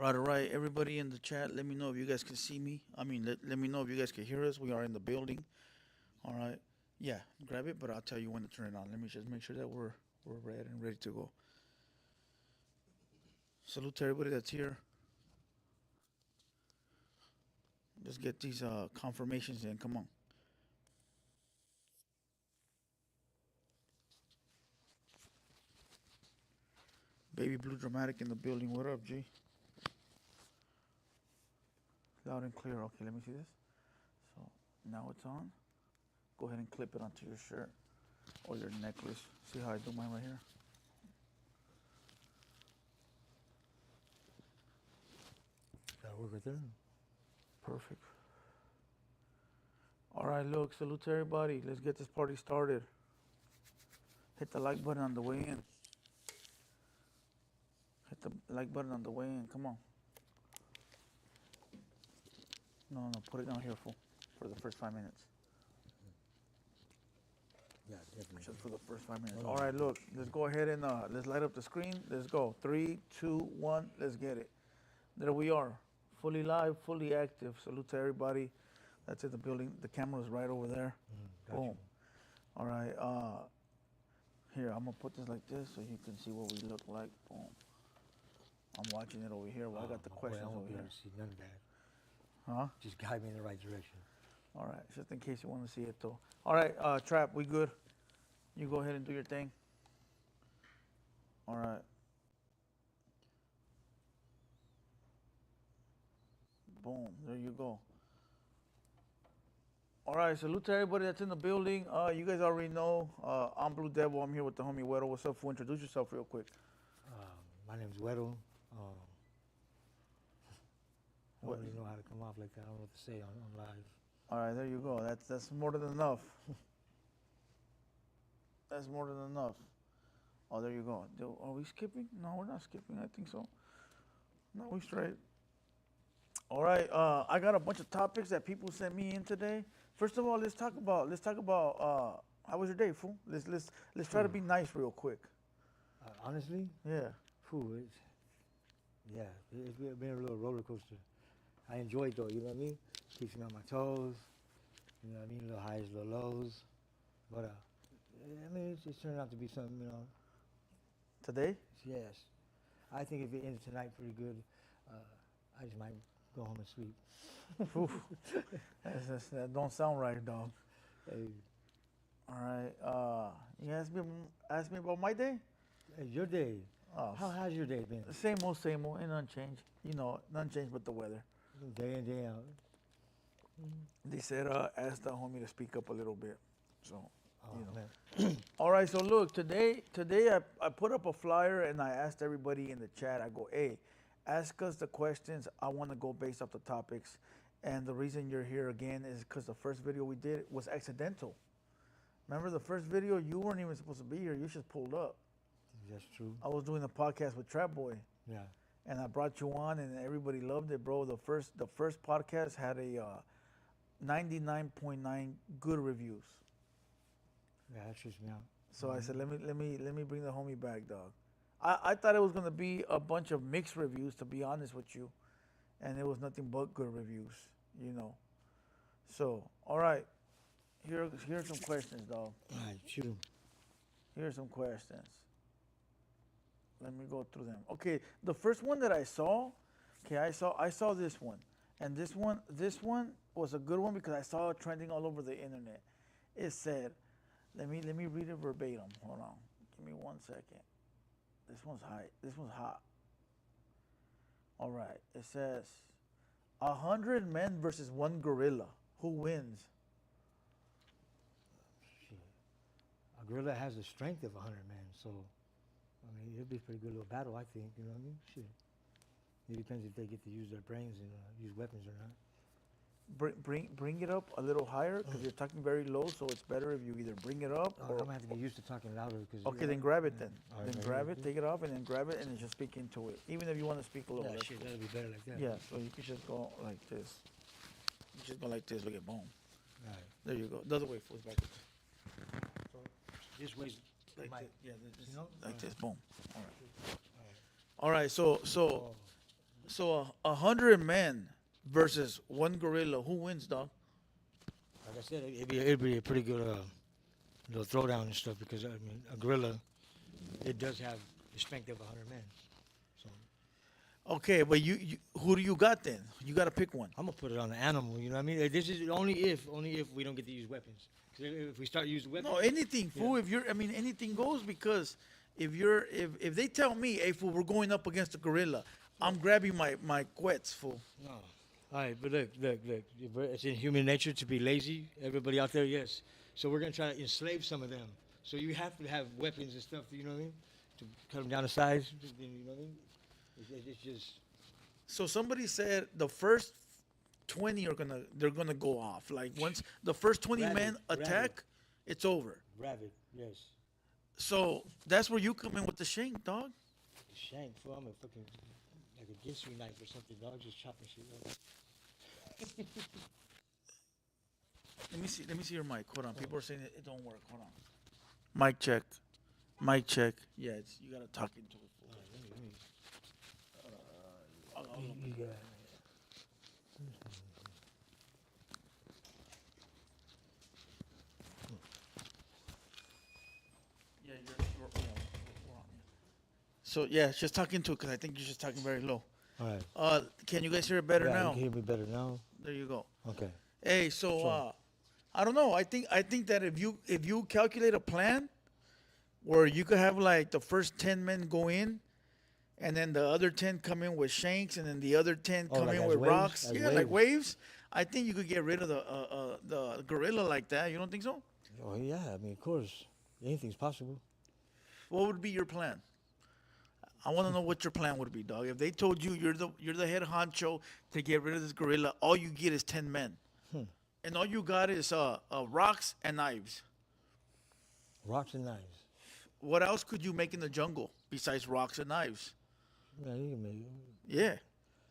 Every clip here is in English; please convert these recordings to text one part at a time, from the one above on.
All right. Everybody in the chat, let me know if you guys can see me. I mean, let me know if you guys can hear us. We are in the building. All right. Yeah, grab it, but I'll tell you when to turn it on. Let me just make sure that we're ready to go. Salute to everybody that's here. Let's get these confirmations in. Come on. Baby Blue Dramatic in the building. What up, G? Loud and clear. Okay, let me see this. So now it's on. Go ahead and clip it onto your shirt or your necklace. See how I do mine right here? Gotta work right there. Perfect. All right, look, salute to everybody. Let's get this party started. Hit the like button on the way in. Hit the like button on the way in. Come on. No, put it down here, fool, for the first 5 minutes. Yeah, definitely. Just for the first 5 minutes. All right, look, let's go ahead and let's light up the screen. Let's go. 3, 2, 1. Let's get it. There we are, fully live, fully active. Salute to everybody that's in the building. The camera's right over there. Gotcha. Boom. All right. Here, I'm gonna put this like this so you can see what we look like. Boom. I'm watching it over here. Well, I got the questions I won't over be here. able to see none of that. Huh? Just guide me in the right direction. All right, just in case you want to see it though. All right, Trap, we good? You go ahead and do your thing. All right. Boom, there you go. All right, salute to everybody that's in the building. You guys already know, I'm Blue Devil. I'm here with the homie Huero. What's up, fool? Introduce yourself real quick. My name's Huero. I What? don't really know how to come off like that. I don't know what to say on live. All right, there you go. That's more than enough. That's more than enough. Oh, there you go. Are we skipping? No, we're not skipping. I think so. No, we straight. All right. I got a bunch of topics that people sent me in today. First of all, let's talk about how was your day, fool? Let's try to be nice real quick. Honestly, Yeah. it's been a little roller coaster. I enjoy it though, you know what I mean? Keeps me on my toes, you know what I mean? Little highs, little lows. But I mean, it's turned out to be something, you know. Today? Yes. I think if it ends tonight pretty good, I just might go home and sleep. Oof. That don't sound right, dog. Hey, All right. You ask me about my day? your day. Oh, How's your day been? same old, ain't none changed. You know, none changed but the weather. Day in, day out. They said ask the homie to speak up a little bit. So, Oh, you know. man. All right, so look, today I put up a flyer and I asked everybody in the chat, I go, hey, ask us the questions. I want to go based off the topics. And the reason you're here again is because the first video we did was accidental. Remember the first video? You weren't even supposed to be here. You just pulled up. That's true. I was doing a podcast with Trap Boy. Yeah. And I brought you on and everybody loved it, bro. The first podcast had a 99.9 good reviews. Yeah, that trips me out. So I said, let me bring the homie back, dog. I thought it was gonna be a bunch of mixed reviews, to be honest with you, and it was nothing but good reviews, you know. So, all right, here's some questions, dog. All right, shoot 'em. Here's some questions. Let me go through them. Okay, the first one that I saw, I saw this one, and this one was a good one because I saw it trending all over the internet. It said, let me read it verbatim. Hold on, give me 1 second. This one's high. This one's hot. All right, it says, 100 men versus one gorilla. Who wins? Shit. A gorilla has the strength of 100 men, so I mean, it'd be a pretty good little battle, I think. You know what I mean? Shit. It depends if they get to use their brains and use weapons or not. Bring it up a little higher because you're talking very low. So it's better if you either bring it up I'm or. gonna have to get used to talking louder because. Okay, then grab it then. All right, Then right, grab right. it, take it off, and then grab it, and then just speak into it. Even if you want to speak a little. Yeah, that's shit, cool. that'll be better like that. Yeah, so you can just go like this. You just go like this. Look at boom. All right. There you go. The other way, foot back. So this way's Like my. this. Yeah, this, You know? like All this. right. Boom. All right. All right. All right. So Oh, So 100 men versus one gorilla. Who wins, dog? Like I said, it'd be a pretty good little throwdown and stuff because I mean a gorilla, it does have the strength of 100 men. So Okay, but who do you got then? You got to pick one. I'm gonna put it on the animal. You know what I mean? This is only if we don't get to use weapons. 'Cause if we start using weapons, No, anything, fool. If you're, I mean, anything goes because if they tell me, hey, fool, we're going up against a gorilla, I'm grabbing my quets, fool. no. All right, but look. It's in human nature to be lazy. Everybody out there, yes. So we're gonna try to enslave some of them. So you have to have weapons and stuff. You know what I mean? To cut them down to size. You know what I mean? It's just. So somebody said the first 20 they're gonna go off. Like once the first 20 men attack, it's over. Rabbit, yes. So that's where you come in with the shank, dog. Shank, fool. I'm a fucking like a Ginsu knife or something, dog. Just chopping shit up. Let me see your mic. Hold on. People are saying it don't work. Hold on. Mic check. Mic check. Yeah, you gotta talk into it. Fool. You got it. Yeah, we're on. So yeah, just talking to it because I think you're just talking very low. All right. Can you guys hear it better Yeah, now? you can hear me better now. There you go. Okay. Hey, so I don't know. I think that if you calculate a plan where you could have like the first 10 men go in, and then the other 10 come in with shanks, and then the other 10 come like in as with waves? rocks. As Yeah, like waves. I think you could get rid of the gorilla like that. You don't think so? Oh yeah, I mean of course, anything's possible. What would be your plan? I want to know what your plan would be, dog. If they told you you're the head honcho to get rid of this gorilla, all you get is 10 men, and all you got is rocks and knives. Rocks and knives. What else could you make in the jungle besides rocks and knives? Yeah, you can make. Yeah,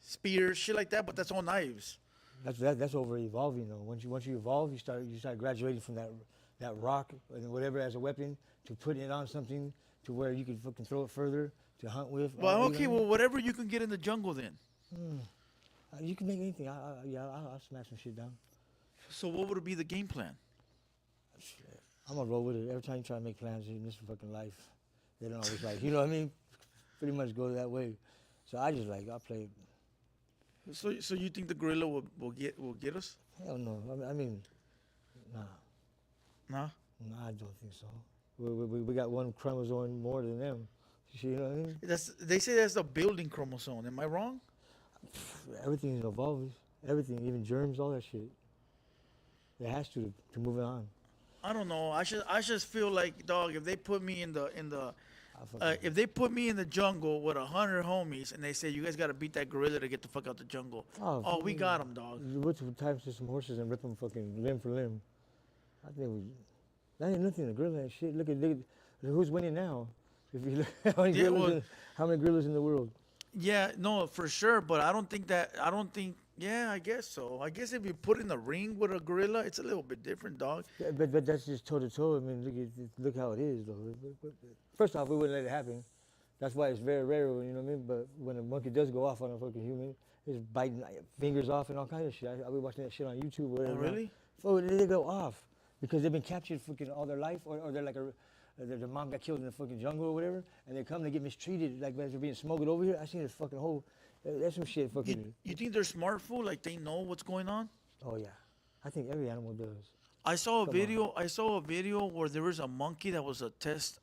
spears, shit like that. But that's all knives. That's over evolving though. Once you evolve, you start graduating from that rock and whatever as a weapon to put it on something to where you can fucking throw it further to hunt with. Well, you okay, know what I well, mean? whatever you can get in the jungle then. You can make anything. I'll smash some shit down. So what would be the game plan? I'm gonna roll with it. Every time you try to make plans in this fucking life, they don't always like. You know what I mean? Pretty much go that way. So I just I'll play. So you think the gorilla will get us? Hell no. I mean, nah. Nah. No, I don't think so. We got one chromosome more than them. You know what I mean? They say that's the building chromosome. Am I wrong? Everything evolves. Everything, even germs, all that shit. It has to move it on. I don't know. I just feel like, dog, if they put me in the if they put me in the jungle with 100 homies and they say you guys got to beat that gorilla to get the fuck out the jungle. Oh, we got him, dog. What's the times to some horses and rip them fucking limb for limb? I think that ain't nothing. The gorilla and shit. Look at who's winning now. If you look how many gorillas in the world? Yeah, no, for sure. But I don't think. Yeah, I guess so. I guess if you put in the ring with a gorilla, it's a little bit different, dog. Yeah, but that's just toe to toe. I mean, look how it is, though. First off, we wouldn't let it happen. That's why it's very rare, you know what I mean? But when a monkey does go off on a fucking human, it's biting fingers off and all kinds of shit. I'll be watching that shit on YouTube or whatever. Oh, really? Oh, they go off because they've been captured fucking all their life, or they're like their mom got killed in the fucking jungle or whatever, and they get mistreated like as they're being smuggled over here. I seen this fucking whole. That's some shit fucking. You think they're smart, fool? Like they know what's going on? Oh yeah, I think every animal does. I saw a video where there was a monkey that was a test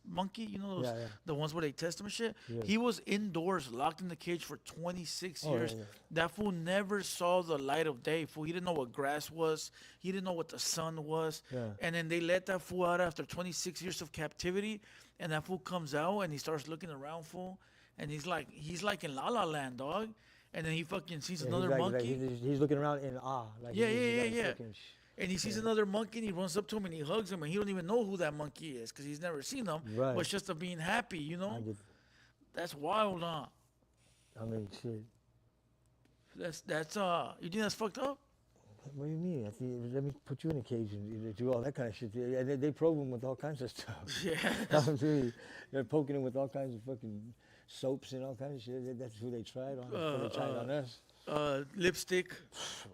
monkey. You know those, the ones where they test them and shit. Yeah. He was indoors, locked in the cage for 26 years. Yeah. That fool never saw the light of day. Fool, he didn't know what grass was. He didn't know what the sun was. Yeah. And then they let that fool out after 26 years of captivity, and that fool comes out and he starts looking around, fool, and he's like in La La Land, dog. And then he fucking sees another monkey. He's looking around in awe. Like yeah. And he sees another monkey, and he runs up to him, and he hugs him, and he don't even know who that monkey is, because he's never seen him. Right. But it's just of being happy, you know? That's wild, huh? I mean, shit. You think that's fucked up? What do you mean? I think, let me put you in a cage and do all that kind of shit. And they probe him with all kinds of stuff. Yeah. I'm really, they're poking him with all kinds of fucking soaps and all kinds of shit. That's who they tried on. That's what they tried on us. Lipstick.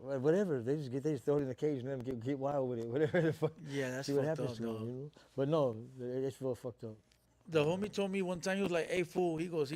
Whatever. They just throw it in the cage and let them get wild with it. Whatever the fuck. Yeah, that's See what fucked happens up, to them, dog. you know? But no, it's real fucked up. The homie told me one time, he was like, "Hey fool," he goes,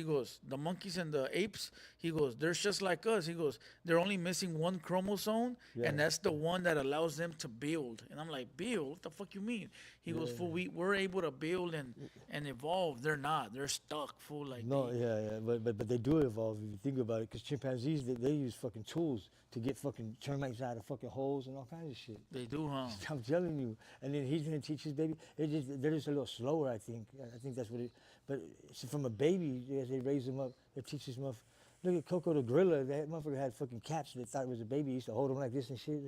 "The monkeys and the apes," he goes, "they're just like us." He goes, "They're only missing one chromosome, Yeah. and that's the one that allows them to build." And I'm like, "Build? What the fuck you mean?" He goes, "Fool, we're able to build and evolve. They're not. They're stuck, fool." Like, No, yeah, but they do evolve if you think about it, because chimpanzees they use fucking tools to get fucking termites out of fucking holes and all kinds of shit. they do, huh? I'm telling you. And then he's gonna teach his baby. They're just a little slower, I think. I think that's what it. But from a baby, as they raise him up, they teach this motherfucker. Look at Coco the gorilla. That motherfucker had fucking cats that thought it was a baby. He used to hold him like this and shit.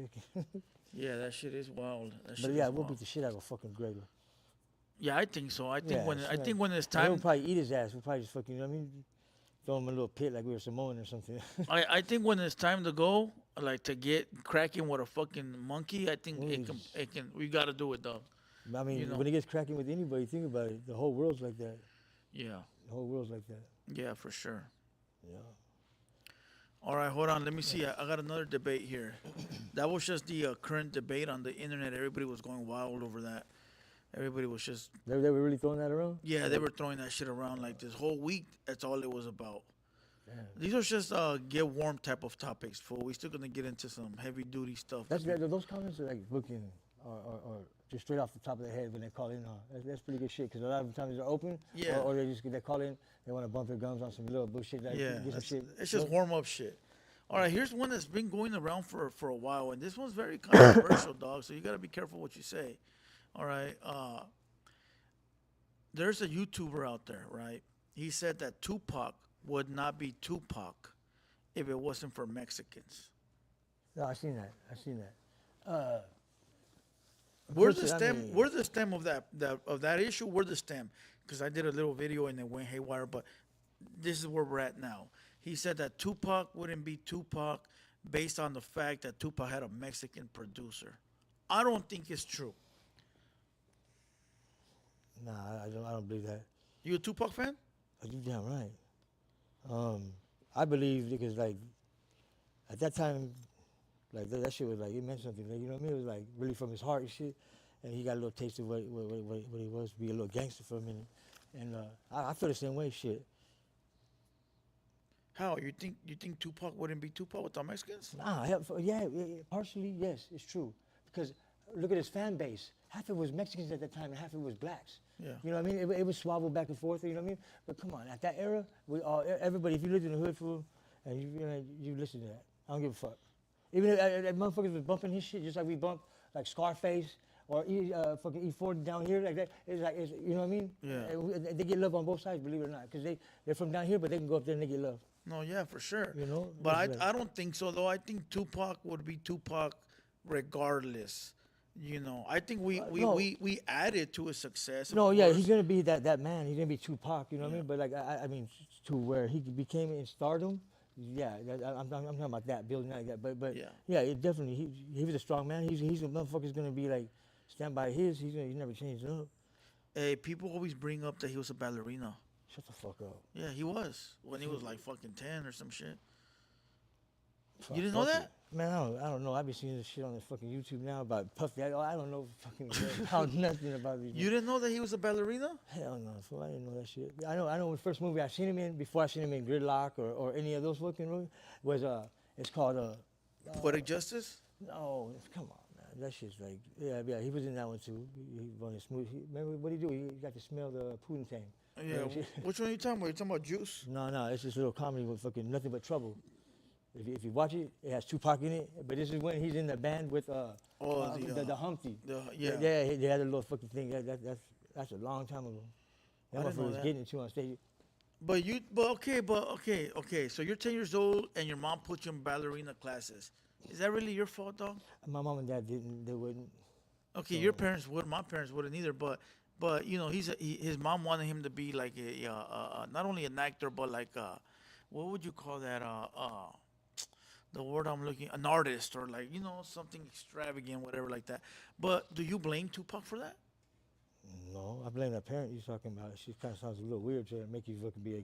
Yeah, that shit is wild. That shit But yeah, is we'll wild. beat the shit out of a fucking gorilla. Yeah, I think so. I think Yeah, when it's I not- think when it's We'll time, probably eat his ass. We'll probably just fucking, you know what I mean? Throw him in a little pit like we were Samoan or something. I think when it's time to go, like to get cracking with a fucking monkey, I think it can. We gotta do it, dog. I mean, You know. when it gets cracking with anybody, think about it. The whole world's like that. Yeah, The whole world's like that. yeah, for sure. Yeah. All right, hold on. Let me see. I got another debate here. That was just the current debate on the internet. Everybody was going wild over that. Everybody was just, They were really throwing that around? yeah, they were throwing that shit around like this whole week. That's all it was about. Damn. These are just get warm type of topics, fool. We still gonna get into some heavy duty stuff. Those comments are like looking or just straight off the top of their head when they call in. That's pretty good shit because a lot of times they're open, Yeah. or they call in, they want to bump their gums on some little bullshit. Like, Yeah, get some that's- shit. it's just Nope. warm up shit. All right, here's one that's been going around for a while, and this one's very controversial, dog. So you gotta be careful what you say. All right, there's a YouTuber out there, right? He said that Tupac would not be Tupac if it wasn't for Mexicans. No, I seen that. Where's the Personally, I stem? mean- Where's the stem of that issue? Where's the stem? Because I did a little video and it went haywire, but this is where we're at now. He said that Tupac wouldn't be Tupac based on the fact that Tupac had a Mexican producer. I don't think it's true. Nah, I don't believe that. You a Tupac fan? You damn right. I believe because like at that time, like that shit was like it meant something. Like, you know what I mean? It was like really from his heart and shit. And he got a little taste of what he was, be a little gangster for a minute. And I feel the same way. Shit. How you think Tupac wouldn't be Tupac without Mexicans? Nah, yeah, partially yes, it's true. Because look at his fan base. Half of it was Mexicans at that time, and half of it was blacks. Yeah. You know what I mean? It was swabbled back and forth. You know what I mean? But come on, at that era, everybody. If you lived in the hood, fool, and you listen to that, I don't give a fuck. Even if motherfuckers was bumping his shit, just like we bump like Scarface or fucking E40 down here, like that. You know what I mean? Yeah. They get love on both sides, believe it or not, because they're from down here, but they can go up there and they get love. No, yeah, for sure. You know? But It's I don't think so though. I think Tupac would be Tupac regardless. You know, I think no. we added to his success. of No, yeah, course. he's gonna be that man. He's gonna be Tupac, you know what I mean? But like, I mean, to where he became in stardom. Yeah, I'm talking about that building like that. But Yeah. it definitely he was a strong man. He's a motherfucker's gonna be like stand by his. He's never changed up. Hey, people always bring up that he was a ballerina. Shut the fuck up. Yeah, he was when he was like fucking 10 or some shit. Fuck, You didn't know fuck that? it. Man, I don't know. I've been seeing this shit on this fucking YouTube now about Puffy. I don't know fucking about nothing about these. You didn't know that he was a ballerina? Hell no, fool, I didn't know that shit. I know the first movie I seen him in, before I seen him in Gridlock or any of those fucking movies, was it's called Poetic Justice? no, come on, man, that shit's like, yeah, he was in that one too. He was on the smooth. Remember what he do? He got to smell the Poontang. Yeah. Which one are you talking about? You talking about Juice? No, it's this little comedy with fucking nothing but trouble. If you watch it, it has Tupac in it, but this is when he's in the band with the Humpty. Yeah. They had a little fucking thing. That's a long time ago. That I didn't know motherfucker was that. getting it too on stage. But okay. So you're 10 years old and your mom put you in ballerina classes. Is that really your fault, dog? My mom and dad they wouldn't. Okay, your parents would. My parents wouldn't either. But you know, his mom wanted him to be like not only an actor, but like what would you call that? the word I'm looking, an artist or like something extravagant, whatever like that. But do you blame Tupac for that? No, I blame that parent you're talking about. She kind of sounds a little weird to make you fucking be a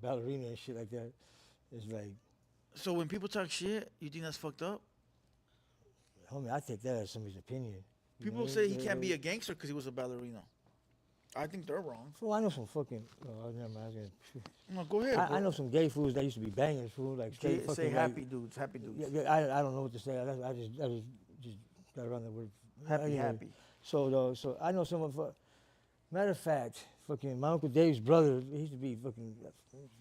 ballerina and shit like that. It's like, So when people talk shit, you think that's fucked up? homie, I take that as somebody's opinion. You know People what I say he mean? can't be a gangster because he was a ballerina. I think they're wrong. Fool, I know some fucking. Oh, never mind. No, go ahead, I bro. know some gay fools that used to be banging, fool, like straight Say fucking happy like, dudes, happy dudes. I don't know what to say. I just got around that word. Happy, Anyway, happy. So I know someone. Matter of fact, fucking my uncle Dave's brother. He used to be fucking.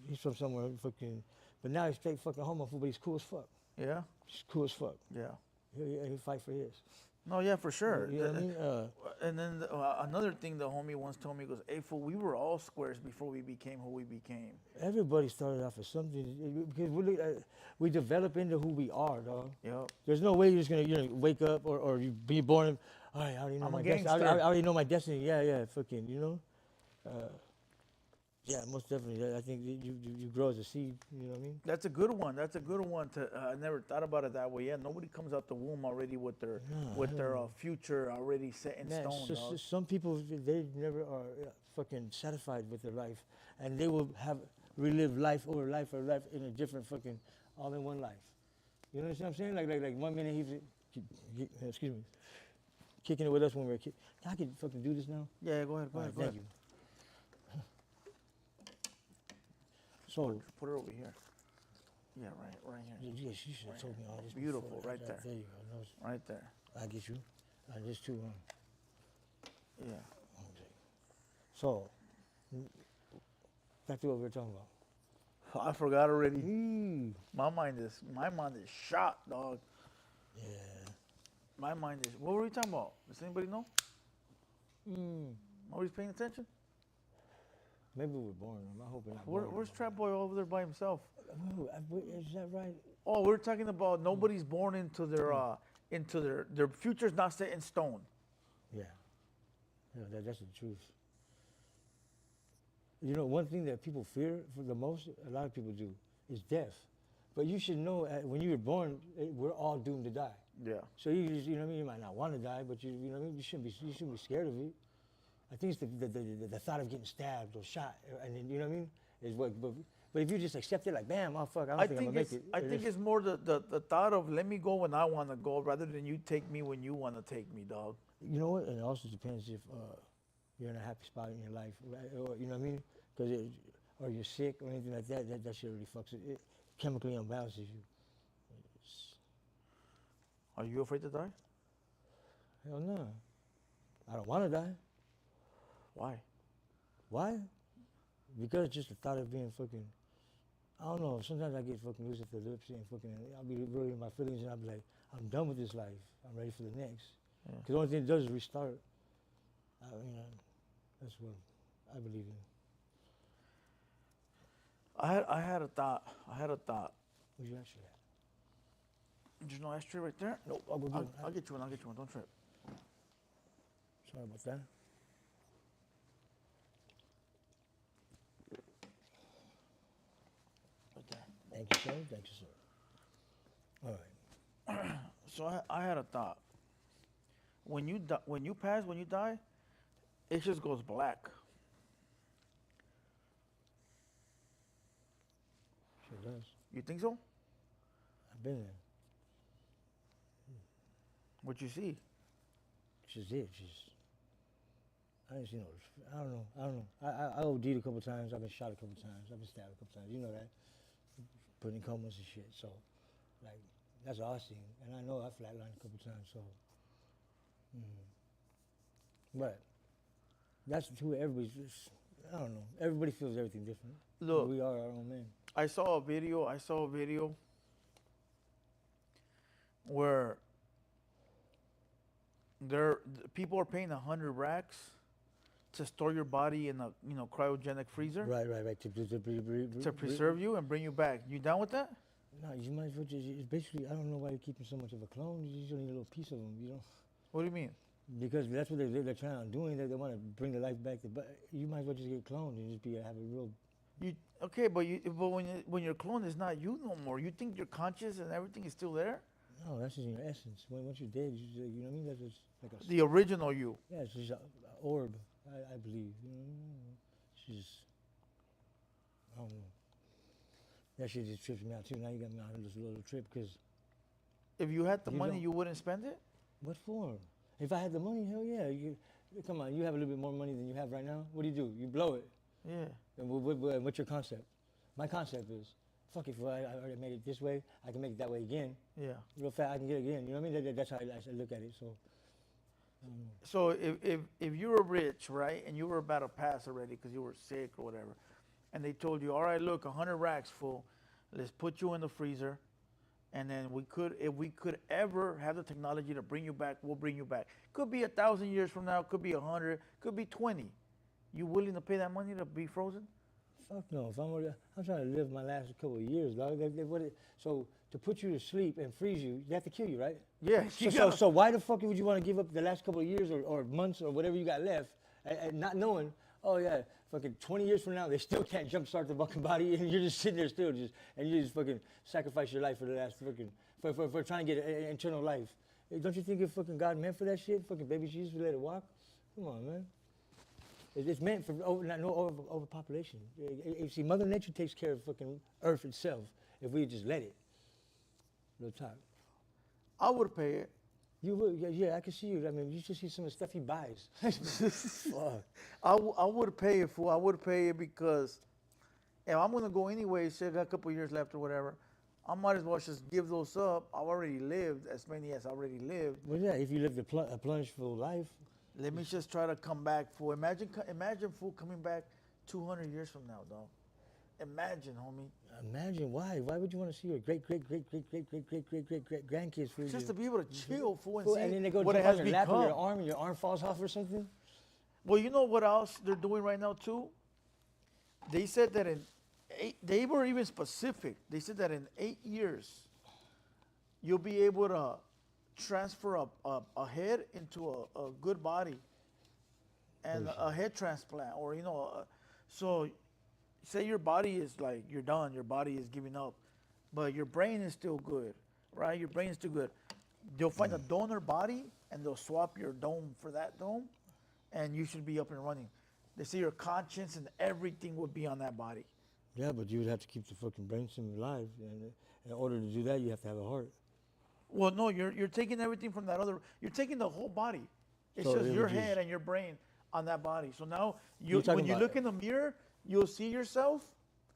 He's from somewhere fucking, but now he's straight fucking homo fool. But he's cool as fuck. Yeah, He's cool as fuck. yeah. He fight for his. No, yeah, for sure. You know what I mean? And then another thing the homie once told me goes, "Hey, fool, we were all squares before we became who we became." Everybody started off as something because we develop into who we are, dog. Yep. There's no way you're just gonna wake up or you be born. And, all right, I already know I'm a my destiny. gangster. I already know my destiny. Yeah, fucking, yeah, most definitely. I think you grow as a seed. You know what I mean? That's a good one. That's a good one. I never thought about it that way. Yeah, nobody comes out the womb already with their future already set in Man, stone. Dog. some people they never are fucking satisfied with their life, and they will relive life over life or life in a different fucking all in one life. You know what I'm saying? Like 1 minute excuse me, kicking it with us when we were kids. I can fucking do this now. Yeah, go ahead. Go All ahead. right, Go thank ahead. you. So, Put it over here. Yeah, right here. yes, you should have told me all this. Beautiful, before. right there. There you go. No, Right there. I get you. This too. Yeah. Okay. So, back to what we were talking about. I forgot already. Mm. My mind is shot, dog. Yeah. My mind is. What were we talking about? Does anybody know? Nobody's paying attention. Maybe we're boring. I'm hoping not. Where's Trap Boy over there by himself? Is that right? Oh, we're talking about nobody's born into their future's not set in stone. Yeah. That's the truth. You know, one thing that people fear for the most, a lot of people do, is death. But you should know when you were born, we're all doomed to die. Yeah. So you know what I mean. You might not want to die, but you know what I mean. You shouldn't be scared of it. I think it's the thought of getting stabbed or shot, and then, you know what I mean, is what. But if you just accept it like, bam, oh fuck, I don't think I'm gonna make it. I think it's more the thought of let me go when I want to go, rather than you take me when you want to take me, dog. You know what? And it also depends if you're in a happy spot in your life, right? Or, you know what I mean? Or you're sick or anything like that. That shit really fucks it. It chemically unbalances you. Are you afraid to die? Hell no. I don't want to die. Why? Why? Because just the thought of being fucking, I don't know, sometimes I get fucking loose at the lips and fucking, I'll be really in my feelings and I'll be like, I'm done with this life. I'm ready for the next. Because the only thing it does is restart. That's what I believe in. I had a thought. Where's your ashtray at? There's no ashtray right there. Nope, I'll get you one. Don't trip. Sorry about that. Right there. Thank you, sir. Thank you, sir. All right. So I had a thought. When you die, it just goes black. Sure does. You think so? I've been there. What you see? Just it. I ain't seen no. I don't know. I OD'd a couple times. I've been shot a couple times. I've been stabbed a couple times. You know that. Put in comas and shit. So, like, that's all I've seen. And I know I flatlined a couple times. So, but that's who everybody's. I don't know. Everybody feels everything different. Look, we are our own men. I saw a video where people are paying 100 racks to store your body in a cryogenic freezer. Right. To preserve you and bring you back. You down with that? No, you might as well just. It's basically, I don't know why you're keeping so much of a clone. You just need a little piece of them, you know. What do you mean? Because that's what they're trying on doing. They want to bring the life back. But you might as well just get cloned and just have a real. Okay, but when you're cloned, it's not you no more. You think you're conscious and everything is still there. No, that's just in your essence. Once you're dead, you know what I mean? That's just like a The original you. yeah, it's just a orb, I believe. You know, it's just I don't know. That shit just trips me out too. Now you got me on this little trip because If you had the You money, don't- you wouldn't spend it. what for? If I had the money, hell yeah. Come on, you have a little bit more money than you have right now. What do? You blow it. Yeah. And what's your concept? My concept is, fuck it, if I already made it this way, I can make it that way again. Yeah. Real fast, I can get it again. You know what I mean? That's how I look at it. So, So if you were rich, right, and you were about to pass already because you were sick or whatever, and they told you, all right, look, 100 racks full, let's put you in the freezer, and then if we could ever have the technology to bring you back, we'll bring you back. Could be 1,000 years from now, could be 100, could be 20. You willing to pay that money to be frozen? fuck no. If I'm trying to live my last couple of years, dog. So to put you to sleep and freeze you, they have to kill you, right? Yeah. So why the fuck would you want to give up the last couple of years or months or whatever you got left, and not knowing, oh yeah, fucking 20 years from now they still can't jumpstart the fucking body, and you're just sitting there still and you just fucking sacrifice your life for the last fucking for trying to get an eternal life. Don't you think if fucking God meant for that shit? Fucking baby Jesus would let it walk? Come on, man. It's meant for overpopulation. You see, Mother Nature takes care of fucking Earth itself if we just let it. Real talk. I would pay it. You would, yeah, I can see you. I mean, you should see some of the stuff he buys. Fuck. I would pay it, fool. I would pay it because if I'm gonna go anyway, say I got a couple years left or whatever, I might as well just give those up. I've already lived as many as I already lived. Well, yeah, if you lived a plungeful life. Let me just try to come back, fool. Imagine, fool, coming back 200 years from now, dog. Imagine, homie. Imagine why? Why would you want to see your great grandkids? For Just to be able to chill, fool, and Fool, see and then they go what it jump on has your lap or become. your arm falls off or something. Well, you know what else they're doing right now too? They said that they were even specific. They said that in 8 years, you'll be able to transfer a head into a good body, and a head transplant, or so say your body is like you're done, your body is giving up, but your brain is still good, right? Your brain is still good. They'll find a donor body and they'll swap your dome for that dome, and you should be up and running. They say your conscience and everything would be on that body. Yeah, but you would have to keep the fucking brainstem alive, and in order to do that, you have to have a heart. Well, no, you're taking everything from that other. You're taking the whole body. It's So just it your would head just- and your brain on that body. So now You're talking when you about- look in the mirror, you'll see yourself,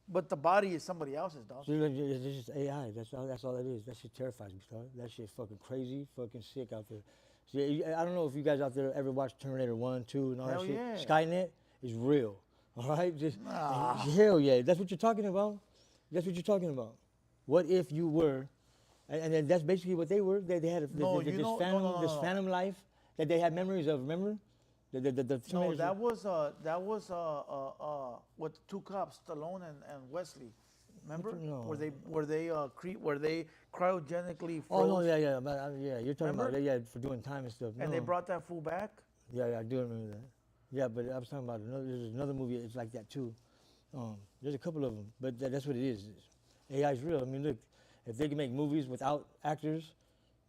but the body is somebody else's, dog. So it's just AI. That's all it is. That shit terrifies me, dog. That shit fucking crazy, fucking sick out there. See, I don't know if you guys out there ever watched Terminator 1, 2, and all Hell that shit. yeah. Skynet is real. All right? Just Nah. hell yeah. That's what you're talking about. That's what you're talking about. What if you were, and then that's basically what they were. They had No, this no, phantom, no, no, this no. phantom life that they had memories of. Remember? The No, Terminators that was with the two cops, Stallone and Wesley. Remember? No. Where they cryogenically froze. Oh no, yeah, yeah. You're talking Remember? about for doing time and stuff. And No. they brought that fool back. Yeah, I do remember that. Yeah, but I was talking about there's another movie. It's like that too. There's a couple of them, but that's what it is. AI is real. I mean, look, if they can make movies without actors,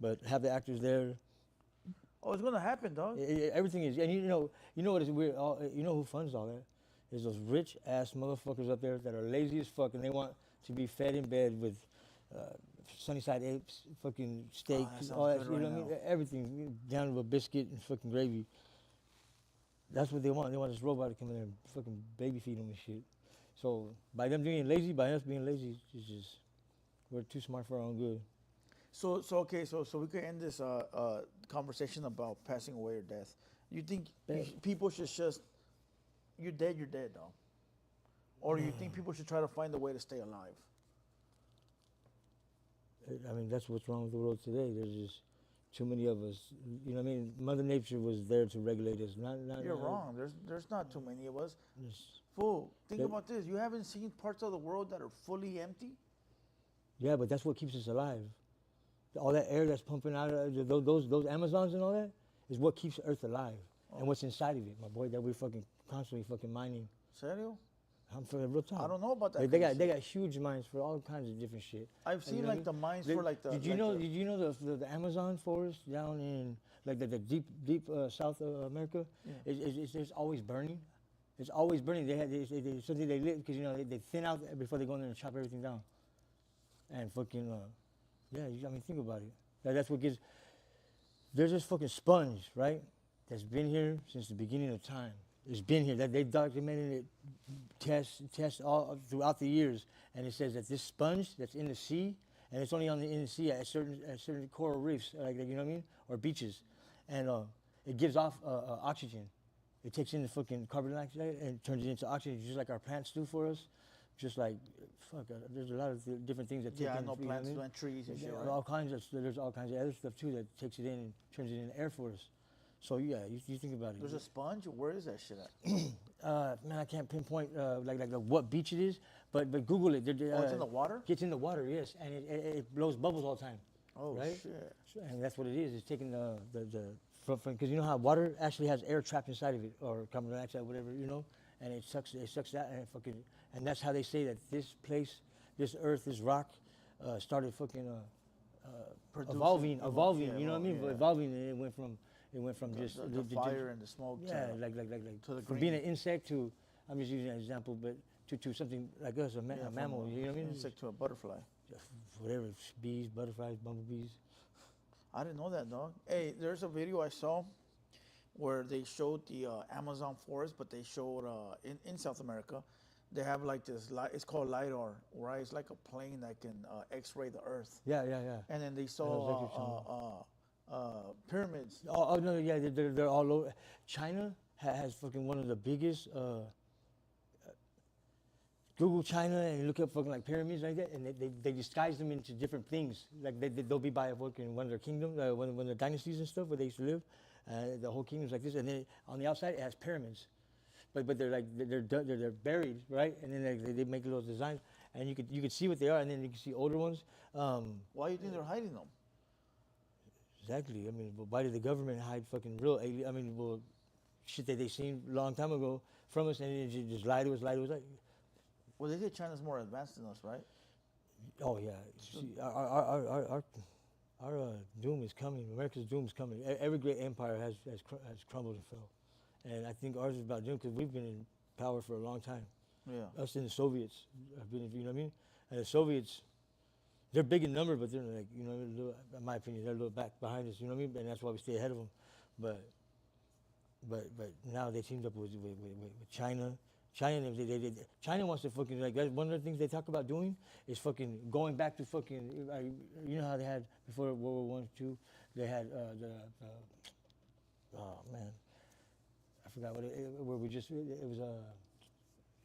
but have the actors there, Oh, it's gonna happen, dog. everything is. And you know what is weird? You know who funds all that? Is those rich ass motherfuckers up there that are lazy as fuck and they want to be fed in bed with Sunnyside apes, fucking steak, that sounds all that. good You know right what I mean? Everything down to a biscuit and fucking gravy. That's what they want. They want this robot to come in there and fucking baby feed them and shit. So by them being lazy, by us being lazy, it's just we're too smart for our own good. So okay, so we could end this conversation about passing away or death. You think people should just you're dead, dog, or you think people should try to find a way to stay alive? I mean, that's what's wrong with the world today. There's just too many of us. You know what I mean? Mother Nature was there to regulate us. You're wrong. There's not too many of us. Just- Fool, think That- about this. You haven't seen parts of the world that are fully empty. Yeah, but that's what keeps us alive. All that air that's pumping out of those Amazons and all that is what keeps Earth alive. And what's inside of it, my boy, that we're fucking constantly fucking mining. Serio? I'm for the real talk. I don't know about that. Like, they kind got of they shit. got huge mines for all kinds of different shit. I've And seen you know what I like the mean? mines for like the. Did you like know? the- Did you know the Amazon forest down in like the deep South America? Yeah. It's always burning. It's always burning. It's something they live because you know they thin out before they go in there and chop everything down. And fucking yeah, I mean think about it. That's what gives. There's this fucking sponge, right? That's been here since the beginning of time. It's been here. That they documented it, tests all throughout the years, and it says that this sponge that's in the sea, and it's only in the sea at certain coral reefs, like you know what I mean, or beaches, and it gives off oxygen. It takes in the fucking carbon dioxide and turns it into oxygen, just like our plants do for us. Just like, there's a lot of different things that take Yeah, in. no you know what I plants mean? and trees and shit, There right? are all kinds of there's all kinds of other stuff too that takes it in and turns it into air for us. So yeah, you think about it. There's a sponge. Where is that shit at? Man, I can't pinpoint like what beach it is, but Google it. Oh, it's in the water? It's in the water, yes, and it blows bubbles all the time. Oh right? shit. So, and that's what it is. It's taking the from because you know how water actually has air trapped inside of it or carbon dioxide, whatever you know, and it sucks that and it fucking and that's how they say that this place, this earth, this rock, started fucking Producing- evolving. yeah, You know what I mean? yeah. Evolving, and it went from just The fire and the smoke. yeah, to, like to the from being green. an insect to I'm just using an example, but to something like us, a yeah, mammal. from You know what I mean? Insect to a butterfly. Whatever, bees, butterflies, bumblebees. I didn't know that, dog. Hey, there's a video I saw where they showed the Amazon forest, but they showed in South America, they have like this light. It's called lidar, right? It's like a plane that can X-ray the Earth. Yeah. And then they exactly what saw pyramids. Oh no, yeah, they're all over. China has fucking one of the biggest. Google China and look up fucking like pyramids like that, and they disguise them into different things. Like they'll be by fucking one of their kingdoms, one of their dynasties and stuff where they used to live. The whole kingdom's like this, and then on the outside it has pyramids, but they're like they're buried, right? And then they make little designs, and you could see what they are, and then you can see older ones. Why do you think they're hiding them? Exactly. I mean, why did the government hide fucking real alien? I mean, well, shit that they seen a long time ago from us, and it just lie to us. Like, Well, they say China's more advanced than us, right? oh yeah, see, our doom is coming. America's doom is coming. Every great empire has crumbled and fell, and I think ours is about doom because we've been in power for a long time. Yeah. Us and the Soviets have been, you know what I mean? And the Soviets, they're big in number, but they're like, you know, in my opinion, they're a little back behind us. You know what I mean? And that's why we stay ahead of them. But now they teamed up with China. China wants to fucking like one of the things they talk about doing is fucking going back to fucking you know how they had before World War I, II, they had oh man, I forgot what where we just it was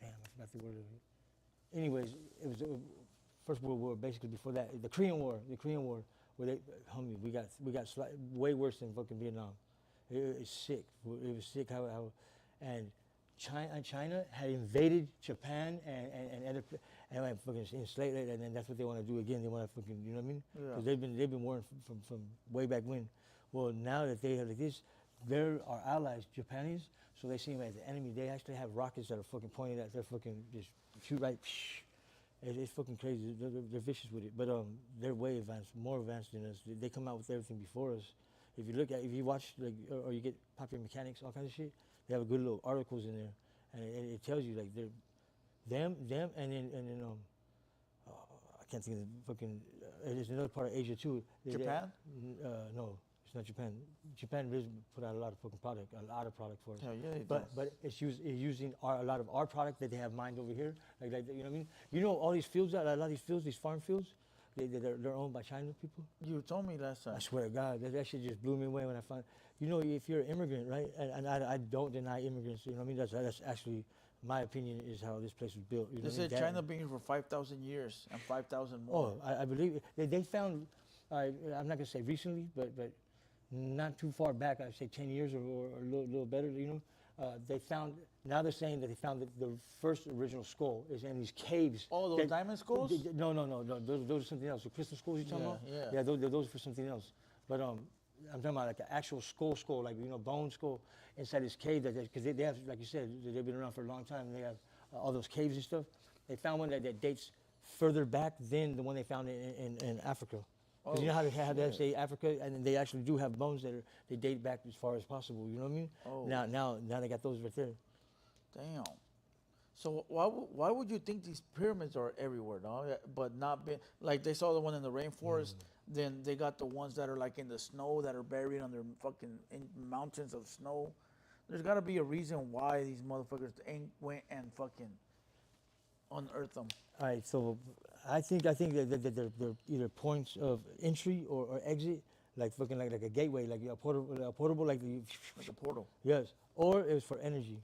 damn I forgot the word of it. Anyways, it was First World War basically before that the Korean War where they homie we got way worse than fucking Vietnam. It was sick. It was sick how and China had invaded Japan and other and like fucking enslaved it, and then that's what they want to do again. They want to fucking, you know what I mean? Yeah. Because they've been warring from way back when. Well, now that they have like this, they're our allies, Japanese. So they see them as the enemy. They actually have rockets that are fucking pointed at. They're fucking just shoot right. It's fucking crazy. They're vicious with it, but they're way advanced, more advanced than us. They come out with everything before us. If you watch like or you get Popular Mechanics, all kinds of shit. They have good little articles in there, and it tells you like they're them, and then I can't think of the fucking. There's another part of Asia too. Japan? No, it's not Japan. Japan really put out a lot of fucking product, a lot of product for us. Hell yeah, it But does. but it's using a lot of our product that they have mined over here. Like you know what I mean? You know all these fields, a lot of these fields, these farm fields, they're owned by China people. You told me last time. I swear to God, that shit just blew me away when I found. You know, if you're an immigrant, right? And I don't deny immigrants. You know what I mean? That's actually my opinion is how this place was built. You know They what I mean? said China been here for 5,000 years and 5,000 more. Oh, I believe it. They found. I'm not gonna say recently, but not too far back. I'd say 10 years or a little better. You know, they found. Now they're saying that they found the first original skull is in these caves. Oh, those diamond skulls? No. Those are something else. The crystal skulls you're talking Yeah, about? yeah. Yeah, those are for something else. But I'm talking about like an actual skull, like bone skull inside this cave. Because they have, like you said, they've been around for a long time. And they have all those caves and stuff. They found one that dates further back than the one they found in Africa. Because you know how they say Africa, and they actually do have bones that they date back as far as possible. You know what I mean? Oh. Now they got those right there. Damn. So why would you think these pyramids are everywhere, dog? But not be like they saw the one in the rainforest. Then they got the ones that are like in the snow that are buried under fucking mountains of snow. There's got to be a reason why these motherfuckers ain't went and fucking unearthed them. All right, so I think that they're either points of entry or exit, like fucking like a gateway, like a portable like the Like a portal. yes, or it's for energy.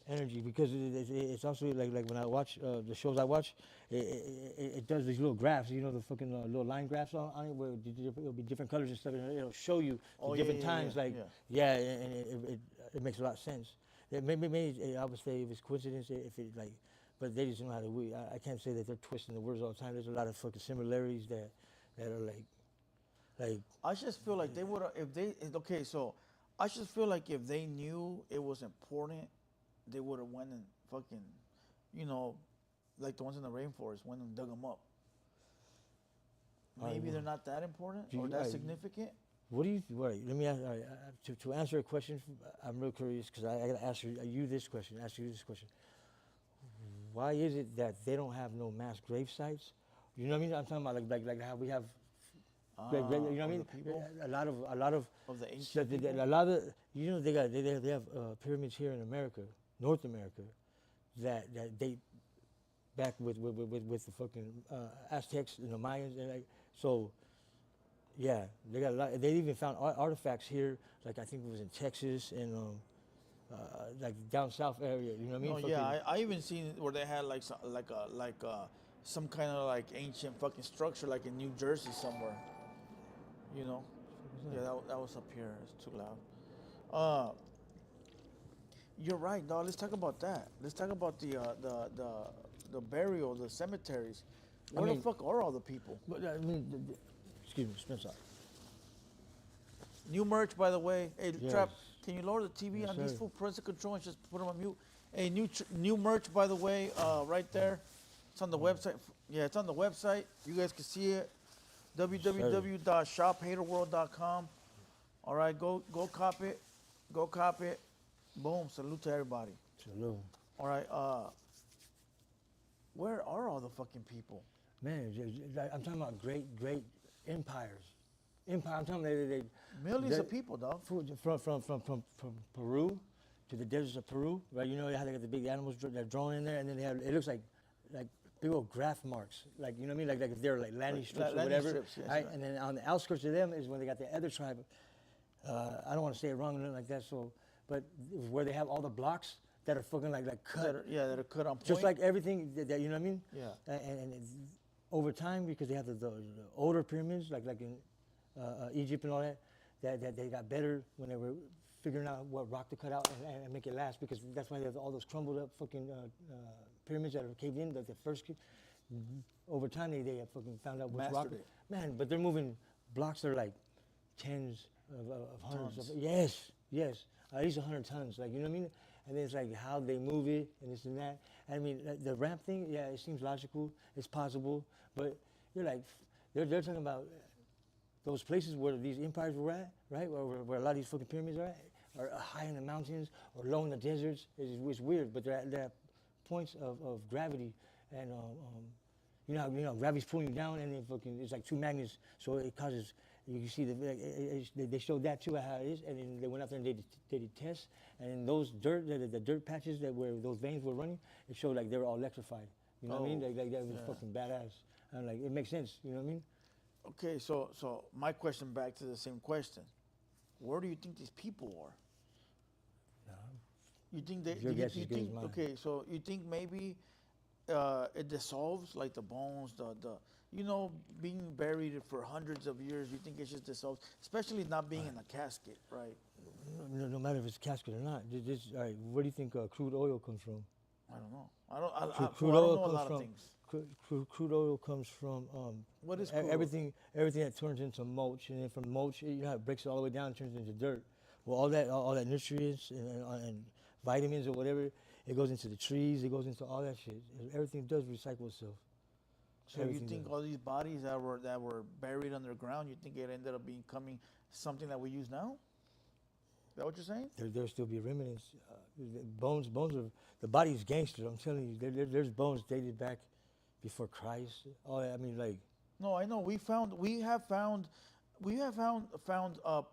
Energy, because it's also like when I watch the shows I watch, it does these little graphs, you know, the fucking little line graphs on it, where it'll be different colors and stuff, and it'll show you the different times, and it makes a lot of sense. Maybe I would say if it's coincidence, if it like, but they just know how to. I can't say that they're twisting the words all the time. There's a lot of fucking similarities that are like. I just feel like they would have So I just feel like if they knew it was important, they would have went and fucking, you know, like the ones in the rainforest, went and dug them up. Maybe they're not that important or that significant. What do you? Wait, let me ask. To answer a question, I'm real curious because I got to ask you this question. Why is it that they don't have no mass grave sites? You know what I mean? I'm talking about like how we have. You know what I mean? A lot of the ancient people? a lot of you know they have pyramids here in America, North America, that date back with the fucking Aztecs and the Mayans and like so. Yeah, they got a lot. They even found artifacts here, like I think it was in Texas and like down south area. You know what I mean? Oh yeah, I even seen where they had like some kind of like ancient fucking structure, like in New Jersey somewhere. You know? Yeah, that was up here. It's too loud. You're right, dog. Let's talk about that. Let's talk about the burial, the cemeteries. Where the fuck are all the people? But I mean, excuse me, Spencer. New merch, by the way. Hey, Yes. Trap, can you lower the TV on these sir. full present control and just put them on mute? Hey, new merch, by the way, right there. It's on the website. Yeah, it's on the website. You guys can see it. www.shophaterworld.com. All right, go cop it. Go cop it. Boom. Salute to everybody. Salute. All right. Where are all the fucking people? Man, I'm talking about great empires. I'm talking about they Millions of people, dog. From Peru to the deserts of Peru, right? You know how they got the big animals that are drawn in there, and then they have it looks like big old graph marks, like you know what I mean, like if they're like landing strips or whatever. Strips, yes, right? right. And then on the outskirts of them is when they got the other tribe. I don't want to say it wrong or nothing like that. So, but where they have all the blocks that are fucking like cut. That are cut on point. Just like everything that you know what I mean. Yeah. And it's, over time, because they have the older pyramids, like in Egypt and all that they got better when they were figuring out what rock to cut out and make it last, because that's why they have all those crumbled up fucking pyramids that are caved in. The first, over time they have fucking found out which rock. Mastered it. Man, but they're moving blocks that are like tens of hundreds of yes, at least 100 tons. Like you know what I mean? And then it's like how they move it and this and that. I mean, the ramp thing, yeah, it seems logical, it's possible, but you're like, they're talking about those places where these empires were at, right? Where a lot of these fucking pyramids are at, are high in the mountains or low in the deserts. It's weird, but they're at points of gravity, and you know, gravity's pulling you down, and then fucking it's like two magnets, so it causes. You see they showed that too how it is, and then they went out there and they did tests, and in those the dirt patches where those veins were running, it showed like they were all electrified. You know what I mean? Like that was fucking badass. And like it makes sense. You know what I mean? Okay, so my question back to the same question: where do you think these people are? You think they? Your guess is good as mine. Okay, so you think maybe it dissolves like the bones, the you know, being buried for hundreds of years. You think it just dissolves, especially not being in a casket, right? No matter if it's a casket or not. All right, where do you think crude oil comes from? I don't know. I don't Crude know oil a comes lot from of things. Crude oil comes from What is crude oil? everything that turns into mulch, and then from mulch, you know how it breaks it all the way down and turns into dirt. Well, all that nutrients and vitamins or whatever, It goes into the trees. It goes into all that shit. Everything does recycle itself. So you Everything think does. all these bodies that were buried underground, you think it ended up becoming something that we use now? Is that what you're saying? There'll still be remnants. Bones of the body's gangster. I'm telling you, there's bones dated back before Christ. Oh, I mean, like, No, I know. We have found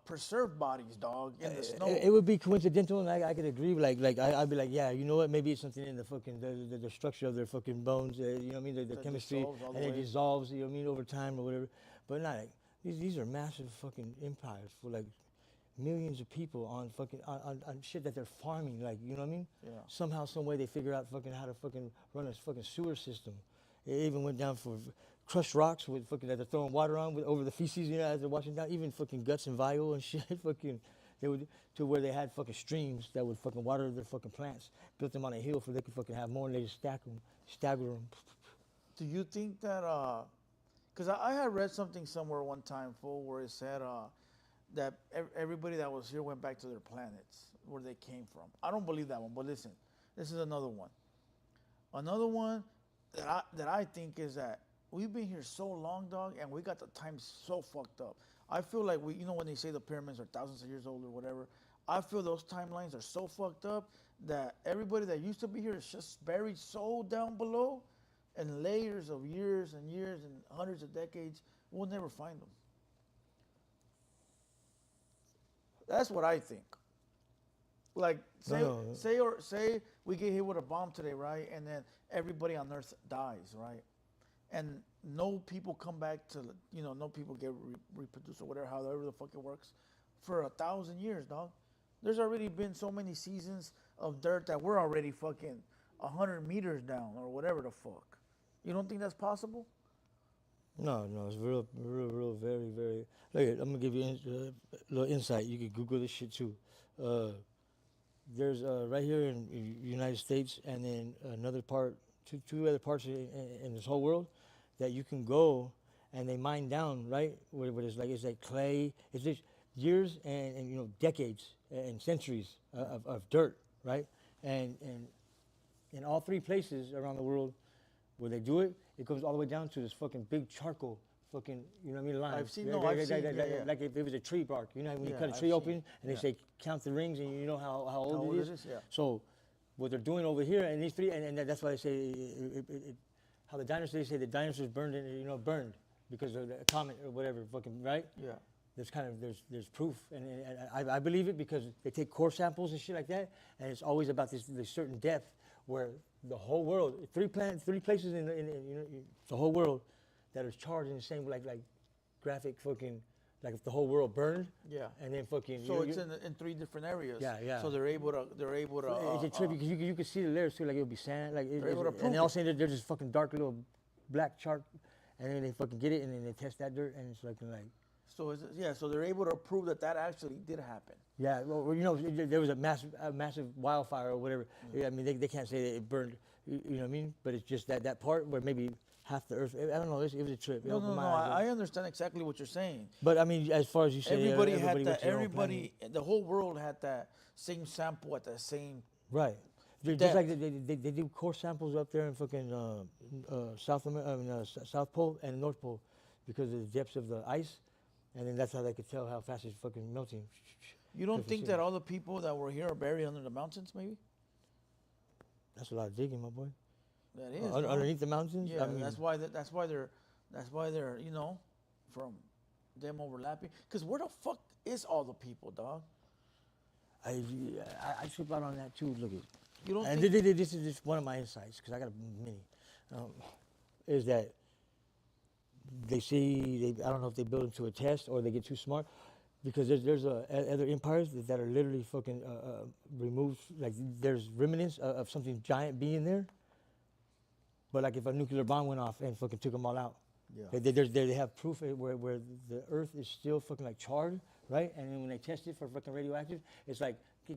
preserved bodies, dog, in the snow. it would be coincidental, and I could agree. I'd be like, yeah, you know what? Maybe it's something in the fucking the structure of their fucking bones. You know what I mean? The That chemistry, dissolves all the and it way. dissolves. You know what I mean? Over time or whatever. But not like these are massive fucking empires for like millions of people on fucking on shit that they're farming. Like, you know what I mean? Yeah. Somehow, some way, they figure out fucking how to fucking run a fucking sewer system. It even went down for crushed rocks with fucking that they're throwing water on over the feces, you know, as they're washing down. Even fucking guts and vial and shit. Fucking, they would to where they had fucking streams that would fucking water their fucking plants. Built them on a hill so they could fucking have more, and they just stagger them. Do you think that? Because I had read something somewhere one time, fool, where it said that everybody that was here went back to their planets where they came from. I don't believe that one, but listen, this is another one. Another one that I think is that we've been here so long, dog, and we got the time so fucked up. I feel like you know, when they say the pyramids are thousands of years old or whatever, I feel those timelines are so fucked up that everybody that used to be here is just buried so down below, and layers of years and years and hundreds of decades, we'll never find them. That's what I think. Like say we get hit with a bomb today, right? And then everybody on Earth dies, right? And no people come back to, you know, no people get reproduced or whatever, however the fuck it works, for 1,000 years, dog. There's already been so many seasons of dirt that we're already fucking 100 meters down or whatever the fuck. You don't think that's possible? No, it's real, very, very. Look, I'm gonna give you a little insight. You can Google this shit too. There's right here in United States, and then another part, two other parts in this whole world, that you can go and they mine down, right? Where it's like clay. It's just years and you know, decades and centuries of dirt, right? And in all three places around the world where they do it, it goes all the way down to this fucking big charcoal fucking, you know what I mean, line. I've seen, no, I've seen, yeah. Like if it was a tree bark, you know, when you Yeah, cut a I've tree seen, open and they yeah. say count the rings, and you know how old, old it it is. is, yeah. So what they're doing over here, and these three, and that's why they say how the dinosaurs, they say the dinosaurs burned, burned because of the comet or whatever, fucking, right? Yeah. There's proof, and I believe it because they take core samples and shit like that, and it's always about this certain depth where the whole world, three places in the whole world that is charged in the same like graphic fucking, like if the whole world burned. Yeah. And then fucking. So it's in three different areas. Yeah. So they're able to. It's a trip because you can see the layers too, like it'll be sand, like They're able to and prove then all it. of a sudden there's this fucking dark little black chart, and then they fucking get it, and then they test that dirt, and it's like. So so they're able to prove that actually did happen. Yeah, well, you know, there was a massive wildfire or whatever. Yeah. I mean, they can't say that it burned, you know what I mean? But it's just that part where maybe half the earth, I don't know, it was a trip. It No, opened my eyes up. I understand exactly what you're saying. But I mean, as far as you say, Everybody had had that. The whole world had that same sample at the same. Right. Just like they do core samples up there in fucking South Pole and North Pole because of the depths of the ice. And then that's how they could tell how fast it's fucking melting. You don't think that all the people that were here are buried under the mountains, maybe? That's a lot of digging, my boy. That is. Underneath the mountains? Yeah, I mean, that's why they're, you know, from them overlapping. Because where the fuck is all the people, dog? I trip out on that too. Look at. You don't And think... this is just one of my insights, because I got many, is that they see, I don't know if they build them to a test or they get too smart, because there's other empires that are literally fucking removed, like there's remnants of something giant being there, but like if a nuclear bomb went off and fucking took them all out, Yeah. they have proof where the earth is still fucking like charred, right? And then when they test it for fucking radioactive, it's like, Oh,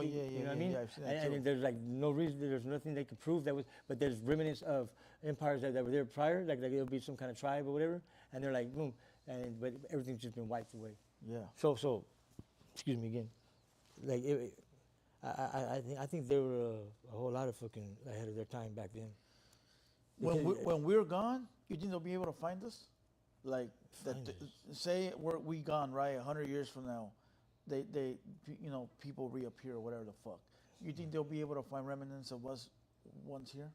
you know what I mean? yeah, I've seen that And too. there's like no reason, there's nothing they could prove that was, but there's remnants of empires that were there prior, like it'll be some kind of tribe or whatever, and they're like, boom, but everything's just been wiped away. Yeah. So, excuse me again, like I think they were a whole lot of fucking ahead of their time back then. When we're gone, you think they'll be able to find us? Like, say we gone, right, 100 years from now, they people reappear or whatever the fuck. You think they'll be able to find remnants of us once here?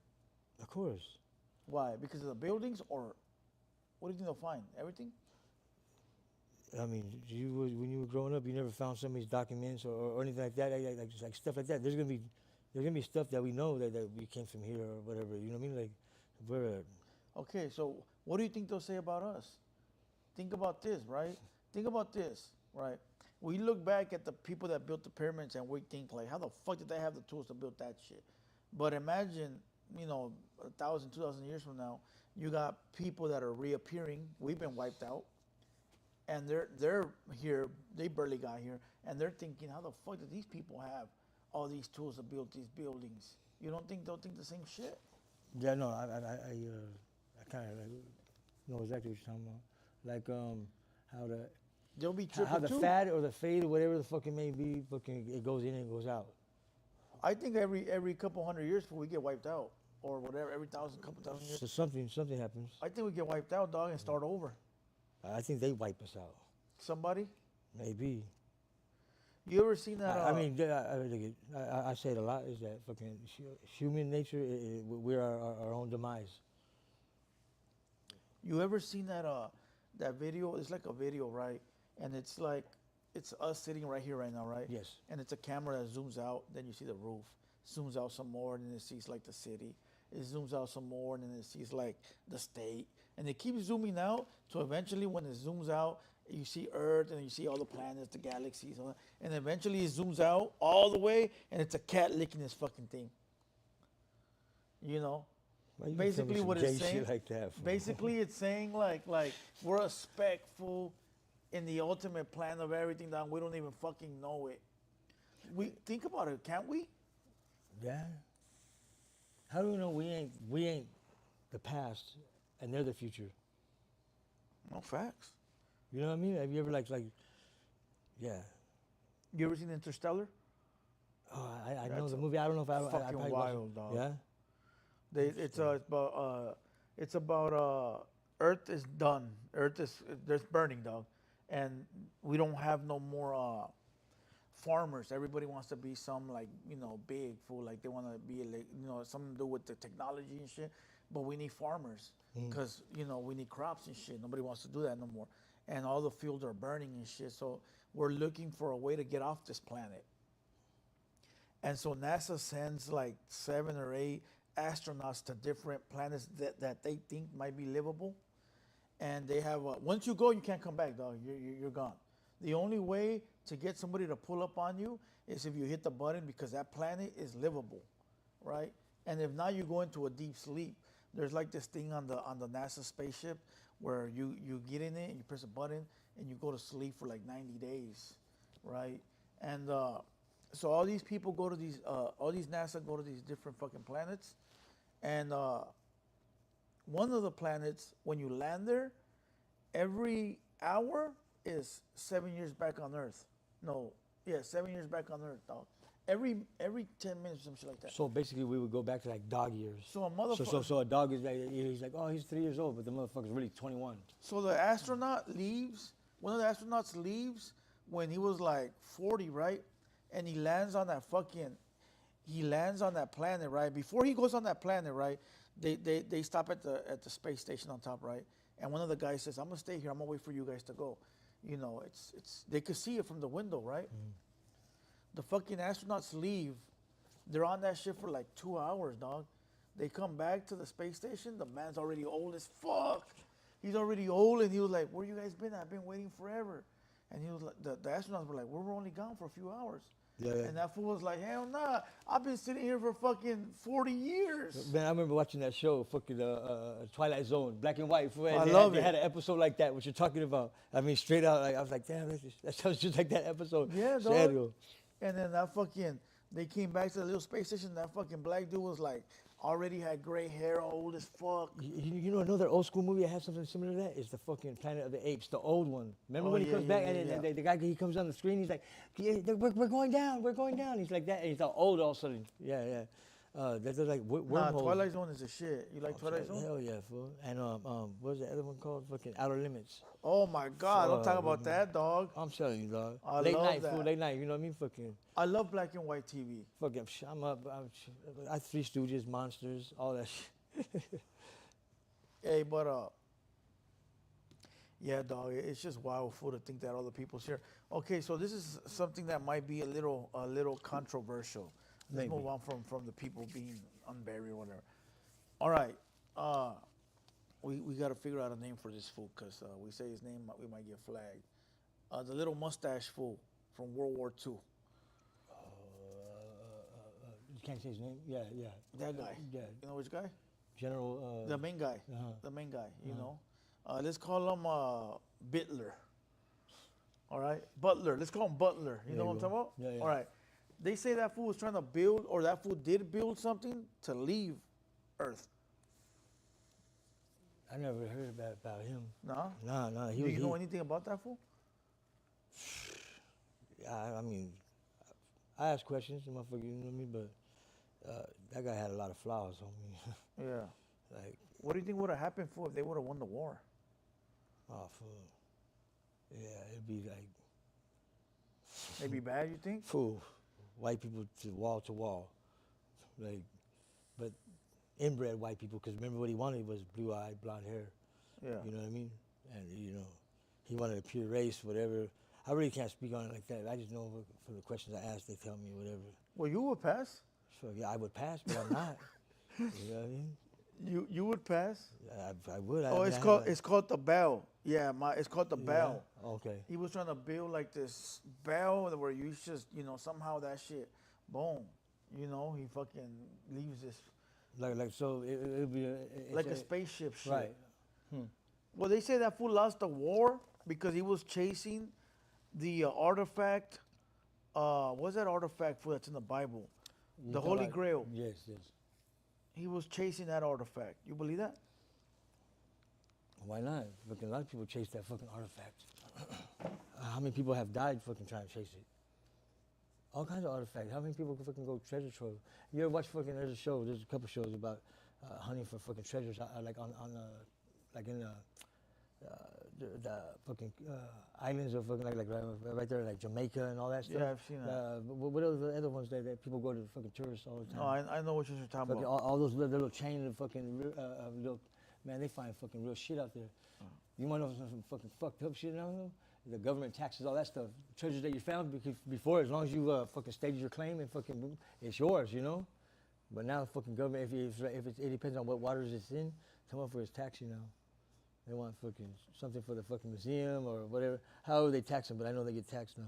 Of course. Why? Because of the buildings, or what do you think they'll find? Everything? I mean, when you were growing up, you never found some of these documents or anything like that, like stuff like that. There's gonna be stuff that we know that we came from here or whatever. You know what I mean? Like, we're Okay, so what do you think they'll say about us? Think about this, right? Think about this, right? We look back at the people that built the pyramids and we think, like, how the fuck did they have the tools to build that shit? But imagine, 1,000, 2,000 years from now, you got people that are reappearing. We've been wiped out. And they're here, they barely got here, and they're thinking, how the fuck did these people have all these tools to build these buildings? You don't think they'll think the same shit? yeah, no, I kind of know exactly what you're talking about. Like how They'll be tripping how the too. fad or the fade or whatever the fuck it may be, fucking it goes in and goes out. I think every couple hundred years before we get wiped out, or whatever, every couple thousand years. So something happens. I think we get wiped out, dog, and start over. I think they wipe us out. Somebody? Maybe. You ever seen that? I mean, I say it a lot. Is that fucking human nature? We're our own demise. You ever seen that video? It's like a video, right? And it's like, it's us sitting right here right now, right? Yes. And it's a camera that zooms out, then you see the roof. Zooms out some more, and then it sees like the city. It zooms out some more, and then it sees like the state. And it keeps zooming out, so eventually when it zooms out, you see Earth, and you see all the planets, the galaxies, all that. And eventually it zooms out all the way, and it's a cat licking this fucking thing. You know? Why you Basically tell me what some it's gay saying, shit like that for? basically it's saying like we're a speckful in the ultimate plan of everything that we don't even fucking know it. We think about it, can't we? Yeah. How do we know we ain't the past and they're the future? No facts. You know what I mean? Have you ever like yeah. You ever seen Interstellar? Oh, I know That's the movie. I don't know if I fucking probably watched it. wild, dog. Yeah. It's about Earth is done. There's burning, dog, and we don't have no more farmers. Everybody wants to be some like big fool, like they want to be like something to do with the technology and shit. But we need farmers because we need crops and shit. Nobody wants to do that no more, and all the fields are burning and shit. So we're looking for a way to get off this planet. And so NASA sends like 7 or 8 astronauts to different planets that they think might be livable. And they have, once you go, you can't come back, dog. You're gone. The only way to get somebody to pull up on you is if you hit the button, because that planet is livable, right? And if not, you go into a deep sleep. There's like this thing on the NASA spaceship where you get in it and you press a button and you go to sleep for like 90 days, right? And so all these people go to all these NASA go to these different fucking planets, and one of the planets, when you land there, every hour is 7 years back on Earth. No, yeah, 7 years back on Earth, dog. Every 10 minutes, some shit like that. So basically, we would go back to like dog years. So a motherfucker. So a dog is like he's like, oh, he's 3 years old, but the motherfucker's really 21. So the astronaut leaves. One of the astronauts leaves when he was like 40, right? And he lands on that planet, right? Before he goes on that planet, right? They stop at the space station on top, right? And one of the guys says, "I'm gonna stay here. I'm gonna wait for you guys to go." It's they could see it from the window, right? The fucking astronauts leave. They're on that ship for like 2 hours, dog. They come back to the space station. The man's already old as fuck. He's already old, and he was like, "Where you guys been? I've been waiting forever." And he was like, the astronauts were like, "We're only gone for a few hours." Yeah. And that fool was like, "Hell nah, I've been sitting here for fucking 40 years. Man, I remember watching that show, fucking Twilight Zone, black and white. I love They it. had an episode like that, what you're talking about. I mean, straight out, like I was like, damn, that sounds just like that episode. Yeah, Serio. dog. And then they came back to the little space station. That fucking black dude was like already had gray hair, old as fuck. You know another old school movie that has something similar to that is the fucking Planet of the Apes, the old one. Remember Oh, when he yeah, comes yeah, back yeah, and yeah. the guy he comes on the screen, he's like, yeah, we're going down, we're going down. He's like that, and he's all old all of a sudden. Yeah, yeah. They're like Nah, wormholes. Twilight Zone is a shit. You like Twilight Zone? Hell yeah, fool. And what was the other one called? Fucking Outer Limits. Oh my God! Don't talk Fuck, about that, dog. I'm telling you, dog. I Late love night, that. fool. Late night. You know what I mean? Fucking. I love black and white TV. Fucking. I'm up. I Three Stooges, Monsters, all that shit. Hey, but yeah, dog. It's just wild fool to think that other people's here. Okay, so this is something that might be a little controversial. Let's Maybe. move on from the people being unburied or whatever. All right. We got to figure out a name for this fool because we say his name, we might get flagged. The little mustache fool from World War II. You can't say his name. Yeah, yeah. That guy. Yeah. You know which guy? General. The main guy. Uh-huh. The main guy. You know. Let's call him Bitler. All right, Butler. Let's call him Butler. You There know you what I'm go. talking about? Yeah, yeah. All right. They say that fool was trying to build, or that fool did build something to leave Earth. I never heard about him. No. Nah. Do you know anything about that fool? I mean, I ask questions, motherfucker. You know what I mean? But that guy had a lot of flaws on me. Yeah. Like, What do you think would have happened for if they would have won the war? oh, fool. Yeah, it'd be like, They'd be bad, you think? fool, white people to wall. Like, but inbred white people, because remember what he wanted was blue-eyed, blonde hair. Yeah. You know what I mean? And, you know, he wanted a pure race, whatever. I really can't speak on it like that. I just know from the questions I asked, they tell me whatever. Well, you would pass. So, yeah, I would pass, but I'm not. You know what I mean? You would pass. I would. Oh, it's called the bell. Yeah, it's called the bell. Okay. He was trying to build like this bell where you just, somehow that shit, boom, he fucking leaves this Like so it'd be like a spaceship shit. right. Well, they say that fool lost the war because he was chasing the artifact. What's that artifact fool that's in the Bible? You The talking Holy about- Grail. Yes. He was chasing that artifact. You believe that? Why not? Fucking a lot of people chase that fucking artifact. How many people have died fucking trying to chase it? All kinds of artifacts. How many people can fucking go treasure trove? You ever watch fucking? There's a couple shows about hunting for fucking treasures, like on like in the fucking islands of fucking like right there, like Jamaica and all that stuff. Yeah, I've seen that. What are the other ones that people go to fucking tourists all the No, time? I know what you're talking Fucking about. all those little chain of fucking little, man, they find fucking real shit out there. You want to know some fucking fucked up shit now? The government taxes all that stuff. Treasures that you found before, as long as you fucking stated your claim and fucking, it's yours, you know. But now the fucking government, it depends on what waters it's in, come up for its tax, you know. They want fucking something for the fucking museum or whatever. However they tax them, but I know they get taxed now.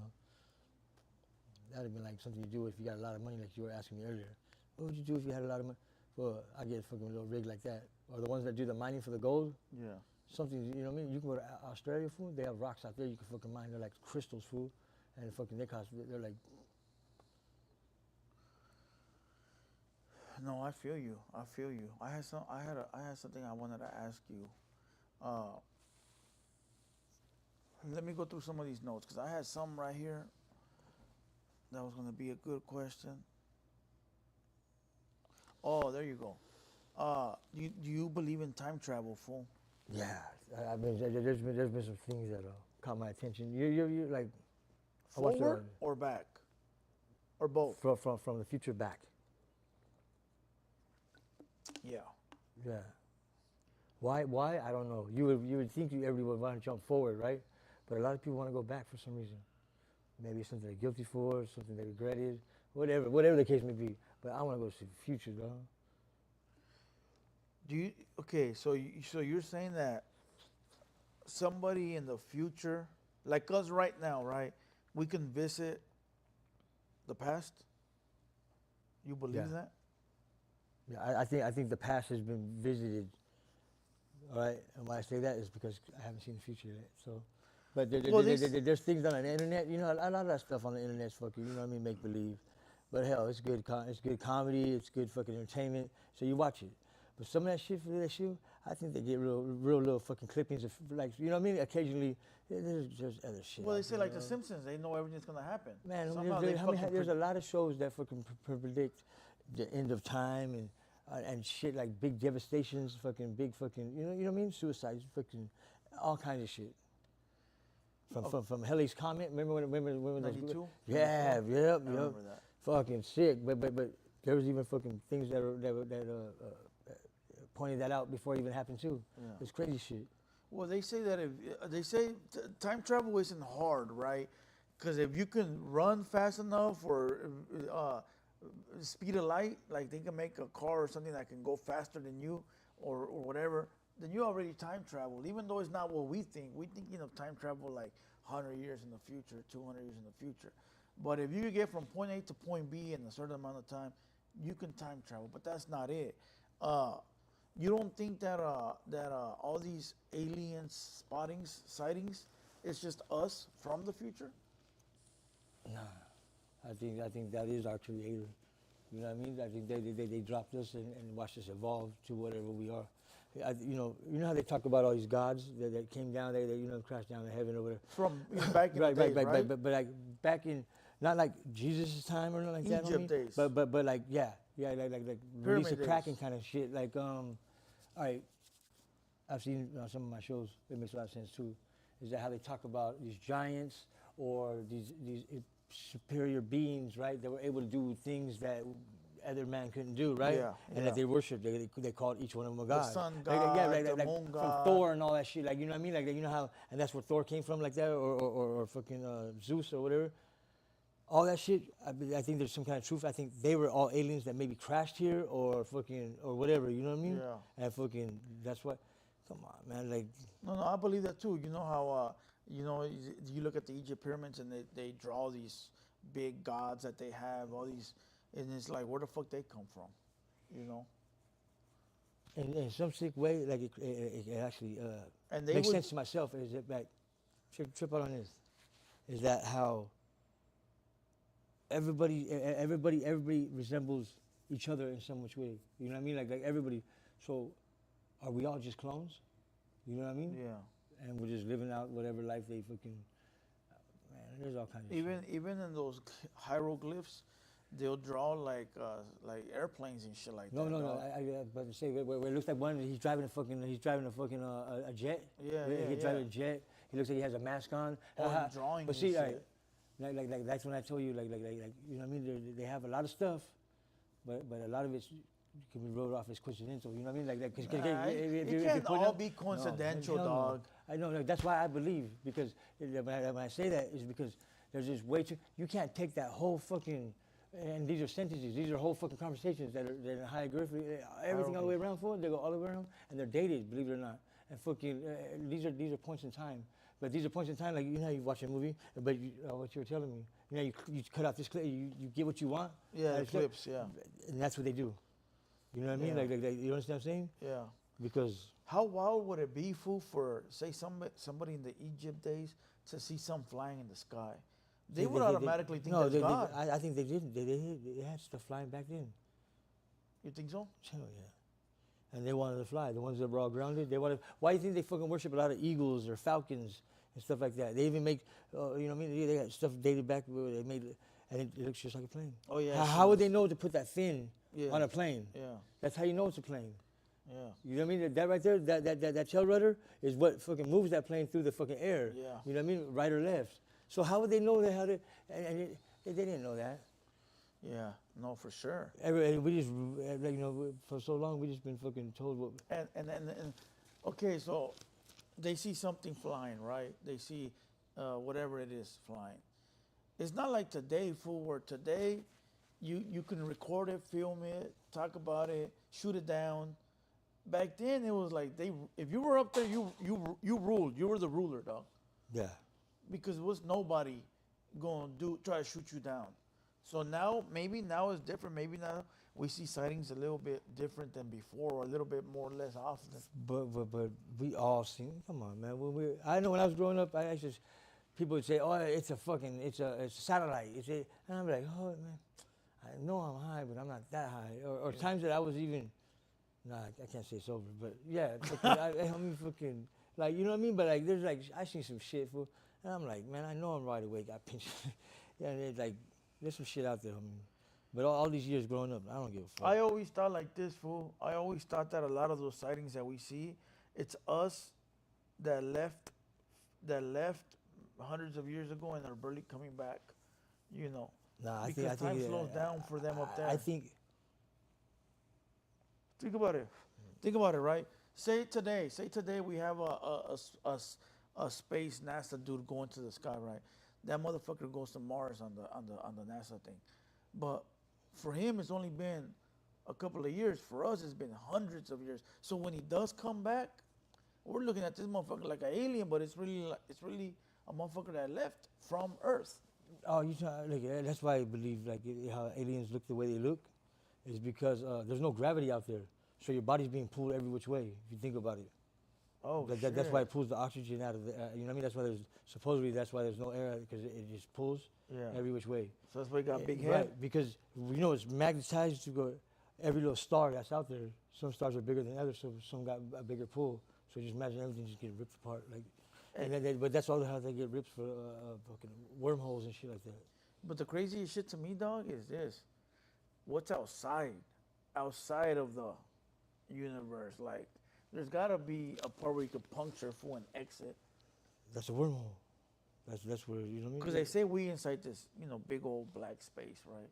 That'd have been like something you do if you got a lot of money, like you were asking me earlier. What would you do if you had a lot of money? Well, I get a fucking little rig like that. Or the ones that do the mining for the gold. Yeah. Something, you know what I mean? You can go to Australia, fool. They have rocks out there you can fucking mine. They're like crystals, fool. And fucking they're like, No, I feel you. I had something I wanted to ask you. Let me go through some of these notes because I had some right here that was going to be a good question. Oh, there you go. Do you believe in time travel, fool? yeah. I mean, there's been some things that caught my attention. You like, I watched Forward or back? Or both? from the future back. Yeah. Yeah. Why? I don't know. You would think everybody would want to jump forward, right? But a lot of people want to go back for some reason. Maybe it's something they're guilty for, something they regretted, whatever the case may be. But I want to go see the future, dog. Okay, so you're saying that somebody in the future, like us right now, right? We can visit the past? You believe Yeah. that? Yeah, I think the past has been visited. All right, and why I say that is because I haven't seen the future yet. So, but there's things on the internet. You know, a lot of that stuff on the internet's fucking. You know what I mean? Make believe. But hell, it's good. It's good comedy. It's good fucking entertainment. So you watch it. But some of that shit for that shit, I think they get real little fucking clippings of like, you know what I mean? Occasionally, there's other shit. Well, they out say there, like you The know? Simpsons, they know everything's gonna happen. Man, Somehow they there's a lot of shows that fucking predict the end of time and shit like big devastations, fucking big fucking, you know what I mean? Suicides, fucking all kinds of shit. From Halley's Comet, remember when those? 92? Yeah, 94? yep. I remember that. Fucking sick, but there was even fucking things that pointed that out before it even happened too. Yeah. It's crazy shit. Well, they say that if they say time travel isn't hard, right? Because if you can run fast enough or speed of light, like they can make a car or something that can go faster than you or whatever, then you already time traveled. Even though it's not what we think. We're thinking of time travel like 100 years in the future, 200 years in the future. But if you could get from point A to point B in a certain amount of time, you can time travel. But that's not it. You don't think that all these aliens sightings, it's just us from the future? Nah, I think that is our creator. You know what I mean? I think they dropped us and watched us evolve to whatever we are. You know how they talk about all these gods that came down there, that crashed down to heaven or whatever. From back in the days, right? But like back in not like Jesus' time or nothing like that. Egypt days. But like like release a days. Kraken kind of shit. Like all right, I've seen some of my shows. It makes a lot of sense too. Is that how they talk about these giants or these superior beings, right? That were able to do things that other man couldn't do, right? Yeah, and that they worshiped. They called each one of them a The god. sun Like, god, the like moon from god. Thor and all that shit. Like, you know what I mean? Like, you know how, and that's where Thor came from, like that, or fucking Zeus or whatever. All that shit, I think there's some kind of truth. I think they were all aliens that maybe crashed here or fucking, or whatever, you know what I mean? Yeah. And fucking, that's what, come on, man, like. No, I believe that too. You know how, you look at the Egypt pyramids and they draw these big gods that they have, all these, and it's like, where the fuck they come from, you know? In some sick way, like it actually And they makes would- sense to myself. Is it like trip out on this? Is that how everybody resembles each other in some much way? You know what I mean? Like everybody. So are we all just clones? You know what I mean? Yeah. And we're just living out whatever life they fucking. Man, there's all kinds of shit. Even in those hieroglyphs, they'll draw like airplanes and shit like No, that. no. dog. I about to say where it looks like one. He's driving a jet. Yeah, He's yeah. driving a jet. He looks like he has a mask on. Or drawing But and see, shit. like that's when I told you, like you know what I mean. They have a lot of stuff, but a lot of it can be wrote off as coincidental. You know what I mean? Like, cause Nah, if it you can't put all up- be No, coincidental, hell no. dog. I know. Like, that's why I believe, because when I say that is because there's just way too. You can't take that whole fucking. And these are sentences. These are whole fucking conversations that are in hieroglyphic. Everything all the way around for. They go all the way around, and they're dated. Believe it or not. And fucking these are points in time. But these are points in time, like, you know how you watch a movie, but what you were telling me, you know, you cut out this clip, you get what you want. Yeah, and clips, yeah. And that's what they do. You know what I mean? Yeah. Like, you understand what I'm saying? Yeah. Because How wild would it be, fool, for, say, somebody in the Egypt days to see something flying in the sky? They would automatically think that's God. I think they didn't. They had stuff flying back then. You think so? Hell yeah. And they wanted to fly. The ones that were all grounded, they wanted. Why do you think they fucking worship a lot of eagles or falcons and stuff like that? They even make, you know what I mean? They got stuff dated back where they made it, and it looks just like a plane. Oh, yeah. How would they know to put that fin Yeah. on a plane? Yeah, That's how you know it's a plane. yeah. You know what I mean? That right there, that tail rudder is what fucking moves that plane through the fucking air. Yeah. You know what I mean? Right or left. So how would they know that? They didn't know that. Yeah, no, for sure. We just, like, you know, for so long we just been fucking told what. And okay, so they see something flying, right? They see whatever it is flying. It's not like today, fool, where today you can record it, film it, talk about it, shoot it down. Back then it was like if you were up there, you ruled. You were the ruler, dog. Yeah. Because it was nobody going to try to shoot you down. So maybe now it's different. Maybe now we see sightings a little bit different than before, or a little bit more or less often. But we all seen. Come on, man. I know when I was growing up, people would say, "Oh, it's a satellite." And I'm like, "Oh man, I know I'm high, but I'm not that high. Or times that I was even, nah, I can't say sober, but yeah, I mean, fucking, like, you know what I mean? But like, there's like, I seen some shit, fool, and I'm like, man, I know I'm wide awake. I pinch, yeah, and it's like, there's some shit out there, homie. But all these years growing up, I don't give a fuck. I always thought like this, fool. I always thought that a lot of those sightings that we see, it's us that left hundreds of years ago and are barely coming back. You know, Nah, because I time think slows down for them up there. I think Think about it. Think about it, right? Say today we have a space NASA dude going to the sky, right? That motherfucker goes to Mars on the NASA thing. But for him, it's only been a couple of years. For us, it's been hundreds of years. So when he does come back, we're looking at this motherfucker like an alien, but it's really a motherfucker that left from Earth. Oh, that's why I believe like how aliens look the way they look, is because there's no gravity out there, so your body's being pulled every which way. If you think about it, Oh, shit. that's why it pulls the oxygen out of the. You know what I mean? That's why that's why there's no air, because it just pulls every which way. So that's why he got big head. Right, because it's magnetized to go. Every little star that's out there, some stars are bigger than others, so some got a bigger pull. So just imagine everything just getting ripped apart, like. And then but that's all how they get ripped for fucking wormholes and shit like that. But the craziest shit to me, dog, is this: what's outside of the universe? Like, there's gotta be a part where you could puncture for an exit. That's a wormhole. That's where, you know what I mean? Because they say we inside this, big old black space, right?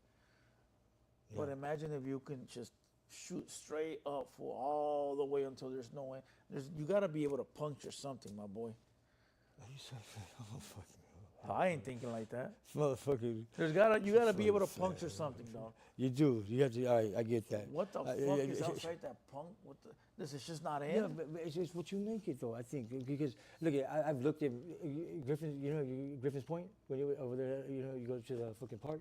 Yeah. But imagine if you can just shoot straight up for all the way until there's no end. You gotta be able to puncture something, my boy. Oh, fucking I ain't thinking like that. motherfucker. You gotta be able to puncture something, dog. You do. You have to. All right, I get that. What the fuck is outside that punk? This is just not in. Yeah, but it's just what you make it, though. I think because look, I've looked at Griffin. Griffin's Point when you over there. You go to the fucking park.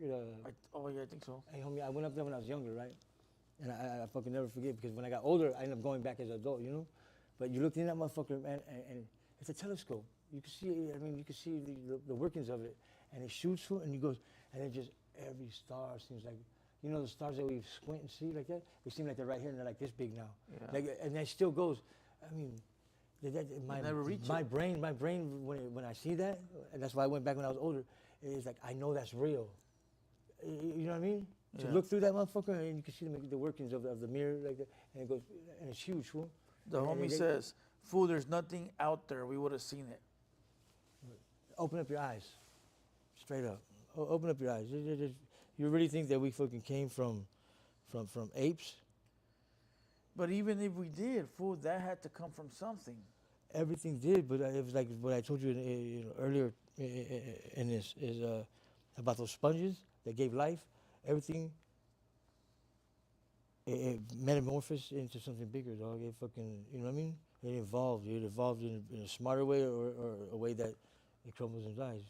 Oh yeah, I think so. Hey, homie, I went up there when I was younger, right? And I fucking never forget, because when I got older, I ended up going back as an adult, But you looked in that motherfucker, man, and it's a telescope. You can see, you can see the workings of it, and it shoots through, and you goes, and it just every star seems like, the stars that we squint and see like that. They seem like they're right here, and they're like this big now. Yeah. Like, and that still goes. I mean, never reach my it. brain when I see that, and that's why I went back when I was older. It's like I know that's real. You know what I mean? To Yeah. look through that motherfucker, and you can see the workings of the mirror like that, and it goes, and it's huge, fool. The homie says, "Fool, there's nothing out there. We would have seen it." Open up your eyes, straight up. Open up your eyes. You really think that we fucking came from apes? But even if we did, fool, that had to come from something. Everything did, but it was like what I told you earlier in this is about those sponges that gave life. Everything it metamorphosed into something bigger, dog. It fucking, you know what I mean? It evolved. It evolved in a smarter way, or a way that it crumbles and dies.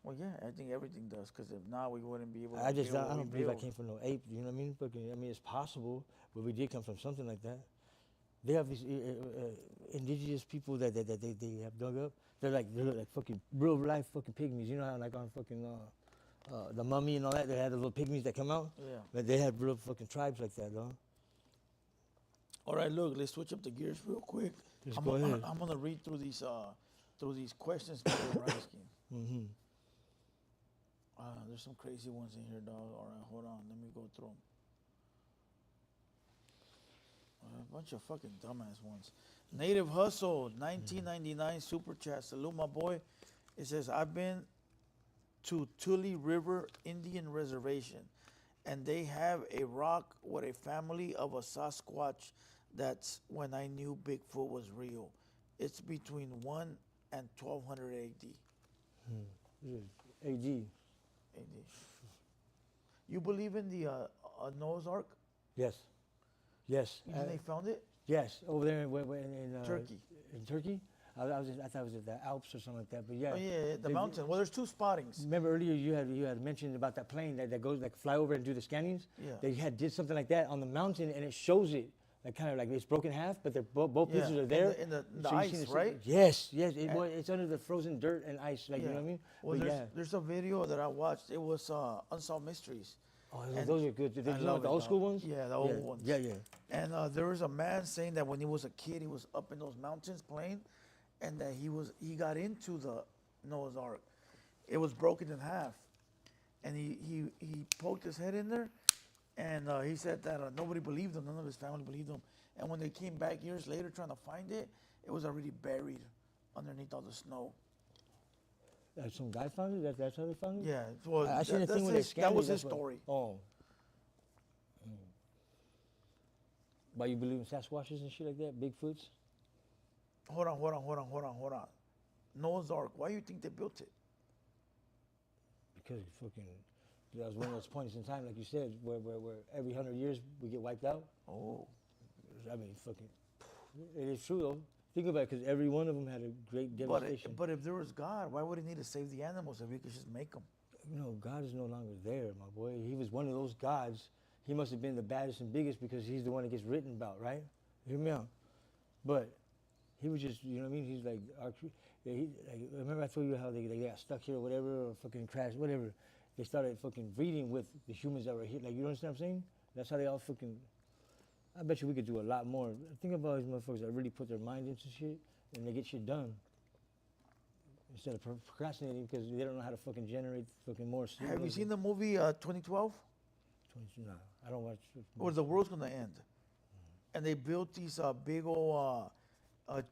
Well, yeah, I think everything does, because if not, we wouldn't be able to I don't build believe I build. came from no ape. You know what I mean? Fucking, it's possible, but we did come from something like that. They have these indigenous people that they have dug up. They're like fucking real life fucking pygmies. You know how like on fucking the Mummy and all that, they had the little pygmies that come out. Yeah. But they had real fucking tribes like that, though. All right, look, let's switch up the gears real quick. Just go ahead. I'm gonna read through these questions people are asking. Mm-hmm. There's some crazy ones in here, dog. All right, hold on. Let me go through them. A bunch of fucking dumbass ones. Native Hustle, 1999 super chat. Salute, my boy. It says, I've been to Tule River Indian Reservation, and they have a rock with a family of a Sasquatch. That's when I knew Bigfoot was real. It's between 1 and 1200 AD. AD. AD. You believe in the Noah's Ark? Yes. Yes. You think they found it? Yes. Over there in Turkey. In Turkey? I thought it was at the Alps or something like that. But yeah. Oh yeah, the mountain. Well, there's two spottings. Remember earlier you had mentioned about that plane that goes like fly over and do the scannings? Yeah. They did something like that on the mountain, and it shows it. Like kind of like it's broken in half, but they're both pieces are there. In the So you ice, see the- right? Yes. It's under the frozen dirt and ice, like you know what I mean? Well, But there's a video that I watched. It was Unsolved Mysteries, Oh, And those are good. Did I you know love the it, old dog. school ones? Yeah, the old ones. Yeah, yeah. And there was a man saying that when he was a kid, he was up in those mountains playing, and that he got into the Noah's Ark. It was broken in half, and he poked his head in there, and he said that nobody believed him. None of his family believed him. And when they came back years later trying to find it, it was already buried underneath all the snow. Some guy found it. That's how they found it. Yeah, well, I seen a thing where they that scanned was it, his that's what- story. Oh. Why you believe in Sasquatches and shit like that? Bigfoots? Hold on. Noah's Ark. Why do you think they built it? Because that was one of those points in time, like you said, where every 100 years we get wiped out. Oh, I mean, it is true though. Think about it, because every one of them had a great devastation. but if there was God, why would he need to save the animals if he could just make them? You know, God is no longer there, my boy. He was one of those gods. He must have been the baddest and biggest because he's the one that gets written about, right? Hear me out. But he was just, you know what I mean? He's like, remember I told you how they got stuck here or whatever, or fucking crashed, whatever. They started fucking breeding with the humans that were here. Like, you understand what I'm saying? That's how they all fucking, I bet you we could do a lot more. Think about these motherfuckers that really put their mind into shit and they get shit done. Instead of procrastinating because they don't know how to fucking generate fucking more. Have you seen the movie 2012? Nah, I don't watch. Where the world's gonna end, and they built these big old.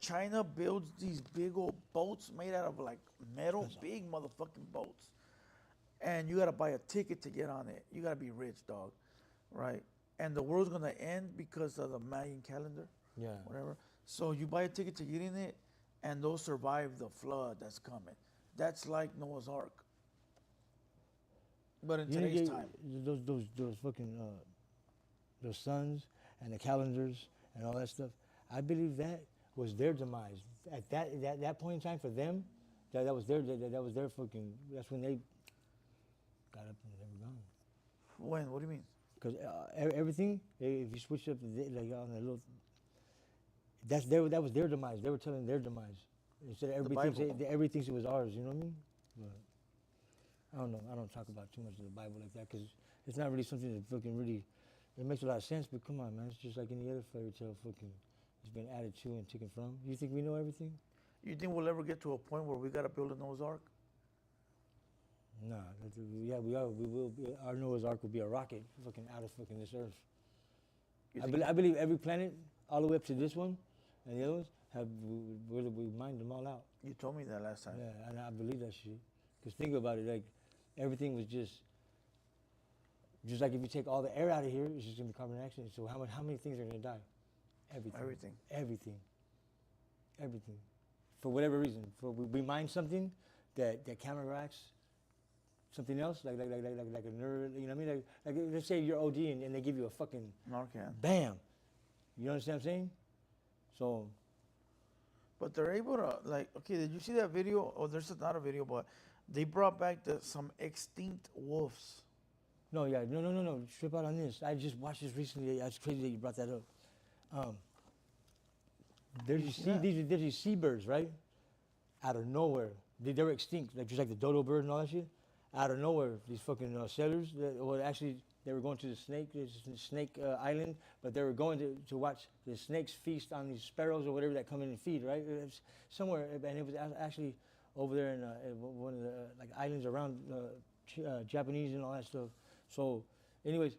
China builds these big old boats made out of like metal, big motherfucking boats, and you gotta buy a ticket to get on it. You gotta be rich, dog, right? And the world's gonna end because of the Mayan calendar, Yeah. whatever. So you buy a ticket to get in it, and they'll survive the flood that's coming. That's like Noah's Ark. But in today's time, those fucking those suns and the calendars and all that stuff. I believe that was their demise at that point in time for them. That was their fucking. That's when they got up and they were gone. when? What do you mean? Because everything, if you switch up like on a little, that was their demise. They were telling their demise instead of everybody thinks it was ours. You know what I mean? But I don't know. I don't talk about too much of the Bible like that because it's not really something that fucking really. It makes a lot of sense, but come on, man. It's just like any other fairy tale. Fucking, it's been added to and taken from. You think we know everything? You think we'll ever get to a point where we gotta build a Noah's Ark? Nah. Yeah, we are. We will. Our Noah's Ark will be a rocket, fucking out of fucking this earth. I believe every planet, all the way up to this one, and the other ones, we mined them all out. You told me that last time. Yeah, and I believe that shit. Cause think about it, like everything was just like if you take all the air out of here, it's just gonna be carbon dioxide. So how many things are gonna die? Everything. For whatever reason, we mine something that counteracts something else, like a nerve. You know what I mean? Like let's say you're OD and they give you a fucking Narcan. bam. You understand what I'm saying? So. But they're able to, like, okay, did you see that video? Oh, there's not a video, but they brought back some extinct wolves. No, yeah, no. Strip out on this. I just watched this recently. It's crazy that you brought that up. There's these seabirds, right? Out of nowhere, they were extinct, like just like the dodo bird and all that shit. Out of nowhere, these fucking settlers. They were going to the snake island, but they were going to watch the snakes feast on these sparrows or whatever that come in and feed, right? It was somewhere, and it was actually over there in one of the like islands around Japanese and all that stuff. So, anyways,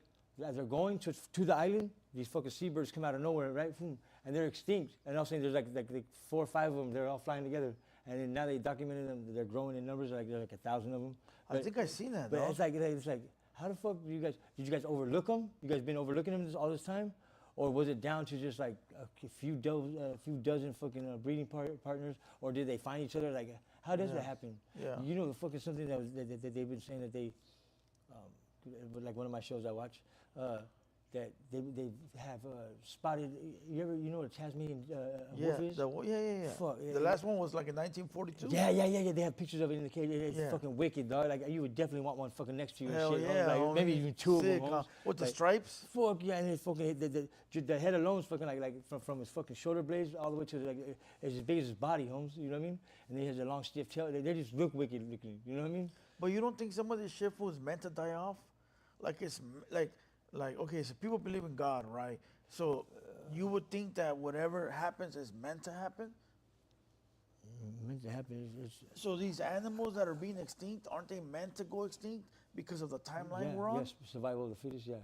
as they're going to the island, these fucking seabirds come out of nowhere, right? And they're extinct. And all of a sudden, there's like 4 or 5 of them. They're all flying together. And then now they documented them. They're growing in numbers. Like there's like 1,000 of them. I think I've seen that. But though. it's like, how the fuck did you guys overlook them? You guys been overlooking them all this time, or was it down to just like a few dozen fucking breeding partners, or did they find each other? Like, how does that happen? Yeah. You know, the fucking something that they've been saying that they, like one of my shows I watch, that they have spotted. You know what a Tasmanian wolf is? Yeah. Fuck, The last one was like in 1942. Yeah. They have pictures of it in the cage. It's Yeah. fucking wicked, dog. Like you would definitely want one fucking next to you. Hell and shit. yeah, Like, homie. maybe even 2 of them. Sick, huh? homes. With the Like, stripes? Fuck yeah, and it's fucking the head alone is fucking like from his fucking shoulder blades all the way to like it's as big as his body, homes. You know what I mean? And he has a long stiff tail. They just look wicked looking. You know what I mean? But you don't think some of this shit was meant to die off? like it's like okay, so people believe in God, right? So you would think that whatever happens is meant to happen. Meant to happen. So these animals that are being extinct, aren't they meant to go extinct because of the timeline Yeah, we're on? yes, survival of the fittest. Yeah.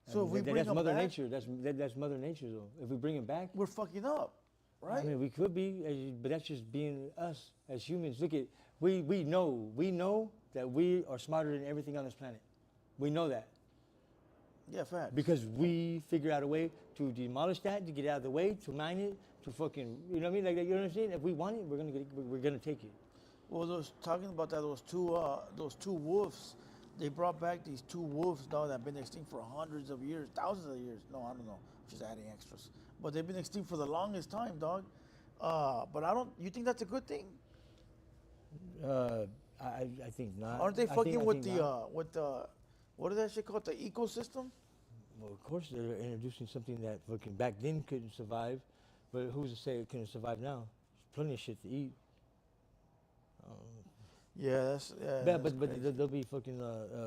So if we bring that's them Mother back, Nature. That's Mother Nature though. If we bring it back, we're fucking up, right? I mean, we could be, but that's just being us as humans. Look at we know that we are smarter than everything on this planet. We know that Yeah, fact. because we figure out a way to demolish that, to get it out of the way, to mine it, to fucking, you know what I mean? Like, you know what I'm saying? If we want it, we're gonna take it. Well, talking about that, those two wolves, they brought back these two wolves, dog, that have been extinct for hundreds of years, thousands of years. No, I don't know, just adding extras. But they've been extinct for the longest time, dog. But I don't. You think that's a good thing? I think not. Aren't they I fucking think with the not. what is that shit called? The ecosystem? Well, of course they're introducing something that fucking back then couldn't survive, but who's to say it couldn't survive now? There's plenty of shit to eat. Yeah, that's yeah. Yeah, that's but crazy. they'll be fucking.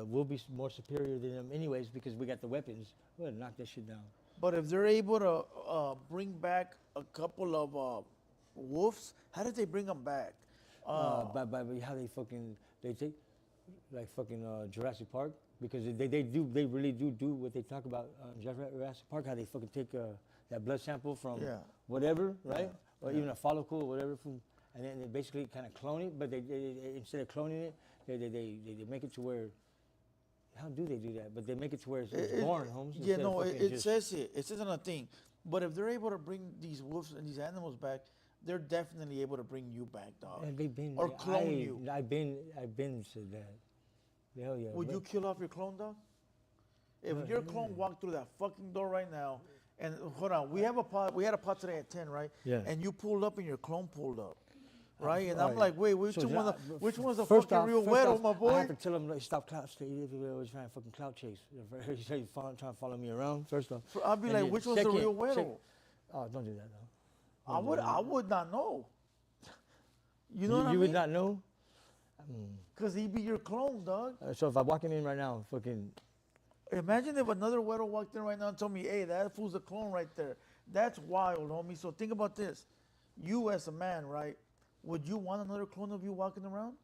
We'll be more superior than them anyways because we got the weapons. We'll knock that shit down. But if they're able to bring back a couple of wolves, how did they bring them back? By how they take like fucking Jurassic Park because they really do what they talk about Jurassic Park, how they fucking take that blood sample from Yeah. whatever, right? Yeah. Or even a follicle or whatever from, and then they basically kind of clone it, but they instead of cloning it, they make it to where. How do they do that? But they make it to where it's born, Holmes. Yeah, instead of no, fucking it just- says it. It says on a thing. But if they're able to bring these wolves and these animals back, they're definitely able to bring you back, dog. And they've been Or clone you. I've been said that. Hell yeah. Would you kill off your clone, dog? If your clone walked through that fucking door right now, and hold on, we had a pod today at 10, right? Yeah. And you pulled up and your clone pulled up. Right? And all I'm right. like, wait, which So one's the first fucking off- real first Huero, off, my I boy? have to tell him like, stop clout. He was trying to fucking clout chase. He's trying to follow me around. First off, I'll be And like, then which one's the second- real Huero? Oh, don't do that though. I would not know. You know what I You mean? would not know. Because he'd be your clone, dog. So if I walk in right now, fucking, Imagine if another Huero walked in right now and told me, hey, that fool's a clone right there. That's wild, homie. So think about this. You as a man, right? Would you want another clone of you walking around?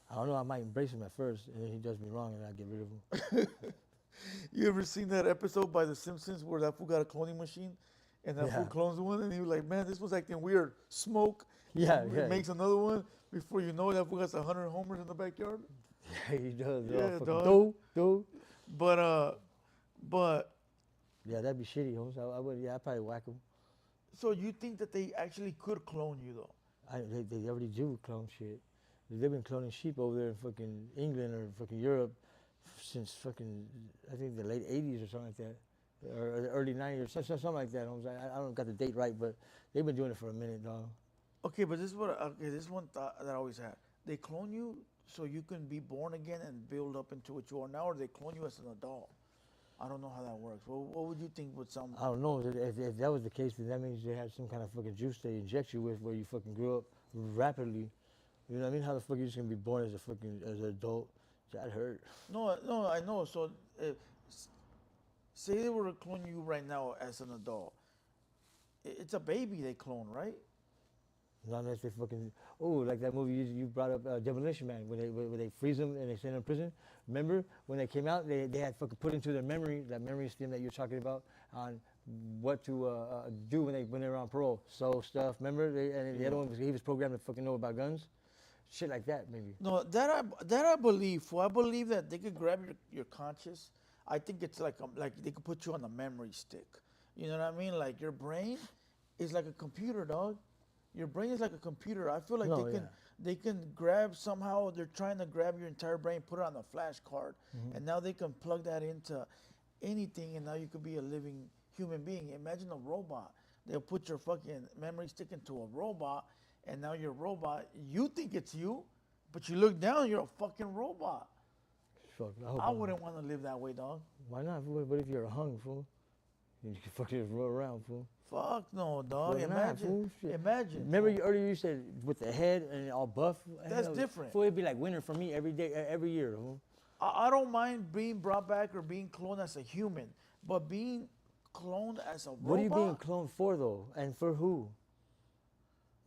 I don't know. I might embrace him at first, and then he does me wrong, and I get rid of him. You ever seen that episode by The Simpsons where that fool got a cloning machine and that fool Yeah. clones one and he was like, man, this was acting weird. Smoke. Yeah, He yeah. makes another one. Before you know it, that fool has 100 homers in the backyard. Yeah, he does. Yeah, fucking dog. Do. But Yeah, that'd be shitty, Holmes. I would. Yeah, I'd probably whack him. so you think that they actually could clone you though? They already do clone shit. They've been cloning sheep over there in fucking England or fucking Europe since fucking, I think the late 80s or something like that. Or the early 90s or something like that. Holmes. I don't got the date right, but they've been doing it for a minute, dog. Okay, but this is one thought that I always had. They clone you so you can be born again and build up into what you are now, or they clone you as an adult. I don't know how that works. What would you think with some? I don't know. If that was the case, then that means they had some kind of fucking juice they inject you with where you fucking grew up rapidly. You know what I mean? How the fuck are you just gonna be born as an adult? That hurt. No, I know. So, say they were to clone you right now as an adult. It's a baby they clone, right? Not unless they fucking, like that movie you brought up, Demolition Man, where they freeze them and they send them to prison. Remember when they came out, they had fucking put into their memory, that memory stem that you're talking about, on what to do when they were on parole. So stuff, remember? And the other one he was programmed to fucking know about guns, shit like that maybe. No, that I believe. For I believe that they could grab your conscious. I think it's like they could put you on a memory stick. You know what I mean? Like your brain is like a computer, dog. Your brain is like a computer. I feel like they can grab somehow. They're trying to grab your entire brain, put it on a flash card, and now they can plug that into anything, and now you could be a living human being. Imagine a robot. They'll put your fucking memory stick into a robot, and now your robot. You think it's you, but you look down, you're a fucking robot. Fuck, I wouldn't want to live that way, dog. Why not? What if you're a hung fool? You can fucking just roll around, fool. Fuck no, dog. Why not, Imagine. fool? Shit. Imagine. Remember earlier you said with the head and all buff? That's Hell, different. Fool, it'd be like winter for me every day, every year. Fool. I don't mind being brought back or being cloned as a human, but being cloned as a robot. What are you being cloned for, though? And for who?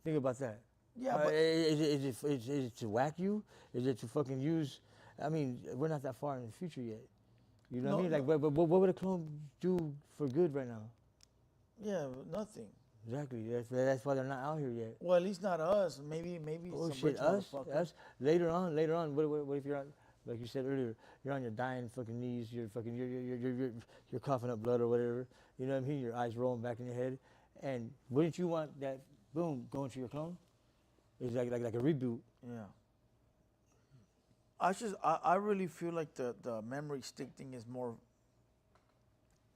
Think about that. Yeah, but Is it to whack you? Is it to fucking use? I mean, we're not that far in the future yet. You know what I mean? Like, but what would a clone do for good right now? yeah, nothing. Exactly. That's why they're not out here yet. Well, at least not us. Maybe Oh some shit, rich us. motherfucker. Later on. What if you're on, like you said earlier, you're on your dying fucking knees. You're coughing up blood or whatever. You know what I mean? Your eyes rolling back in your head, and wouldn't you want that? Boom, going to your clone. It's like a reboot. Yeah. I really feel like the memory stick thing is more.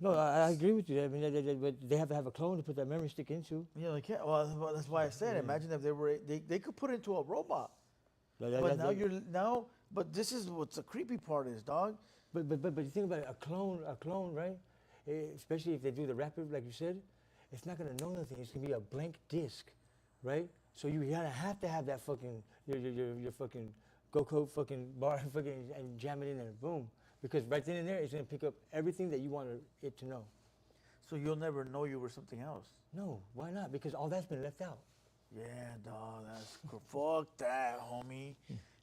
No, I agree with you. I mean, but they have to have a clone to put that memory stick into. Yeah, they can't. Well, that's why I said. Imagine if they could put it into a robot. But but this is what's the creepy part is, dog. But you think about it, a clone, right? Especially if they do the rapid, like you said, it's not gonna know nothing. It's gonna be a blank disc, right? So you gotta have to have that fucking your fucking go-code fucking bar fucking and jam it in there, boom. Because right then and there, it's gonna pick up everything that you want it to know. So you'll never know you were something else. No, why not? Because all that's been left out. Yeah, dog. That's fuck that, homie.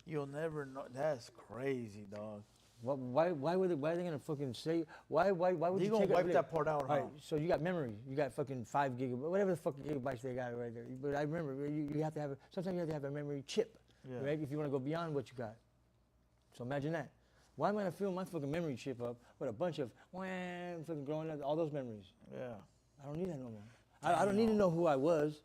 You'll never know. That's crazy, dog. Why are they gonna fucking say why would They you gonna take wipe that part out, huh? All right, so you got memory, you got fucking 5 gigabytes, whatever the fucking gigabytes they got right there. But I remember you have to have sometimes you have to have a memory chip, right? If you want to go beyond what you got. So imagine that. Why am I gonna fill my fucking memory chip up with a bunch of fucking growing up, all those memories? Yeah. I don't need that no more. I don't need to know who I was.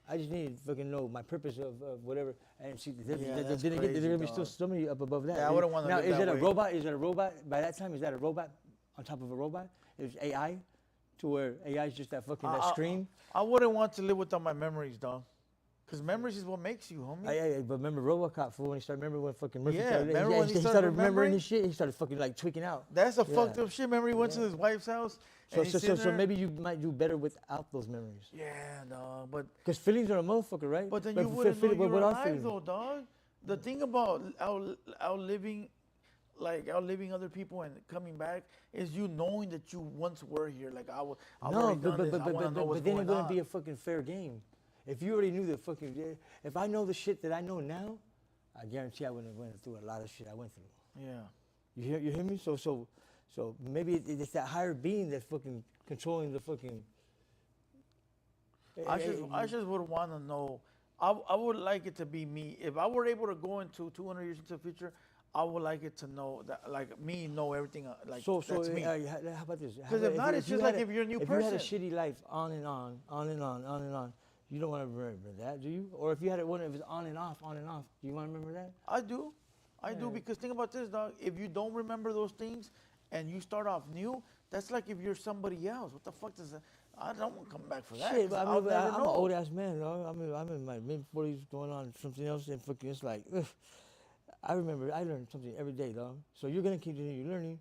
I just need to fucking know my purpose of whatever. And see, there's gonna be still somebody up above that. Yeah, I wouldn't want to now, live is that it a way. robot? Is it a robot? By that time, is that a robot on top of a robot? Is AI to where AI is just that fucking that scream? I wouldn't want to live without my memories, dog. Because memories is what makes you, homie. But remember RoboCop, fool, when he started remembering when fucking Murphy Yeah, started, remember when he he started started remembering remembering? his shit, he started fucking like tweaking out. That's a fucked up shit. Remember he went to his wife's house? So maybe you might do better without those memories. Yeah, dog. But Because feelings are a motherfucker, right? But then you wouldn't know you were what are alive, feelings? though, dog. The thing about outliving other people and coming back is you knowing that you once were here. Like I No, but then it wouldn't be a fucking fair game. If you already knew the fucking, if I know the shit that I know now, I guarantee I wouldn't have went through a lot of shit I went through. Yeah. You hear me? So maybe it's that higher being that's fucking controlling the fucking. I just would want to know. I would like it to be me. If I were able to go into 200 years into the future, I would like it to know that, like me, know everything. That's me. How about this? Because if not, it's just like if you're a new person. If you had a shitty life, on and on, you don't want to remember that, do you? Or if you had one that was on and off, do you want to remember that? I do. I do, because think about this, dog. If you don't remember those things and you start off new, that's like if you're somebody else. What the fuck does that? I don't want to come back for that. Shit, but I'm an know. old ass man, dog. I'm in my mid-40s going on something else, and fucking it's like, ugh. I remember I learned something every day, dog. So you're going to continue learning.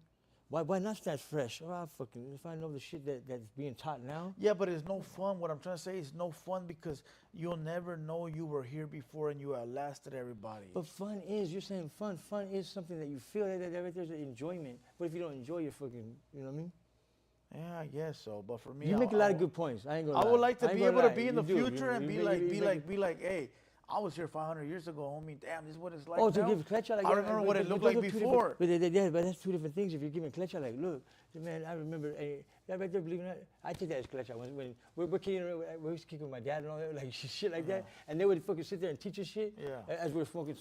Why not start fresh? Oh, fucking, if I know the shit that's being taught now. Yeah, but it's no fun. What I'm trying to say is no fun because you'll never know you were here before and you outlasted everybody. But fun is, you're saying fun. Fun is something that you feel that right there's an enjoyment. But if you don't enjoy, you're fucking, you know what I mean? Yeah, I guess so. But for me, you make a lot of good points. I ain't gonna lie. I would like to be able to be in the You do. future and You be like, hey, I was here 500 years ago, homie. Damn, this is what it's like. Oh, now. to give Klecha like I remember what it looked like before. But that's two different things. If you're giving Klecha like, look, man, I remember that right there. Believe it or not, I take that as Klecha. When we're kicking, we used to kick with my dad and all that, like shit like that, and they would fucking sit there and teach us shit. Yeah. As we're smoking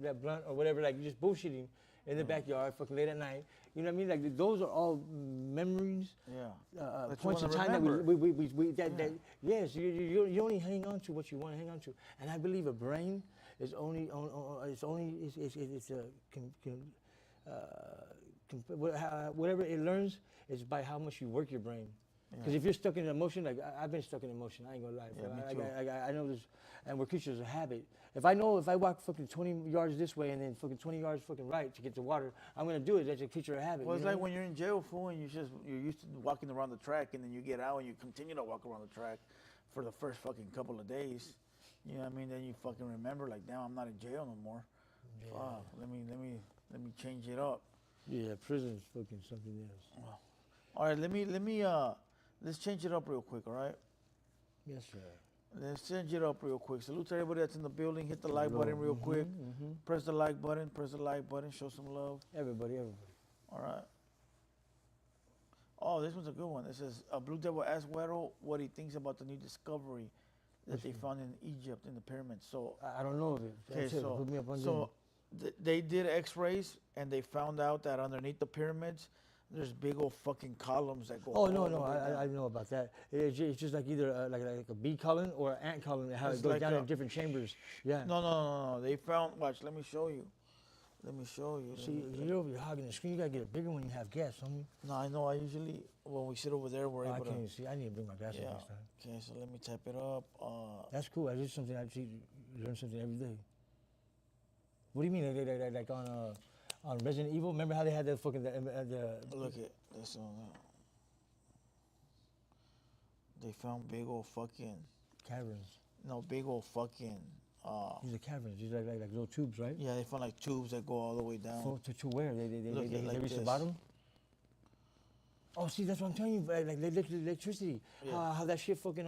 that blunt or whatever, like just bullshitting in the backyard, fucking late at night. You know what I mean? Like those are all memories. Yeah. Points in time that yes, you only hang on to what you want to hang on to, and I believe a brain is whatever it learns is by how much you work your brain. Because if you're stuck in emotion, like I've been stuck in emotion, I ain't gonna lie. Yeah, me too. I know this, and we're creatures of habit. If I walk fucking 20 yards this way and then fucking 20 yards fucking right to get to water, I'm gonna do it. That's a creature of habit. Well, it's like when you're in jail, fool, and you're used to walking around the track, and then you get out and you continue to walk around the track for the first fucking couple of days. You know what I mean? Then you fucking remember, like, damn, I'm not in jail no more. Yeah. Fuck, let me Let me change it up. Yeah, prison's fucking something else. All right, let's change it up real quick, all right? Yes, sir. Let's change it up real quick. Salute to everybody that's in the building. Hit the like button real quick. Press the like button. Press the like button. Show some love. Everybody. All right. Oh, this one's a good one. It says, Blue Devil asked Huero what he thinks about the new discovery that they found in Egypt in the pyramids. So I don't know of it. okay, So put me up on so they did X-rays and they found out that underneath the pyramids, there's big old fucking columns that go. Oh all no, the way down. I know about that. It's just like either like a bee colony or an ant colony. How It's it goes like down a- in different chambers. Yeah. No. They found. Watch. Let me show you. Let me show you. See, you're over here hogging the screen. You gotta get a bigger one when you have guests, homie. No, I know. I usually when we sit over there, we're I able to. can't even see. I need to bring my glasses Yeah. next time. Okay, so let me tap it up. That's cool. That's just something I see. Learn something every day. What do you mean? Like on Resident Evil? Remember how they had the fucking Look at this one. They found big old fucking. caverns? No, big old fucking. These are caverns. These are like little tubes, right? Yeah, they found like tubes that go all the way down. To where? They Look at like reach the this. bottom? Oh, see, that's what I'm telling you. Like electricity. Yeah. How that shit fucking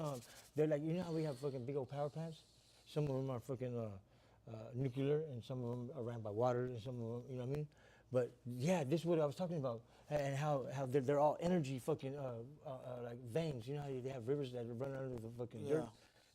they're like, you know how we have fucking big old power plants? Some of them are fucking nuclear, and some of them are ran by water, and some of them, you know what I mean? But yeah, this is what I was talking about, and how they're all energy fucking like veins. You know how they have rivers that run under the fucking dirt?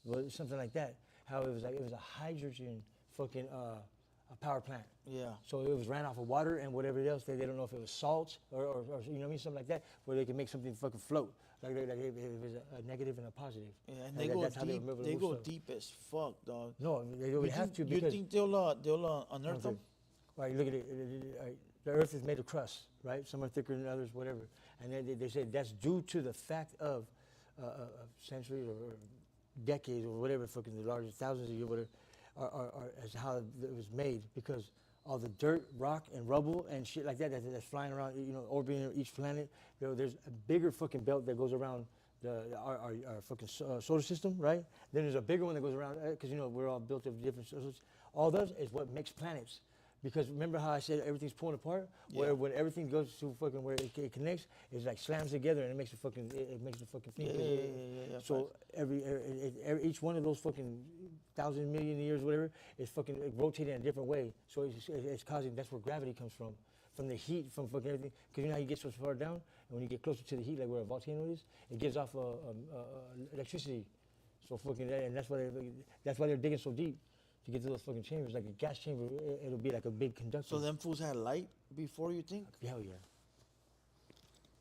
Well, something like that. How it was a hydrogen fucking a power plant. Yeah. So it was ran off of water and whatever else. They don't know if it was salt or you know what I mean, something like that, where they can make something fucking float. Like if it was a negative and a positive. Yeah, and they go that's how deep. were able to They move go stuff. deep as fuck, dog. No, they would have to You because think they'll unearth them? right. Look at it. The Earth is made of crust, right? Some are thicker than others, whatever. And they say that's due to the fact of centuries or decades or whatever, fucking the largest thousands of years, whatever, are as how it was made, because all the dirt, rock, and rubble and shit like that's flying around, you know, orbiting each planet. You know, there's a bigger fucking belt that goes around our fucking solar system, right? Then there's a bigger one that goes around, because you know we're all built of different sources. All those is what makes planets. Because remember how I said everything's pulling apart? Yeah. Where when everything goes to fucking where it connects, it's like slams together and it makes the fucking thing. Yeah. So each one of those fucking 1,000 million years, whatever, is fucking rotating in a different way. So it's causing. That's where gravity comes from the heat, from fucking everything. Because you know how you get so far down, and when you get closer to the heat, like where a volcano is, it gives off electricity. So fucking, and that's why they're digging so deep. To get to those fucking chambers, like a gas chamber, it'll be like a big conductor. So them fools had light before, you think? Hell yeah.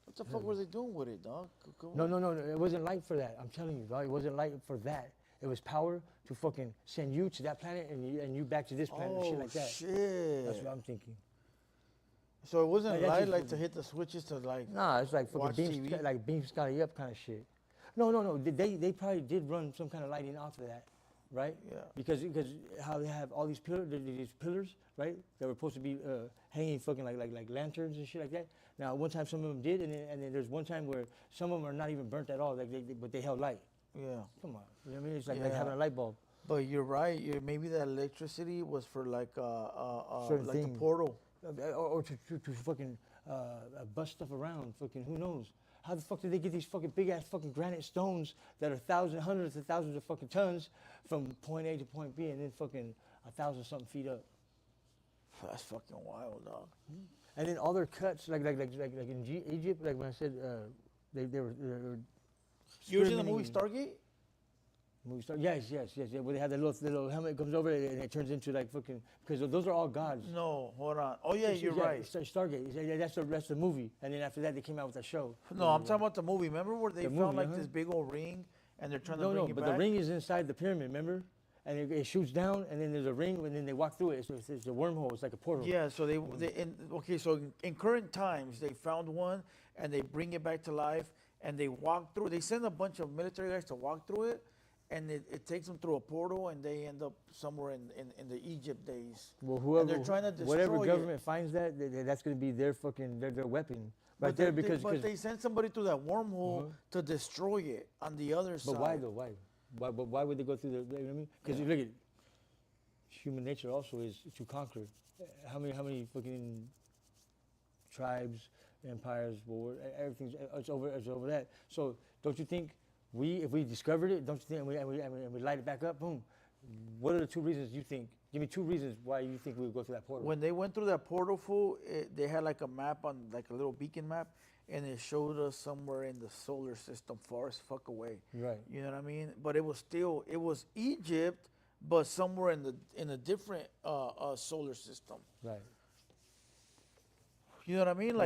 What the fuck were they doing with it, dog? No, it wasn't light for that. I'm telling you, dog, it wasn't light for that. It was power to fucking send you to that planet and you back to this planet and shit like that. Shit. That's what I'm thinking. So it wasn't Like, that's light just- like to hit the switches to like. Nah, it's like Watch fucking TV? beam Scotty up kind of shit. No. They probably did run some kind of lighting off of that, right? Yeah. Because how they have all these pillars, right? That were supposed to be hanging fucking like lanterns and shit like that. Now, one time some of them did, and then there's one time where some of them are not even burnt at all, but they held light. Yeah. Come on, you know what I mean? It's like Yeah. having a light bulb. But you're right. Maybe that electricity was for like Certain like the thing. portal. Or to fucking bust stuff around, fucking who knows? How the fuck did they get these fucking big ass fucking granite stones that are hundreds of thousands of fucking tons from point A to point B and then fucking 1,000 something feet up? That's fucking wild, dog. And then all their cuts, like in Egypt, like when I said they were. You ever seen the movie experimenting- Stargate? Movie star? Yes. Where they have the little helmet comes over and it turns into like fucking, because those are all gods. No, hold on. Oh yeah, you're right. Stargate. Yeah, that's the movie. And then after that, they came out with that show. No, I'm talking about the movie. Remember where they The found movie, like uh-huh. this big old ring and they're trying to No, bring it but back? the ring is inside the pyramid, remember? And it shoots down, and then there's a ring, and then they walk through it. It's a wormhole. It's like a portal. Yeah, so so in current times they found one and they bring it back to life and they walk through. They send a bunch of military guys to walk through it, and it takes them through a portal and they end up somewhere in the Egypt days. Well, And whoever, they're trying to destroy whatever it. government finds that's going to be their fucking their weapon right But there. but they send somebody through that wormhole to destroy it on the other side. But why though? Why would they go through the? You know what I mean? Because Yeah. look at, human nature also is to conquer. How many fucking tribes, empires, everything's it's over that. So don't you think if we discovered it, don't you think, and we light it back up, boom? What are the two reasons you think? Give me two reasons why you think we would go through that portal. When they went through that portal, fool, they had like a map on, like a little beacon map, and it showed us somewhere in the solar system, far as fuck away. Right. You know what I mean? But it was Egypt, but somewhere in a different solar system. Right. You know what I mean?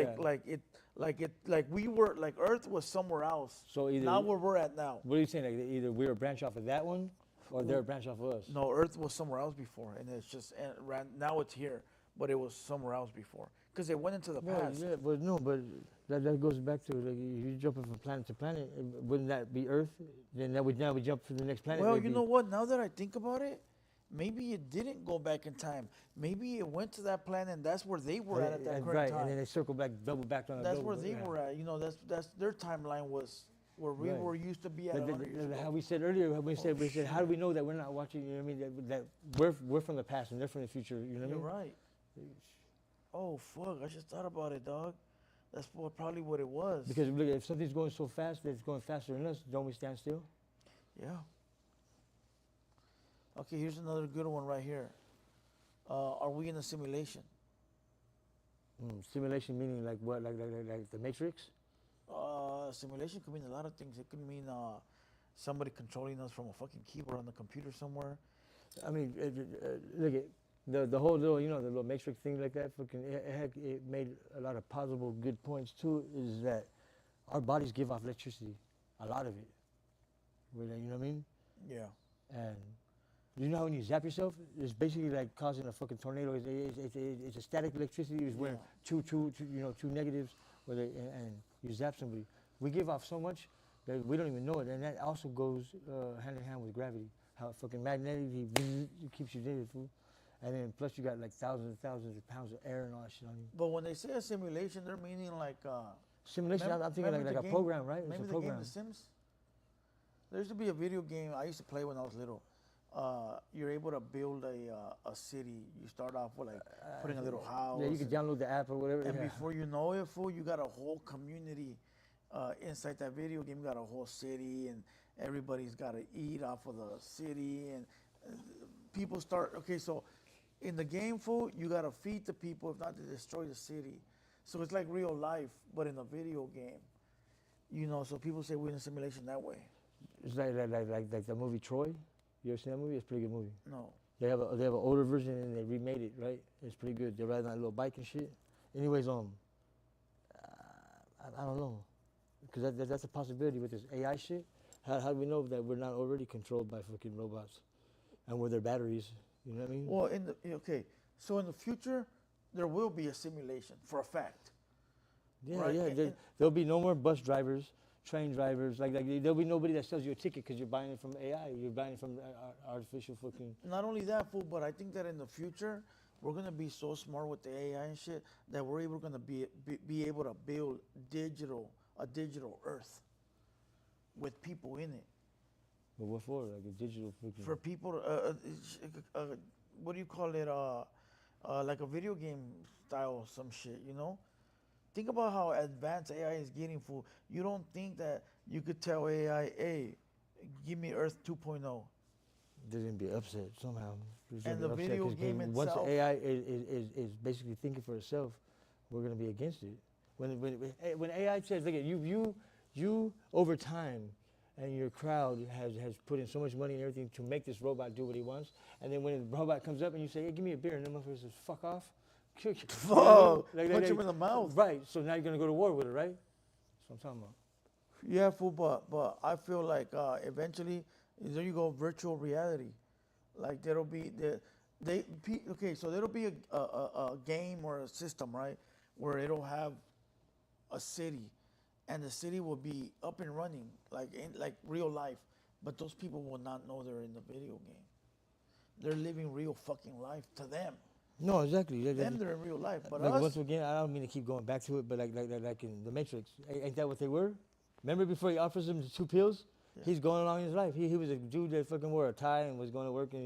Like we were, like Earth was somewhere else. So either not where we're at now. What are you saying? Like either we're a branch off of that one, or they're a branch off of us. No, Earth was somewhere else before, and it's just now it's here, but it was somewhere else before because it went into the past. Yeah, but no, but that goes back to like if you jumping from planet to planet, wouldn't that be Earth? Then now we jump to the next planet. Well, you know what? Now that I think about it, maybe it didn't go back in time. Maybe it went to that planet, and that's where they were at that current time. And then they circle back, double back on. That's where they were at. You know, that's their timeline was where we were used to be at. How we said earlier, we said, how do we know that we're not watching? You know what I mean? That we're from the past and they're from the future. You know what I mean? You're right. Oh fuck! I just thought about it, dog. That's probably what it was. Because look, if something's going so fast that it's going faster than us, don't we stand still? Yeah. Okay, here's another good one right here. Are we in a simulation? Simulation meaning like what? Like the Matrix? Simulation could mean a lot of things. It could mean somebody controlling us from a fucking keyboard on the computer somewhere. I mean, look at the whole little, the little Matrix thing like that. Fucking, it made a lot of possible good points too. Is that our bodies give off electricity, a lot of it. You know what I mean? Yeah. And you know how when you zap yourself, it's basically like causing a fucking tornado. It's a static electricity. It's where two negatives, and you zap somebody. We give off so much that we don't even know it, and that also goes hand in hand with gravity. How fucking magnetically keeps you there, fool. And then plus you got like thousands and thousands of pounds of air and all that shit on you. But when they say a simulation, they're meaning like simulation. I'm thinking like a program, right? Maybe it's a the program. game The Sims. There used to be a video game I used to play when I was little. You're able to build a city. You start off with like putting a little house. Yeah, you can download the app or whatever. And before you know it, fool, you got a whole community inside that video game. You got a whole city, and everybody's got to eat off of the city. And people start. Okay, so in the game, fool, you got to feed the people, if not to destroy the city. So it's like real life, but in a video game. You know, so people say we're in a simulation that way. It's like the movie Troy. You ever seen that movie? It's a pretty good movie. No. They have an older version and they remade it, right? It's pretty good. They're riding on a little bike and shit. Anyways, I don't know, because that's a possibility with this AI shit. How do we know that we're not already controlled by fucking robots, and with their batteries? You know what I mean? Well, so in the future, there will be a simulation for a fact. Yeah, right? yeah. There'll be no more bus drivers, train drivers. Like there'll be nobody that sells you a ticket because you're buying it from AI. You're buying it from artificial fucking. Not only that, fool, but I think that in the future, we're gonna be so smart with the AI and shit that we're gonna be able to build a digital Earth with people in it. But what for? Like a digital fucking. For people, what do you call it? Like a video game style, some shit, you know? Think about how advanced AI is getting, fool. You don't think that you could tell AI, hey, give me Earth 2.0? There's gonna be upset somehow. And the video game itself. Once the AI is basically thinking for itself, we're gonna be against it. When AI says, look at you over time, and your crowd has put in so much money and everything to make this robot do what he wants, and then when the robot comes up and you say, hey, give me a beer, and the motherfucker says, fuck off. Fuck! Punch him in the mouth. Right. So now you're gonna go to war with it, right? That's what I'm talking about. Yeah, fool. But I feel like eventually, there you go, virtual reality. Like there'll be so there'll be a game or a system, right, where it'll have a city, and the city will be up and running like real life, but those people will not know they're in the video game. They're living real fucking life to them. No, exactly. Them, they're in real life, but like us. Once again, I don't mean to keep going back to it, but like in the Matrix, ain't that what they were? Remember before he offers them the 2 pills? He's going along his life. He was a dude that fucking wore a tie and was going to work, and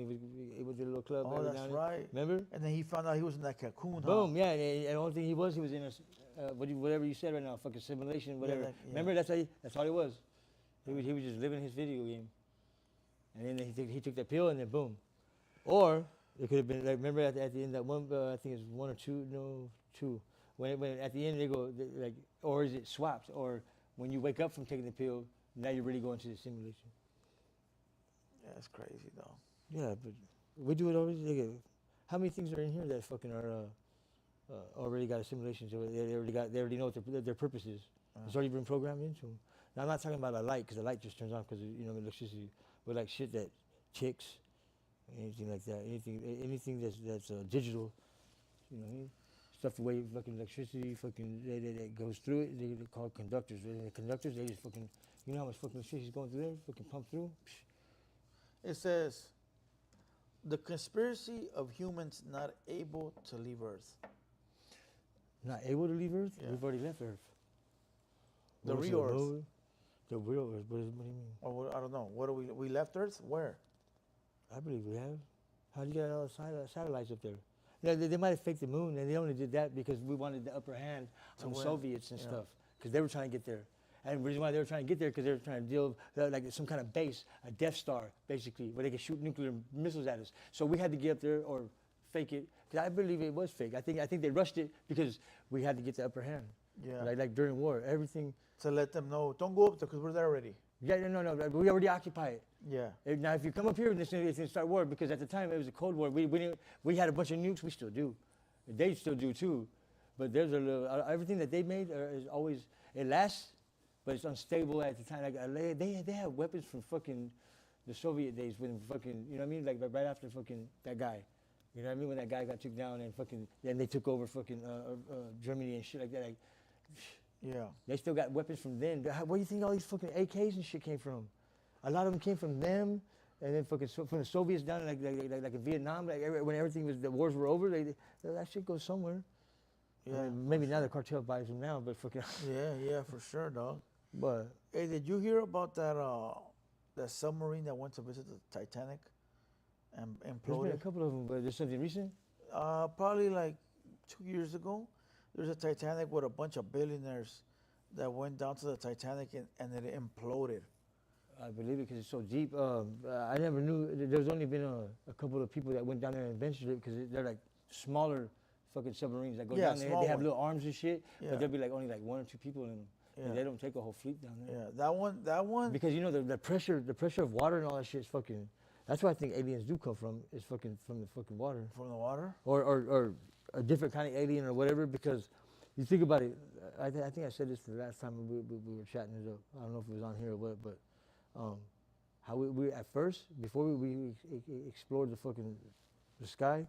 he went to the little club. Oh, every that's now and then. right. Remember? And then he found out he was in that cocoon. Boom, yeah. And the only thing he was in a whatever you said right now, fucking simulation, whatever. Remember, that's all he was. He was just living his video game. And then he took that pill, and then boom. Or it could have been like, remember at the end that one, I think it's one or two, no, two. When at the end they go like, or is it swapped? Or when you wake up from taking the pill, now you're really going to the simulation. Yeah, it's crazy though. Yeah, but we do it already. How many things are in here that fucking are already got a simulation? So they already know what their purpose is. It's already been programmed into them. Now I'm not talking about a light, because the light just turns on because electricity, but like shit that ticks, anything like that, anything that's digital, stuff the way fucking electricity that goes through it. They call it conductors. The conductors, they just fucking, you know how much fucking electricity is going through there, fucking pump through. It says, the conspiracy of humans not able to leave Earth. Not able to leave Earth? Yeah. We've already left Earth. The real Earth. The real Earth. What do you mean? Or I don't know. What do we left Earth? Where? I believe we have. How do you get all the satellites up there? Yeah, they might have faked the moon, and they only did that because we wanted the upper hand on the Soviets and stuff, because they were trying to get there. And the reason why they were trying to get there, because they were trying to deal like some kind of base, a Death Star, basically, where they could shoot nuclear missiles at us. So we had to get up there or fake it, because I believe it was fake. I think they rushed it because we had to get the upper hand. Yeah. Like during war, everything. To let them know, don't go up there because we're there already. Yeah, no, we already occupy it. Yeah. Now, if you come up here, it's going to start war, because at the time it was a Cold War. We had a bunch of nukes. We still do. They still do too. But there's a little, everything that they made is always, it lasts, but it's unstable at the time. Like they have weapons from fucking the Soviet days when fucking, you know what I mean? Like right after fucking that guy. You know what I mean? When that guy got took down and fucking, then they took over fucking Germany and shit like that. Like, yeah. They still got weapons from then. Where do you think all these fucking AKs and shit came from? A lot of them came from them, and then fucking from the Soviets down like in Vietnam. Like when everything was, the wars were over, that shit goes somewhere. Yeah. I mean, maybe now the cartel buys them now, but fucking. Yeah, for sure, dog. But hey, did you hear about that submarine that went to visit the Titanic and imploded? there's been a couple of them, but there's something recent. Probably like 2 years ago. There's a Titanic with a bunch of billionaires that went down to the Titanic and it imploded. I believe it because it's so deep. I never knew. There's only been a couple of people that went down there and ventured it, because they're like smaller fucking submarines that go down there. They have little arms and shit, but there'll be like only like one or two people in them. Yeah. And they don't take a whole fleet down there. Yeah, that one. Because the pressure of water and all that shit is fucking. That's where I think aliens do come from. Is fucking from the fucking water. From the water. Or a different kind of alien or whatever. Because you think about it. I think I said this the last time we were chatting it up. I don't know if it was on here or what, but how we at first, before we explored the sky,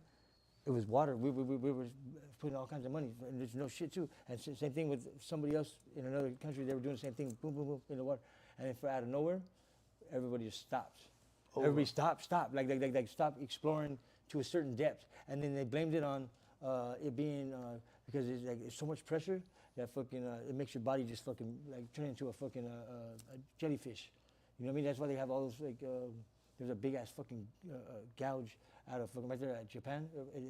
it was water. We were putting all kinds of money, and there's no shit too. And same thing with somebody else in another country. They were doing the same thing, boom, boom, boom, in the water. And then out of nowhere, everybody just stopped. Over. Everybody stopped, like stopped exploring to a certain depth. And then they blamed it on it being because it's so much pressure that fucking it makes your body just fucking like turn into a fucking a jellyfish. You know what I mean? That's why they have all those like there's a big ass fucking gouge out of fucking right there at Japan.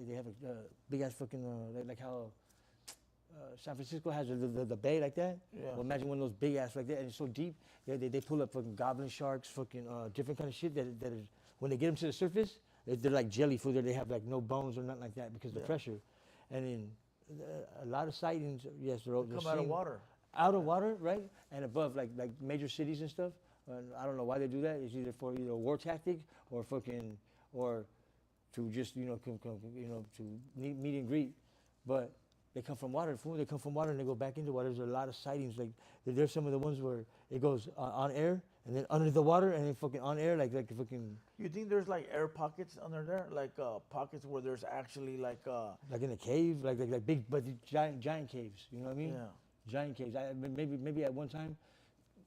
They have a big ass fucking like how San Francisco has the bay like that. Yeah. Well, imagine one of those big ass like that, and it's so deep. They pull up fucking goblin sharks, fucking different kind of shit that is, when they get them to the surface, they're like jelly food. They have like no bones or nothing like that because of the pressure. And then a lot of sightings, yes, they're come out of water. Out of water, right? And above like major cities and stuff. I don't know why they do that. It's either for a war tactic or fucking or to just to meet and greet, but they come from water. They come from water and they go back into water. There's a lot of sightings. Like there's some of the ones where it goes on air and then under the water and then fucking on air like fucking. You think there's like air pockets under there, like pockets where there's actually like in a cave, like big but giant caves. You know what I mean? Yeah. Giant caves. Maybe at one time,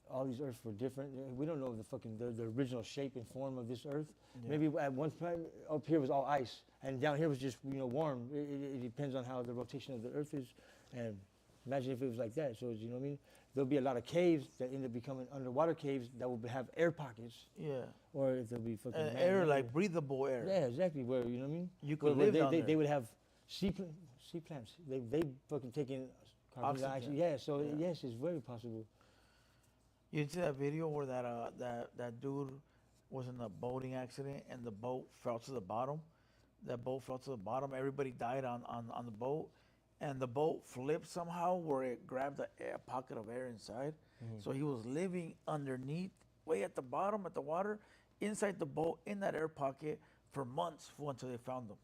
all these Earths were different. We don't know the original shape and form of this Earth. Yeah. Maybe at one time up here was all ice, and down here was just warm. It depends on how the rotation of the Earth is, and imagine if it was like that. So you know what I mean? there'll be a lot of caves that end up becoming underwater caves that will have air pockets, Yeah. or if there'll be fucking Air, man-made. like breathable air. Yeah, exactly. Where you know what I mean? You Where could live down they there. would have sea plants. They fucking take in carbon Oxygen. dioxide. Yeah. So Yeah. yes, it's very possible. You see that video where that dude was in a boating accident and the boat fell to the bottom? That boat fell to the bottom. Everybody died on the boat, and the boat flipped somehow where it grabbed a pocket of air inside. So he was living underneath, way at the bottom, at the water, inside the boat, in that air pocket for months until they found him.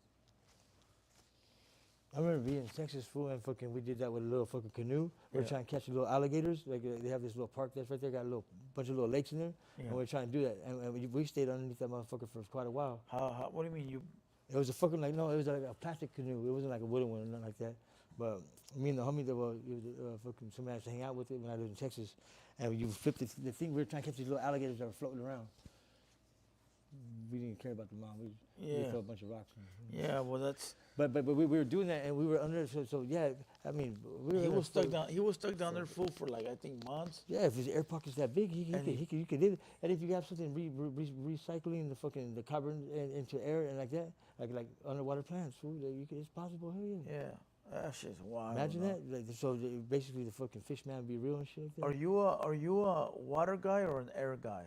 I remember being in Texas, fool, and fucking we did that with a little fucking canoe. We were Yeah. trying to catch the little alligators. Like they have this little park that's right there, got a little bunch of little lakes in there, Yeah. and we were trying to do that. And we stayed underneath that motherfucker for quite a while. How? What do you mean you? It was a fucking like no, it was like a plastic canoe. It wasn't like a wooden one or nothing like that. But me and the homie that was fucking somebody I used to hang out with it when I lived in Texas, and you flipped the thing. We were trying to catch these little alligators that were floating around. We didn't care about the mom. We Yeah. threw a bunch of rocks. Yeah. Well, that's. But we were doing that, and we were under. So yeah, I mean, we were He in was a stuck full- down. He was stuck down there full for like I think months. Yeah, if his air pocket's that big, he And could you could live. And if you have something recycling the fucking the carbon into air and like that, like underwater plants, food, you could, it's possible. Hell yeah. Yeah. That shit's wild. Imagine man. that. Like, so basically, the fucking fish man be real and shit like that. Are you a water guy or an air guy?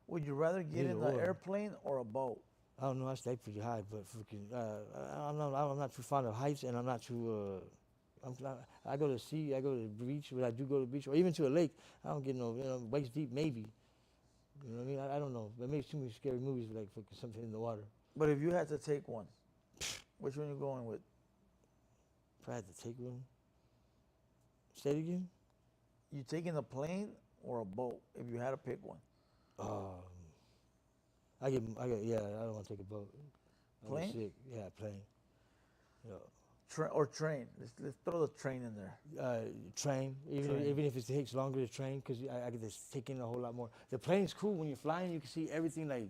Would you rather get in Either an or. airplane or a boat? I don't know. I stay pretty high, but fucking, I'm not too fond of heights, and I'm not too. I go to the sea. I go to the beach. When I do go to the beach, or even to a lake, I don't get no waist deep. Maybe. You know what I mean? I don't know. But maybe too many scary movies like fucking something in the water. But if you had to take one, which one you going with? If I had to take one. Say it again. You taking a plane or a boat? If you had to pick one, I don't want to take a boat. I get Plane? sick. Yeah, plane. Yeah. or train? Let's throw the train in there. Train, Train. even if it takes longer to train, because I get to take in a whole lot more. The plane's cool when you're flying. You can see everything, like,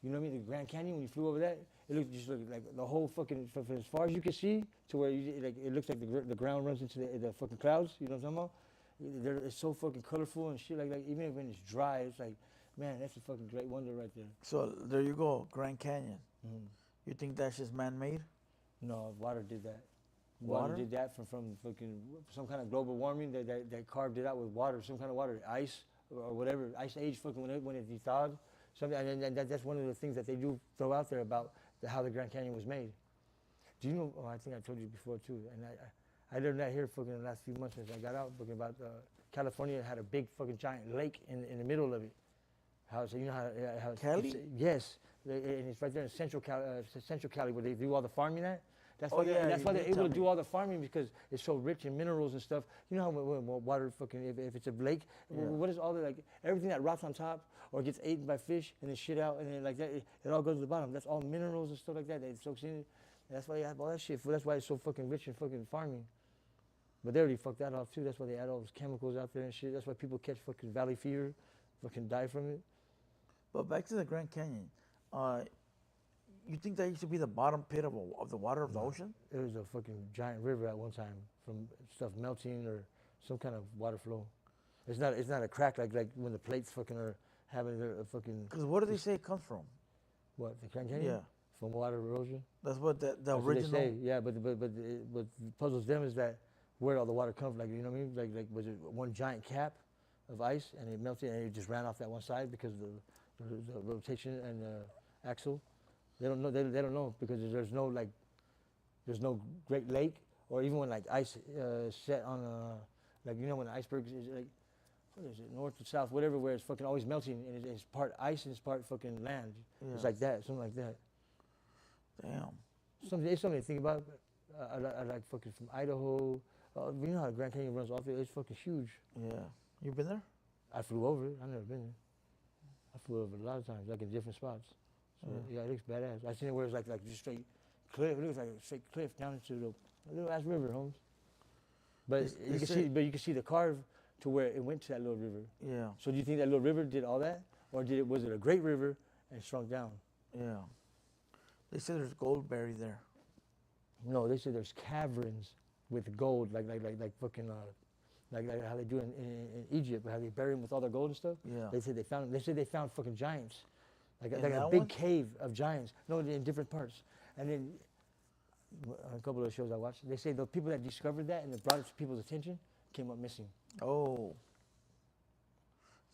you know what I mean? The Grand Canyon, when you flew over that, it looked just like the whole fucking, from as far as you can see, to where it looks like the ground runs into the fucking clouds. You know what I'm talking about? It's so fucking colorful and shit. Like even when it's dry, it's like, man, that's a fucking great wonder right there. So there you go, Grand Canyon. Mm. You think that's just man-made? No, water did that. Water? Water did that from fucking some kind of global warming that carved it out with water, some kind of water, ice or whatever, ice age, fucking when it thawed. Something, and that's one of the things that they do throw out there about how the Grand Canyon was made. Do you know? Oh, I think I told you before too. And I learned that here fucking the last few months since I got out. Fucking about California had a big fucking giant lake in the middle of it. How so? You know how Cali? Yes, and it's right there in Central Cali where they do all the farming at. That's Oh, why yeah, that's you why did they're able tell to me. do all the farming, because it's so rich in minerals and stuff. You know how when water fucking if it's a lake, Yeah. what is all the like everything that rots on top or gets eaten by fish and then shit out and then like that it all goes to the bottom. That's all minerals and stuff like that. It soaks in. And that's why they have all that shit. That's why it's so fucking rich in fucking farming. But they already fucked that off too. That's why they add all those chemicals out there and shit. That's why people catch fucking valley fever, fucking die from it. But back to the Grand Canyon. You think that used to be the bottom pit of the water of the ocean? It was a fucking giant river at one time from stuff melting or some kind of water flow. It's not a crack like when the plates fucking are having their fucking Because what do they say it comes from? what, the Grand Canyon? Yeah. From water erosion. That's what the That's what original. they say. Yeah, but what puzzles them is that where all the water comes. Like, you know what I mean? Like was it one giant cap of ice and it melted and it just ran off that one side because of the rotation and the axle. They don't know. They don't know because there's no Great Lake, or even when like ice set on like, you know, when the iceberg is like, what is it, north to south, whatever, where it's fucking always melting and it's part ice and it's part fucking land. Yeah. It's like that, something like that. Damn. It's something to think about. I like fucking from Idaho. You know how the Grand Canyon runs off it? It's fucking huge. Yeah. You been there? I flew over it. I've never been there. I flew over it a lot of times, like in different spots. So yeah, it looks badass. I seen it where it's like just straight cliff. It looks like a straight cliff down into the little ass river, Holmes. But you can see the carve to where it went to that little river. Yeah. So do you think that little river did all that, or was it a great river and shrunk down? Yeah. They say there's gold buried there. No, they say there's caverns with gold, like fucking like how they do in Egypt, how they bury them with all their gold and stuff. Yeah. They said they found fucking giants, like In like a that big one? cave of giants. No, in different parts. And then on a couple of the shows I watched, they say the people that discovered that and that brought it to people's attention came up missing. Oh.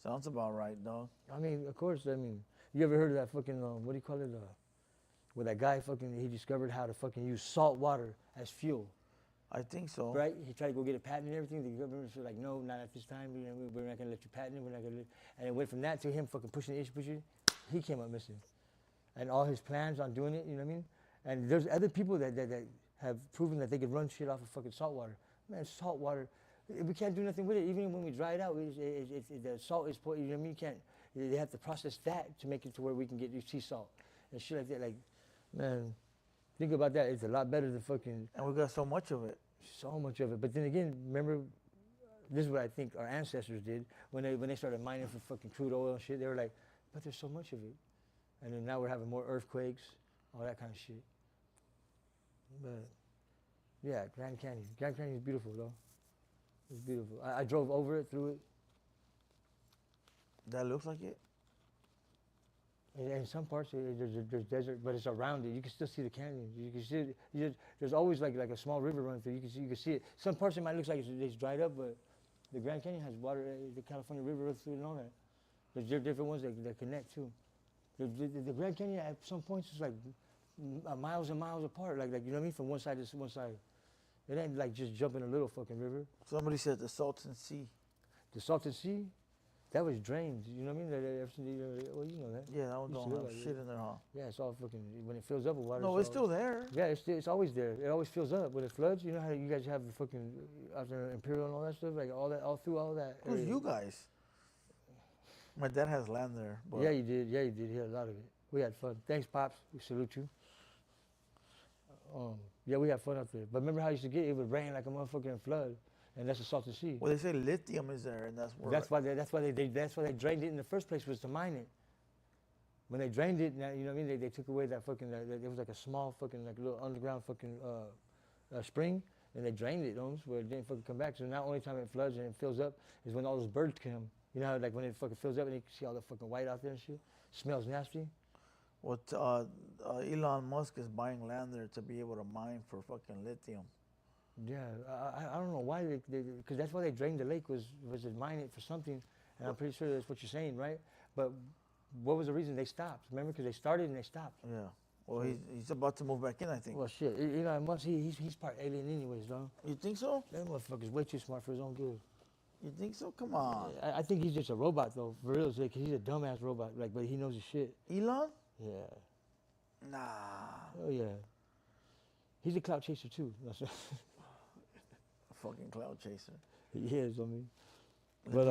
Sounds about right, dog. I mean, of course. I mean, you ever heard of that fucking what do you call it? Where that guy fucking he discovered how to fucking use salt water as fuel. I think so. Right? He tried to go get a patent and everything. The government was like, no, not at this time. You know, we're not gonna let you patent it. We're not gonna. And it went from that to him fucking pushing the issue. He came up missing, and all his plans on doing it. You know what I mean? And there's other people that have proven that they could run shit off of fucking salt water. Man, salt water, we can't do nothing with it. Even when we dry it out, the salt is, you know what I mean? You can't. They have to process that to make it to where we can get sea salt and shit like that. Like, man, think about that. It's a lot better than fucking. And we got so much of it. So much of it. But then again, remember, this is what I think our ancestors did when they started mining for fucking crude oil and shit. They were like, but there's so much of it. And then now we're having more earthquakes, all that kind of shit. But yeah, Grand Canyon. Grand Canyon is beautiful, though. It's beautiful. I drove over it, through it. That looks like it? And in some parts, there's desert, but it's around it. You can still see the canyon. You can see there's always like a small river running through. You can see it. Some parts it might look like it's dried up, but the Grand Canyon has water. The California River runs through and all that. There's different ones that connect too. The Grand Canyon at some points is like miles and miles apart. Like you know what I mean? From one side to one side. It ain't like just jumping a little fucking river. Somebody said the Salton Sea. The Salton Sea, that was drained. You know what I mean? Well, you know that. Yeah, that one Used to don't look have like shit it. in there, huh? Yeah, it's all fucking, when it fills up with water. No, it's still there. Yeah, it's always there. It always fills up. When it floods, you know how you guys have the fucking, out there, Imperial and all that stuff? Like all through all that. Who's area. you guys? My dad has land there. But Yeah, you did. Yeah, you did. He had a lot of it. We had fun. Thanks, Pops. We salute you. Yeah, we had fun up there. But remember how it used to get, it would rain like a motherfucking flood. And that's the Salton Sea. Well, they say lithium is there, and that's where. That's why they drained it in the first place, was to mine it. When they drained it, now, you know what I mean? They took away that fucking, it was like a small fucking, like little underground fucking spring, and they drained it almost where it didn't fucking come back. So now only time it floods and it fills up is when all those birds come. You know how like when it fucking fills up and you can see all the fucking white out there and shit? Smells nasty. What Elon Musk is buying land there to be able to mine for fucking lithium. Yeah, I don't know why, because that's why they drained the lake, was to mine it for something, and I'm pretty sure that's what you're saying, right? But what was the reason they stopped? Remember, because they started and they stopped. Yeah. Well, he's about to move back in, I think. Well, shit, Elon Musk, he's part alien anyways, though. You think so? That motherfucker's way too smart for his own good. You think so? Come on. I think he's just a robot, though, for real, because he's a dumbass robot, like, but he knows his shit. Elon? Yeah. Nah. Oh, yeah. He's a clout chaser, too. Fucking cloud chaser. He is, I mean. Let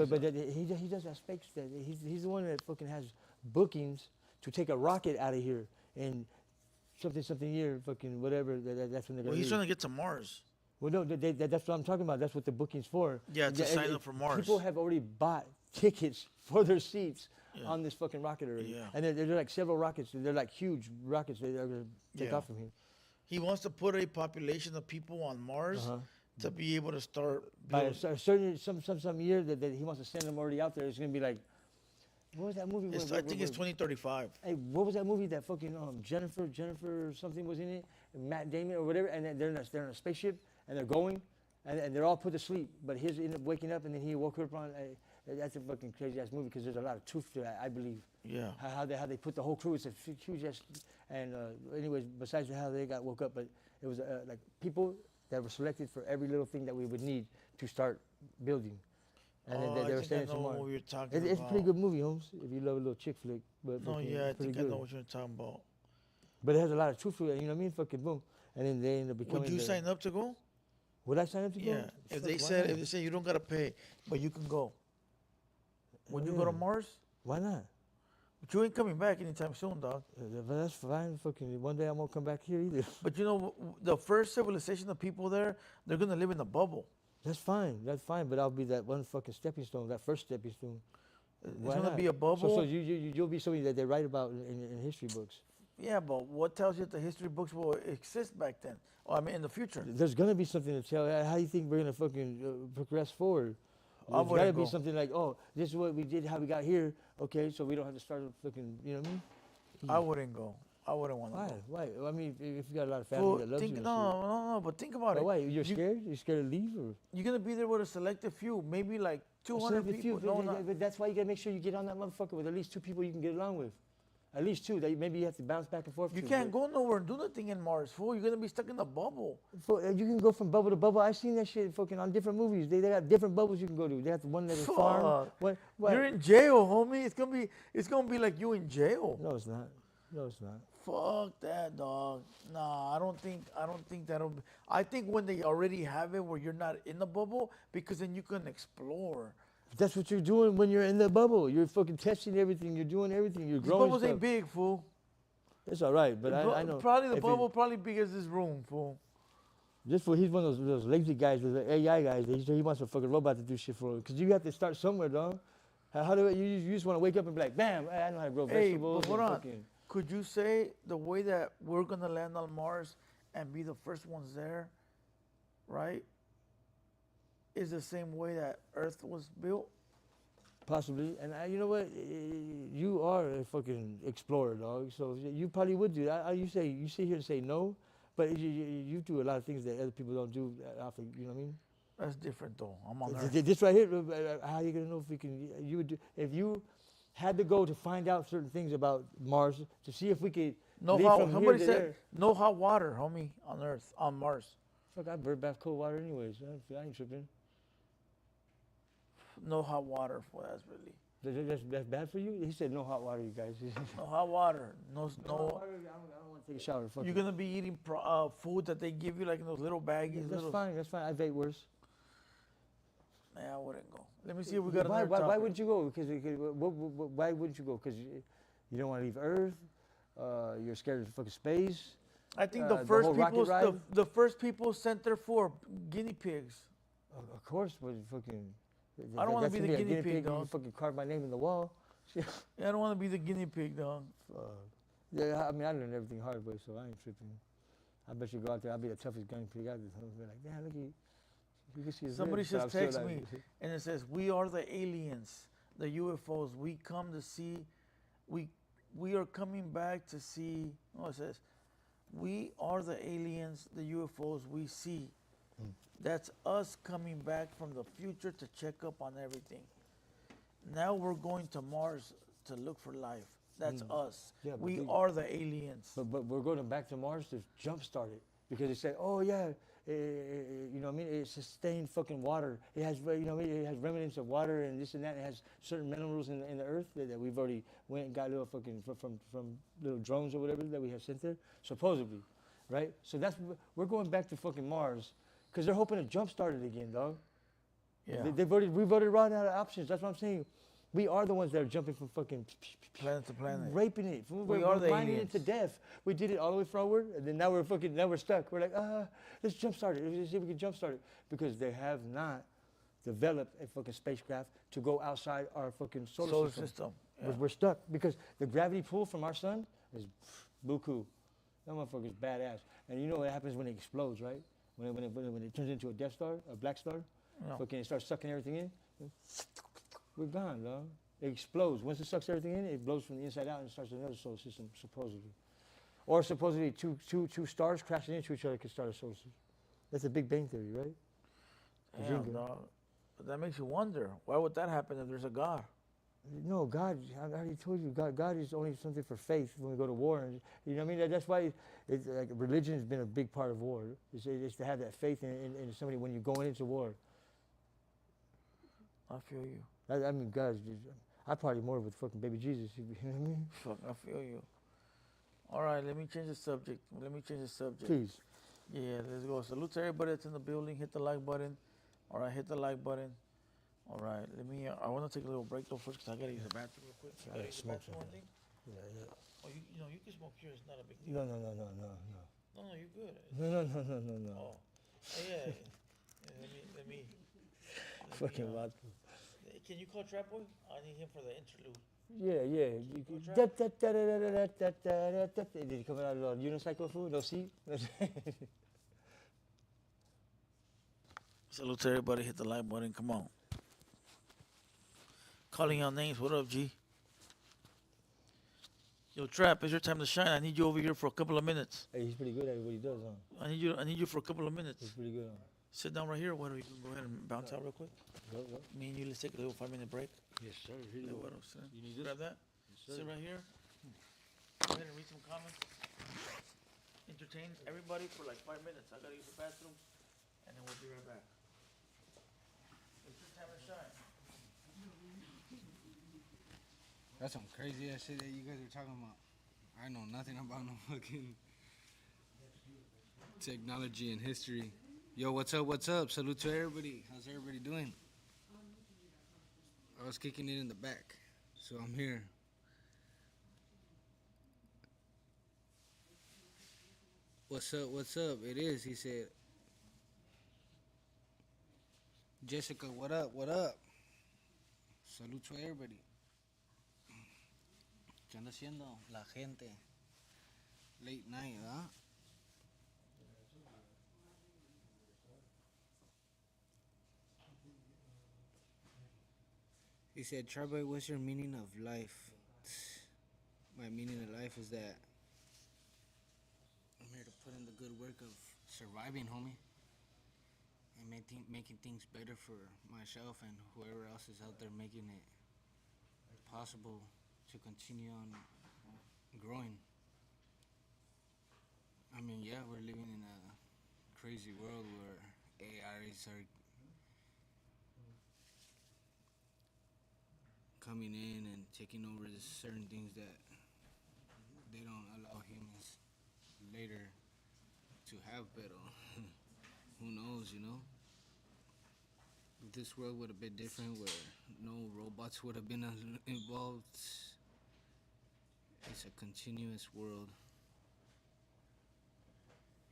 But he does that space. He's the one that fucking has bookings to take a rocket out of here in something year, fucking whatever. That's when they're Well, gonna he's leave. trying to get to Mars. Well, no, that's what I'm talking about. That's what the booking's for. Yeah, to sign up for Mars. People have already bought tickets for their seats Yeah. on this fucking rocket already. Yeah. And they're like several rockets. They're like huge rockets that are gonna take Yeah. off from here. He wants to put a population of people on Mars to be able to start. By a certain some year that he wants to send them already out there. It's gonna be like, what was that movie? I think it's 2035. Hey, what was that movie that fucking Jennifer something was in it, and Matt Damon or whatever, and then they're in a spaceship and they're going, and they're all put to sleep, but his ended up waking up and then he woke up on. That's a fucking crazy ass movie because there's a lot of truth to that, I believe. Yeah. How they put the whole crew. It's a huge ass. And anyways, besides how they got woke up, but it was like people that were selected for every little thing that we would need to start building. And then they were staying I know tomorrow. what you're talking about. It's a pretty good movie, Holmes, if you love a little chick flick. But No, fucking, yeah, I it's pretty think I good. know what you're talking about. But it has a lot of truth to it, you know what I mean? Fucking boom. And then they end up becoming. Would you sign up to go? Would I sign up to go? Yeah. If Fuck, they why said not? you don't gotta pay, but you can go. Would you go to Yeah. Mars? Why not? But you ain't coming back anytime soon, dog. But that's fine. Fucking one day I won't come back here either. But you know, the first civilization of people there, they're gonna live in a bubble. That's fine. That's fine. But I'll be that one fucking stepping stone, that first stepping stone. It's Why gonna not? be a bubble. So you'll be something that they write about in history books. Yeah, but what tells you that the history books will exist back then? Oh, I mean, in the future. There's gonna be something to tell. How do you think we're gonna fucking progress forward? I There's gotta wouldn't be go. something like, oh, this is what we did, how we got here. Okay, so we don't have to start fucking, you know what I mean? I wouldn't go. I wouldn't want to Why? go. Why? I mean, if you got a lot of family Fool, that loves think you and no, shit. no, no. But think about But it. why? You're You- scared? You're scared to leave, or? You're gonna be there with a selective few, maybe like 200 Select a people. few, No, but, not. but that's why you gotta make sure you get on that motherfucker with at least 2 people you can get along with. At least 2 that maybe you have to bounce back and forth. You to, can't but- go nowhere and do nothing in Mars, fool. You're gonna be stuck in the bubble. You can go from bubble to bubble. I've seen that shit fucking on different movies. They got different bubbles you can go to. They have the one that is farm. Fuck. What? You're in jail, homie. It's gonna be like you in jail. No, it's not. No, it's not. Fuck that, dog. Nah, I don't think that'll be. I think when they already have it where you're not in the bubble, because then you can explore. That's what you're doing when you're in the bubble. You're fucking testing everything. You're doing everything. You're These growing bubbles stuff. ain't big, fool. It's all right, but I know. Probably the if it- bubble probably big as this room, fool. Just for he's one of those lazy guys with the AI guys. He wants a fucking robot to do shit for him. Because you have to start somewhere, dog. How do you just want to wake up and be like, bam, I know how to grow Hey, vegetables. but hold and on. fucking- Could you say the way that we're gonna land on Mars and be the first ones there, right? Is the same way that Earth was built? Possibly. And you know what? You are a fucking explorer, dog. So you probably would do that. You sit here and say no, but you do a lot of things that other people don't do. Often, you know what I mean? That's different though. I'm on Earth. This right here. How are you gonna know if we can? You would do, if you had to go to find out certain things about Mars to see if we could. No leave hot. from here Somebody to said there. no hot water, homie, on Earth, on Mars. Fuck, I bird bath cold water anyways. I ain't tripping. No hot water for that's really. That's bad for you? He said no hot water, you guys. No hot water. No. I don't want to take a shower. Fuck You're it. gonna be eating food that they give you like in those little baggies. That's little, fine. That's fine. I've ate worse. Yeah, I wouldn't go. Let me see if we got why, another why topic. wouldn't you go? Because why wouldn't you go? Because you don't want to leave Earth. You're scared of fucking space. I think the the first whole rocket people, ride? the first people sent there for guinea pigs. Of course, but fucking. I don't wanna that's be gonna the guinea pig, You dog. fucking carve my name in the wall. Yeah, I don't want to be the guinea pig, dog. Yeah, I mean, I learned everything hard way, so I ain't tripping. I bet you go out there, I'll be the toughest guinea pig out there. I'll be like, damn, look at you. You can see his Somebody ribs, but just I'm still text like- me and it says, "We are the aliens, the UFOs. We come to see. We are coming back to see." Oh, it says, "We are the aliens, the UFOs we see." That's us coming back from the future to check up on everything. Now we're going to Mars to look for life. That's us. Yeah, but We they- are the aliens. But we're going back to Mars to jumpstart it because they say, oh yeah, you know what I mean? It's sustained fucking water. It has, you know, it has remnants of water and this and that. It has certain minerals in the earth that we've already went and got little fucking from little drones or whatever that we have sent there, supposedly, right? So we're going back to fucking Mars because they're hoping to jumpstart it again, dog. Yeah. We've already run out of options. That's what I'm saying. We are the ones that are jumping from fucking Planet to planet. raping it. We're are the mining it to aliens. death. We did it all the way forward, and then now we're stuck. We're like, let's jumpstart it. Let's see if we can jumpstart it because they have not developed a fucking spacecraft to go outside our fucking solar system. Yeah. We're stuck because the gravity pull from our sun is buku. That motherfucker's badass. And you know what happens when it explodes, right? When it turns into a Death Star, a black star, No. fucking it starts sucking everything in. We're gone, dog. It explodes. Once it sucks everything in, it blows from the inside out and starts another solar system, supposedly. Or supposedly two stars crashing into each other could start a solar system. That's a Big Bang theory, right? Damn, Bazinga. dog. But that makes you wonder, why would that happen if there's a God? No, God, I already told you, God is only something for faith when we go to war. And, you know what I mean? That's why it's like religion has been a big part of war. It's to have that faith in somebody when you're going into war. I feel you. I mean, God, I party more with fucking baby Jesus. You know what I mean? Fuck, I feel you. All right, let me change the subject. Please. Yeah, let's go. Salute to everybody that's in the building. Hit the like button. All right, hit the like button. All right, let me. I want to take a little break though first because I gotta use the bathroom real quick. I gotta smoke something. Yeah. Oh, you know, you can smoke here. It's not a big deal. No. No, you're good. No. Oh, yeah. Let me. Fucking vodka. Can you call Trap Boy? I need him for the interlude. Yeah, yeah. Did you come out on unicycle food? No see? Salute to everybody. Hit the like button. Come on. Calling out names. What up, G? Yo, Trap, it's your time to shine. I need you over here for a couple of minutes. Hey, he's pretty good at what he does, huh? I need you for a couple of minutes. He's pretty good. Huh? Sit down right here. Why don't you go ahead and bounce out real quick? Go. Me and you, let's take a little 5-minute break. Yes, sir. You need grab that. Yes, Sit right here. Go ahead and read some comments. Entertain everybody for like 5 minutes. I gotta use the bathroom, and then we'll be right back. It's your time to shine. That's some crazy ass shit that you guys are talking about. I know nothing about no fucking technology and history. Yo, what's up? What's up? Salute to everybody. How's everybody doing? I was kicking it in the back, so I'm here. What's up? What's up? It is, he said. Jessica, what up? What up? Salute to everybody. ¿Qué anda haciendo la gente? Late night, ¿ah? He said, Charboy, what's your meaning of life? My meaning of life is that I'm here to put in the good work of surviving, homie. And making things better for myself and whoever else is out there making it possible to continue on growing. I mean, yeah, we're living in a crazy world where AIs are coming in and taking over certain things that they don't allow humans later to have, but who knows, you know? If this world would have been different, where no robots would have been involved, it's a continuous world.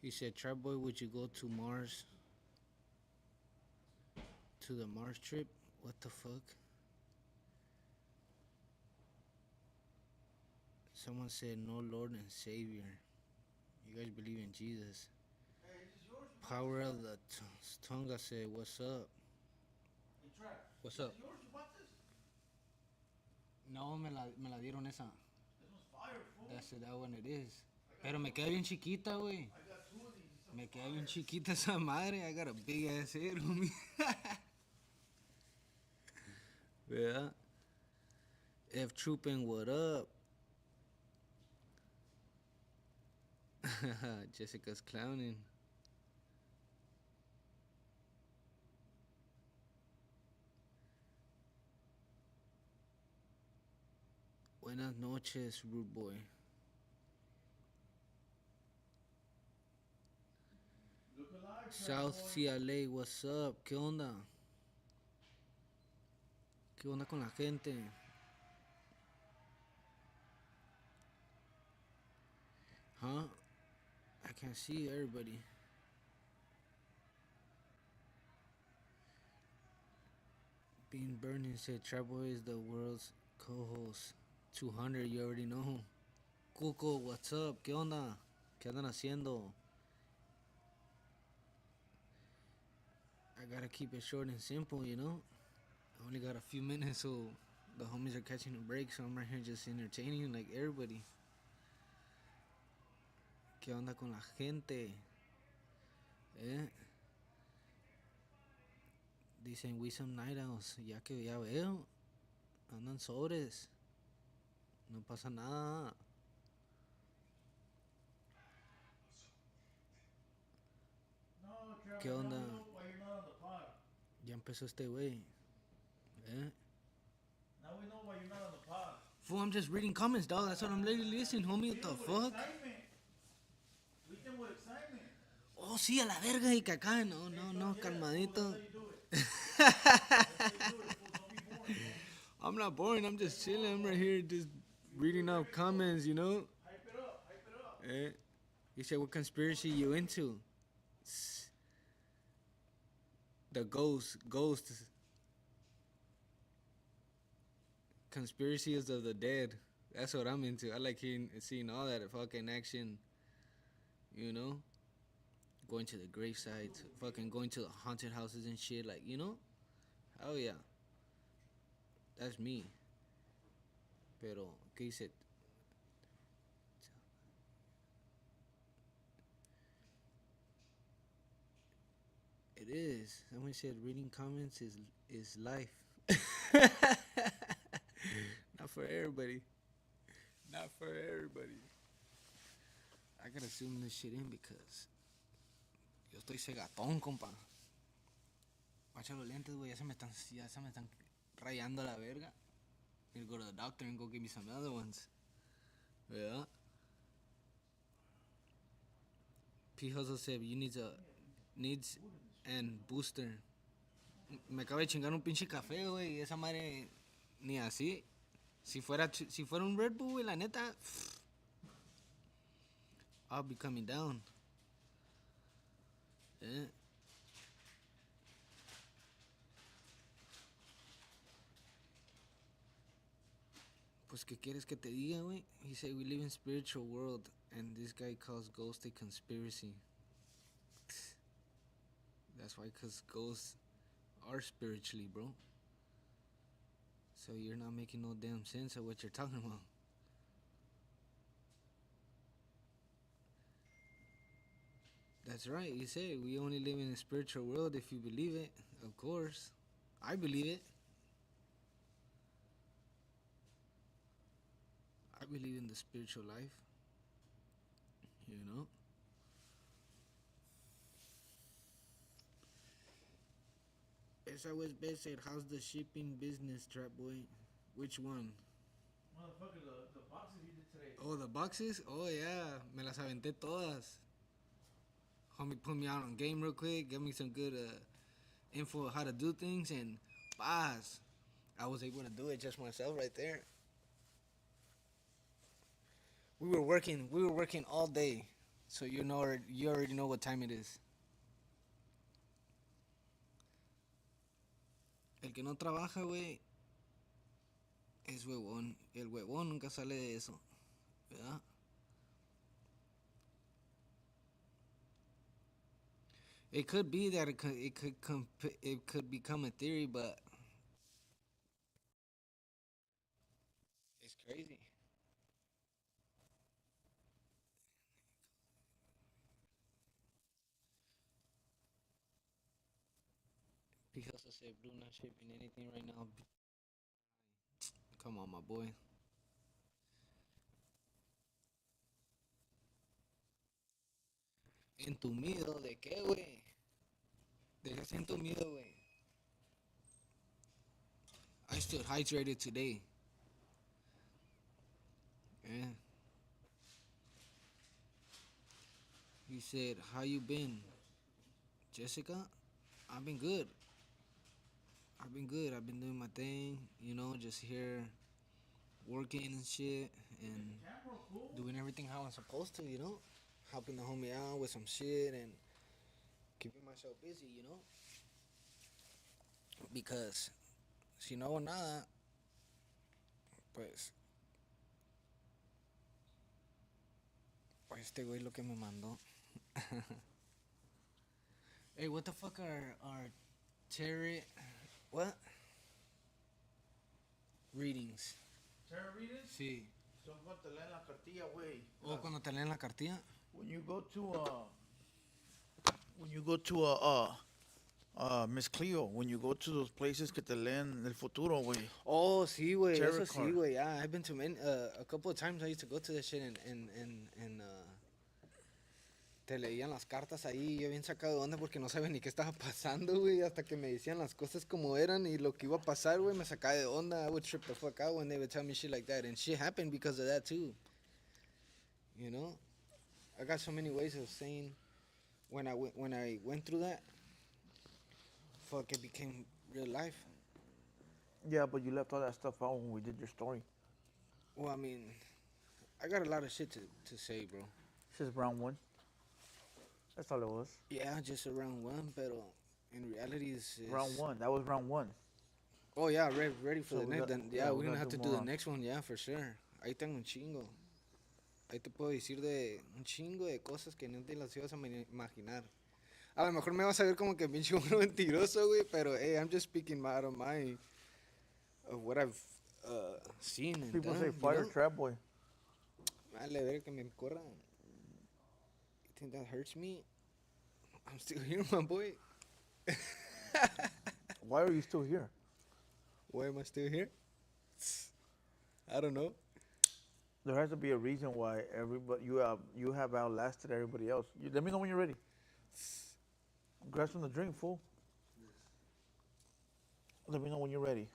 He said, Trap Boy, would you go to Mars? To the Mars trip? What the fuck? Someone said, no Lord and Savior. You guys believe in Jesus. Power of the Tonga said, what's up? What's up? No, me la dieron esa. That's that one it is. Pero me queda bien chiquita, güey. Me queda bien chiquita esa madre. I got a big ass head, homie. Yeah. F Troopin', what up? Jessica's clowning. Buenas noches, rude boy. South CLA, what's up? ¿Qué onda? ¿Qué onda con la gente? Huh? I can't see everybody. Bean Burning said Trouble is the world's co-host. 200, you already know. Cuco, what's up? ¿Qué onda? ¿Qué andan haciendo? I gotta keep it short and simple, you know? I only got a few minutes, so the homies are catching a break, so I'm right here just entertaining like everybody. ¿Qué onda con la gente? Dicen, we some night owls. Ya que ya veo, andan sobres. No pasa nada. ¿Qué onda? Ya empezó este güey. Now we know why you're not on the pod. Fool, I'm just reading comments, dog. That's what I'm literally listening, homie. What the fuck? Read them with excitement. Oh, sí, a la verga. Y que acá. No, calmadito. I'm not boring. I'm just chilling. I'm right here just reading up comments, you know? Hype it up. He said, what conspiracy you into? The ghosts. conspiracies of the dead. That's what I'm into. I like seeing all that fucking action. You know, going to the grave sites, fucking going to the haunted houses and shit. Like, you know, hell yeah, that's me. Pero, ¿qué dice? It is. Someone said reading comments is life. Not for everybody. Not for everybody. I gotta zoom this shit in because yo estoy cegatón, compa. Guacha los lentes, güey. Ya se me están rayando la verga. Need to go to the doctor and go give me some other ones. Yeah. P Hustle said you needs and booster. Me acabo de chingar un pinche café, güey. Esa madre ni así. Si fuera un Red Bull, güey, la neta, I'll be coming down. Yeah. Pues, ¿qué quieres que te diga, güey? He said we live in spiritual world, and this guy calls ghost a conspiracy. That's why, because ghosts are spiritually, bro. So you're not making no damn sense of what you're talking about. That's right. You say we only live in a spiritual world if you believe it. Of course. I believe it. I believe in the spiritual life. You know? Esa was best said, how's the shipping business, Trap Boy? Which one? Motherfucker, the boxes you did today. Oh, the boxes? Oh, yeah. Me las aventé todas. Homie put me out on game real quick. Give me some good info on how to do things. And, paz, I was able to do it just myself right there. We were working all day. So you already know what time it is. El que no trabaja, güey, es huevón. El huevón nunca sale de eso. ¿Verdad? It could be that it could become a theory, but it's crazy. Because I said Blue not shipping anything right now. Come on, my boy. Entumido, ¿de qué, güey? ¿De qué está entumido, güey? I stood hydrated today. Yeah. He said, how you been? Jessica? I've been good. I've been good. I've been doing my thing, you know, just here working and shit and doing everything how I'm supposed to, you know? Helping the homie out with some shit and keeping myself busy, you know? Because si no hago nada, pues este güey lo que me mandó. Hey, what the fuck are tarot, what? Readings. Tarot readings? Sí. Son cuando te leen la cartilla, güey. O cuando te leen la cartilla. When you go to Miss Cleo, when you go to those places que te leen el futuro, güey. Oh, sí, güey. Tarot Eso sí, card. güey. Yeah, I've been to a couple of times. I used to go to that shit and te leían las cartas ahí. Yo bien sacado de onda porque no sabía ni qué estaba pasando, güey. Hasta que me decían las cosas como eran y lo que iba a pasar, güey. Me sacaba de onda. I would trip the fuck out when they would tell me shit like that. And shit happened because of that, too. You know? I got so many ways of saying when I went through that, fuck, it became real life. Yeah, but you left all that stuff out when we did your story. Well, I mean, I got a lot of shit to say, bro. It's just round one. That's all it was. Yeah, just around one, pero in reality, it's Round one. That was round one. Oh yeah, ready for So the we next. got- Then yeah, yeah, we we're gonna gotta have do to do more the on. next one. Yeah, for sure. Ahí tengo un chingo. Ahí te puedo decir de un chingo de cosas que no te las ibas a imaginar. A lo mejor me vas a ver como que pinche uno mentiroso, güey, pero hey, I'm just speaking out of my of what I've seen and People done, say you fire know? trap boy. Vale, ver que me corran. You think that hurts me? I'm still here, my boy. Why are you still here? Why am I still here? I don't know. There has to be a reason why everybody you have outlasted everybody else. Let me know when you're ready. Grab some to drink, fool. Let me know when you're ready.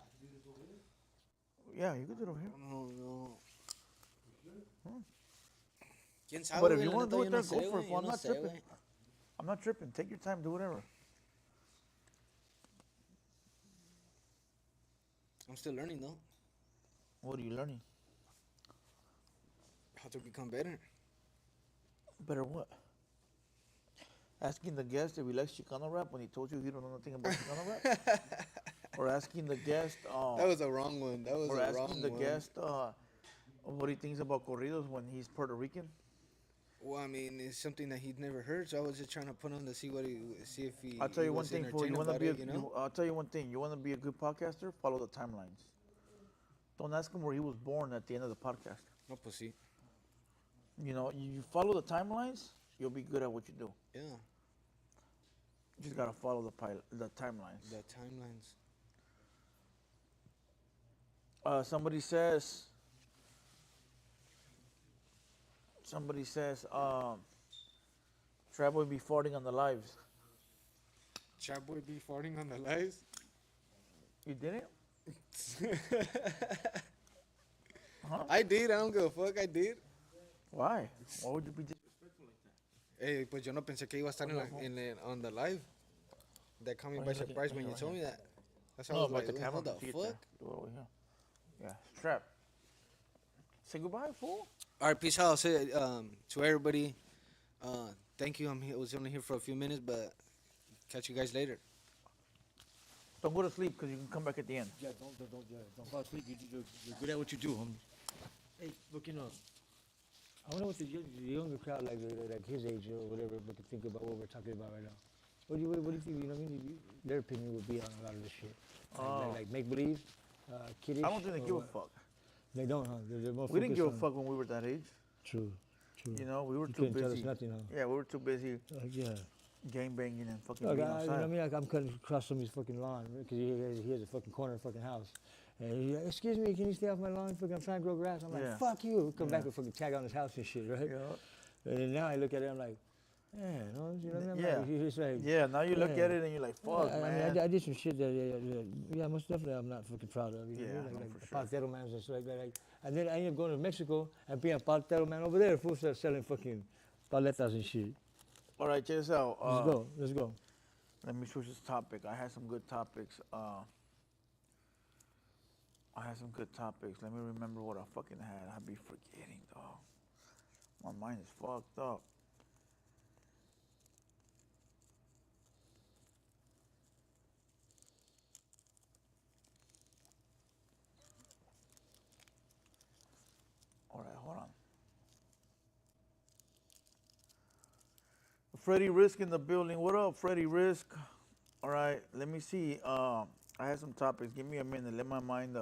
Yeah, you can do it over here. No. ¿Quién sabe, But if güey? you La want to neta, do yo it no there, go sé, for güey. it. Yo I'm no not sé, tripping. güey. I'm not tripping. Take your time, do whatever. I'm still learning, though. What are you learning? How to become better. Better what? Asking the guest if he likes Chicano rap when he told you he don't know nothing about Chicano rap? Or asking the guest, That was a wrong one. That was or a wrong asking the one. guest what he thinks about corridos when he's Puerto Rican? Well, I mean, it's something that he'd never heard, so I was just trying to put on to see if he. I'll tell he you one was thing, fool. entertained You want to about be it, you know? I'll tell you one thing. You want to be a good podcaster? Follow the timelines. Don't ask him where he was born at the end of the podcast. No, pues sí. You know, you follow the timelines, you'll be good at what you do. Yeah, You just gotta follow the timelines. the timelines. Somebody says, Trap would be farting on the lives. Chat boy be farting on the lives. You didn't? Huh? I did. I don't give a fuck. I did. Why? Why would you be? Hey, pues yo no pensé que iba a estar on the live. That caught me by surprise when you told me that. That's how I was like, wait, what the fuck? Do it over here. Yeah, Trap. Say goodbye, fool. All right, peace out. I'll say to everybody, thank you. I was only here for a few minutes, but catch you guys later. Don't go to sleep because you can come back at the end. Yeah, don't fall asleep. You're good at what you do, homie. Hey, looking up. I wonder what the younger crowd, like his age or whatever, can think about what we're talking about right now. What do you think? You know what I mean? Their opinion would be on a lot of this shit. Like make believe, kiddish. I don't think they give a what? fuck. They don't, huh? They're more We didn't give a focused on- fuck when we were that age. True. You know, we were You too couldn't tell us busy. nothing, huh? Yeah, we were too busy Yeah. gang banging and fucking Look, being you know outside. what I mean? Like I'm cutting across somebody's fucking lawn because he has a fucking corner of fucking house. And he's like, excuse me, can you stay off my lawn? Fucking, I'm trying to grow grass. I'm like, Yeah. fuck you. Come back Yeah. and fucking tag on his house and shit, right? Yeah. And then now I look at it, I'm like, man, you know what I mean? Yeah. Like, he's like, Yeah, now you look Yeah. at it and you're like, fuck, I man. mean, I did some shit that, yeah, most definitely I'm not fucking proud of. You know, Yeah, like, no, like for the sure. paltero man and stuff like that. Like, and then I ended up going to Mexico and being a paltero man over there. Fool started selling fucking paletas and shit. All right, check this out. Let's go. Let me switch this topic. I had some good topics. Let me remember what I fucking had. I'd be forgetting, dog. My mind is fucked up. All right, hold on. Freddie Risk in the building. What up, Freddie Risk? All right, let me see. I had some topics. Give me a minute. Let my mind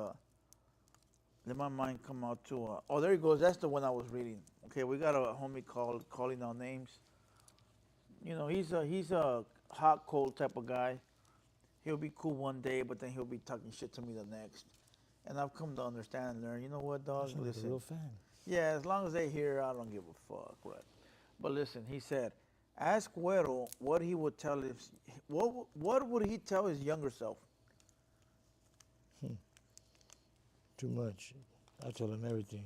come out to. Oh, there he goes. That's the one I was reading. Okay, we got a homie calling out names. You know, he's a hot cold type of guy. He'll be cool one day, but then he'll be talking shit to me the next. And I've come to understand and learn. You know what, dog? Sound like a Listen. real fan. Yeah, as long as they hear, I don't give a fuck, right? But listen, he said, ask Huero what he would tell what would he tell his younger self? Too much. I tell him everything.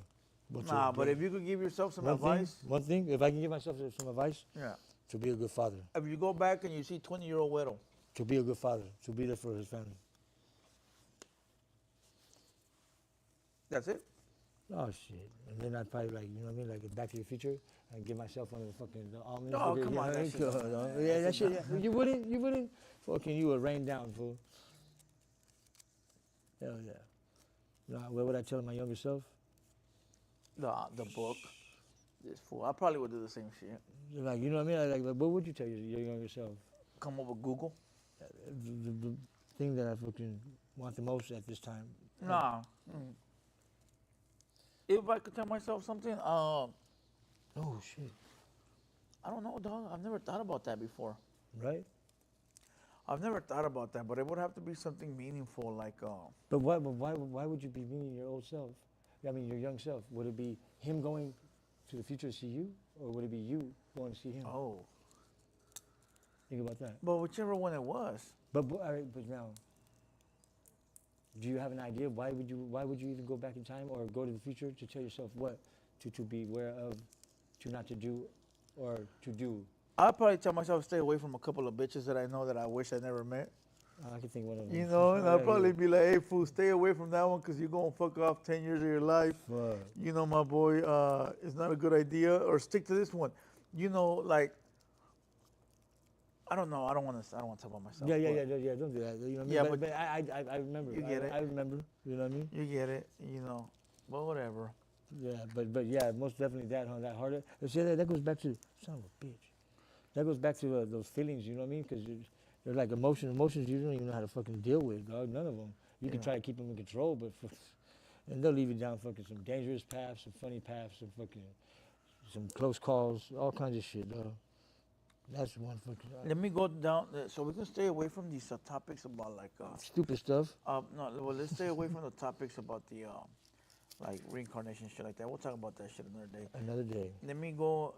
Nah, but if you could give yourself some advice, one thing, if I can give myself some advice, yeah. to be a good father, If you go back and you see 20-year-old Huero, to be a good father, to be there for his family. that's it. Oh shit! And then I'd probably like, you know what I mean, like Back to the Future, and get myself one of the fucking almonds. Oh, with it, come you on, know, that shit don't matter. yeah, that That shit. shit Yeah. You wouldn't. Fucking, you would rain down, fool. Hell yeah. Nah, what would I tell my younger self? The book. This fool. I probably would do the same shit. Like, you know what I mean? Like, what would you tell your younger self? Come up with Google. The thing that I fucking want the most at this time. Nah. If I could tell myself something, Oh shit. I don't know, dog. I've never thought about that before. Right? I've never thought about that, but it would have to be something meaningful, like. But why would you be meaning your old self? I mean, your young self. Would it be him going to the future to see you, or would it be you going to see him? Oh. Think about that. But whichever one it was. But all right, but now, do you have an idea why would you even go back in time or go to the future to tell yourself what to be aware of, to not to do, or to do? I'd probably tell myself stay away from a couple of bitches that I know that I wish I never met. I can think one of them. You know, and Yeah, I'd probably yeah. be like, hey, fool, stay away from that one because you're going to fuck off 10 years of your life. Fuck. You know, my boy, it's not a good idea. Or stick to this one. You know, like, I don't know. I don't want to talk about myself. Yeah. but Don't do that. You know what I mean? Yeah, but but I remember. you get it. I remember. You know what I mean? You get it, you know. But whatever. Yeah, but yeah, most definitely that, huh? That harder. See, that goes back to son of a bitch. That goes back to those feelings. You know what I mean? Because they're like emotions. Emotions you don't even know how to fucking deal with, dog. None of them. You can Yeah. try to keep them in control, but and they'll leave you down fucking some dangerous paths, some funny paths, some close calls, all kinds of shit, dog. That's one fucking Let me go down, so we can stay away from these topics about like, stupid stuff. no, well, let's stay away from the topics about the, like reincarnation shit like that. We'll talk about that shit another day. Another day. Let me go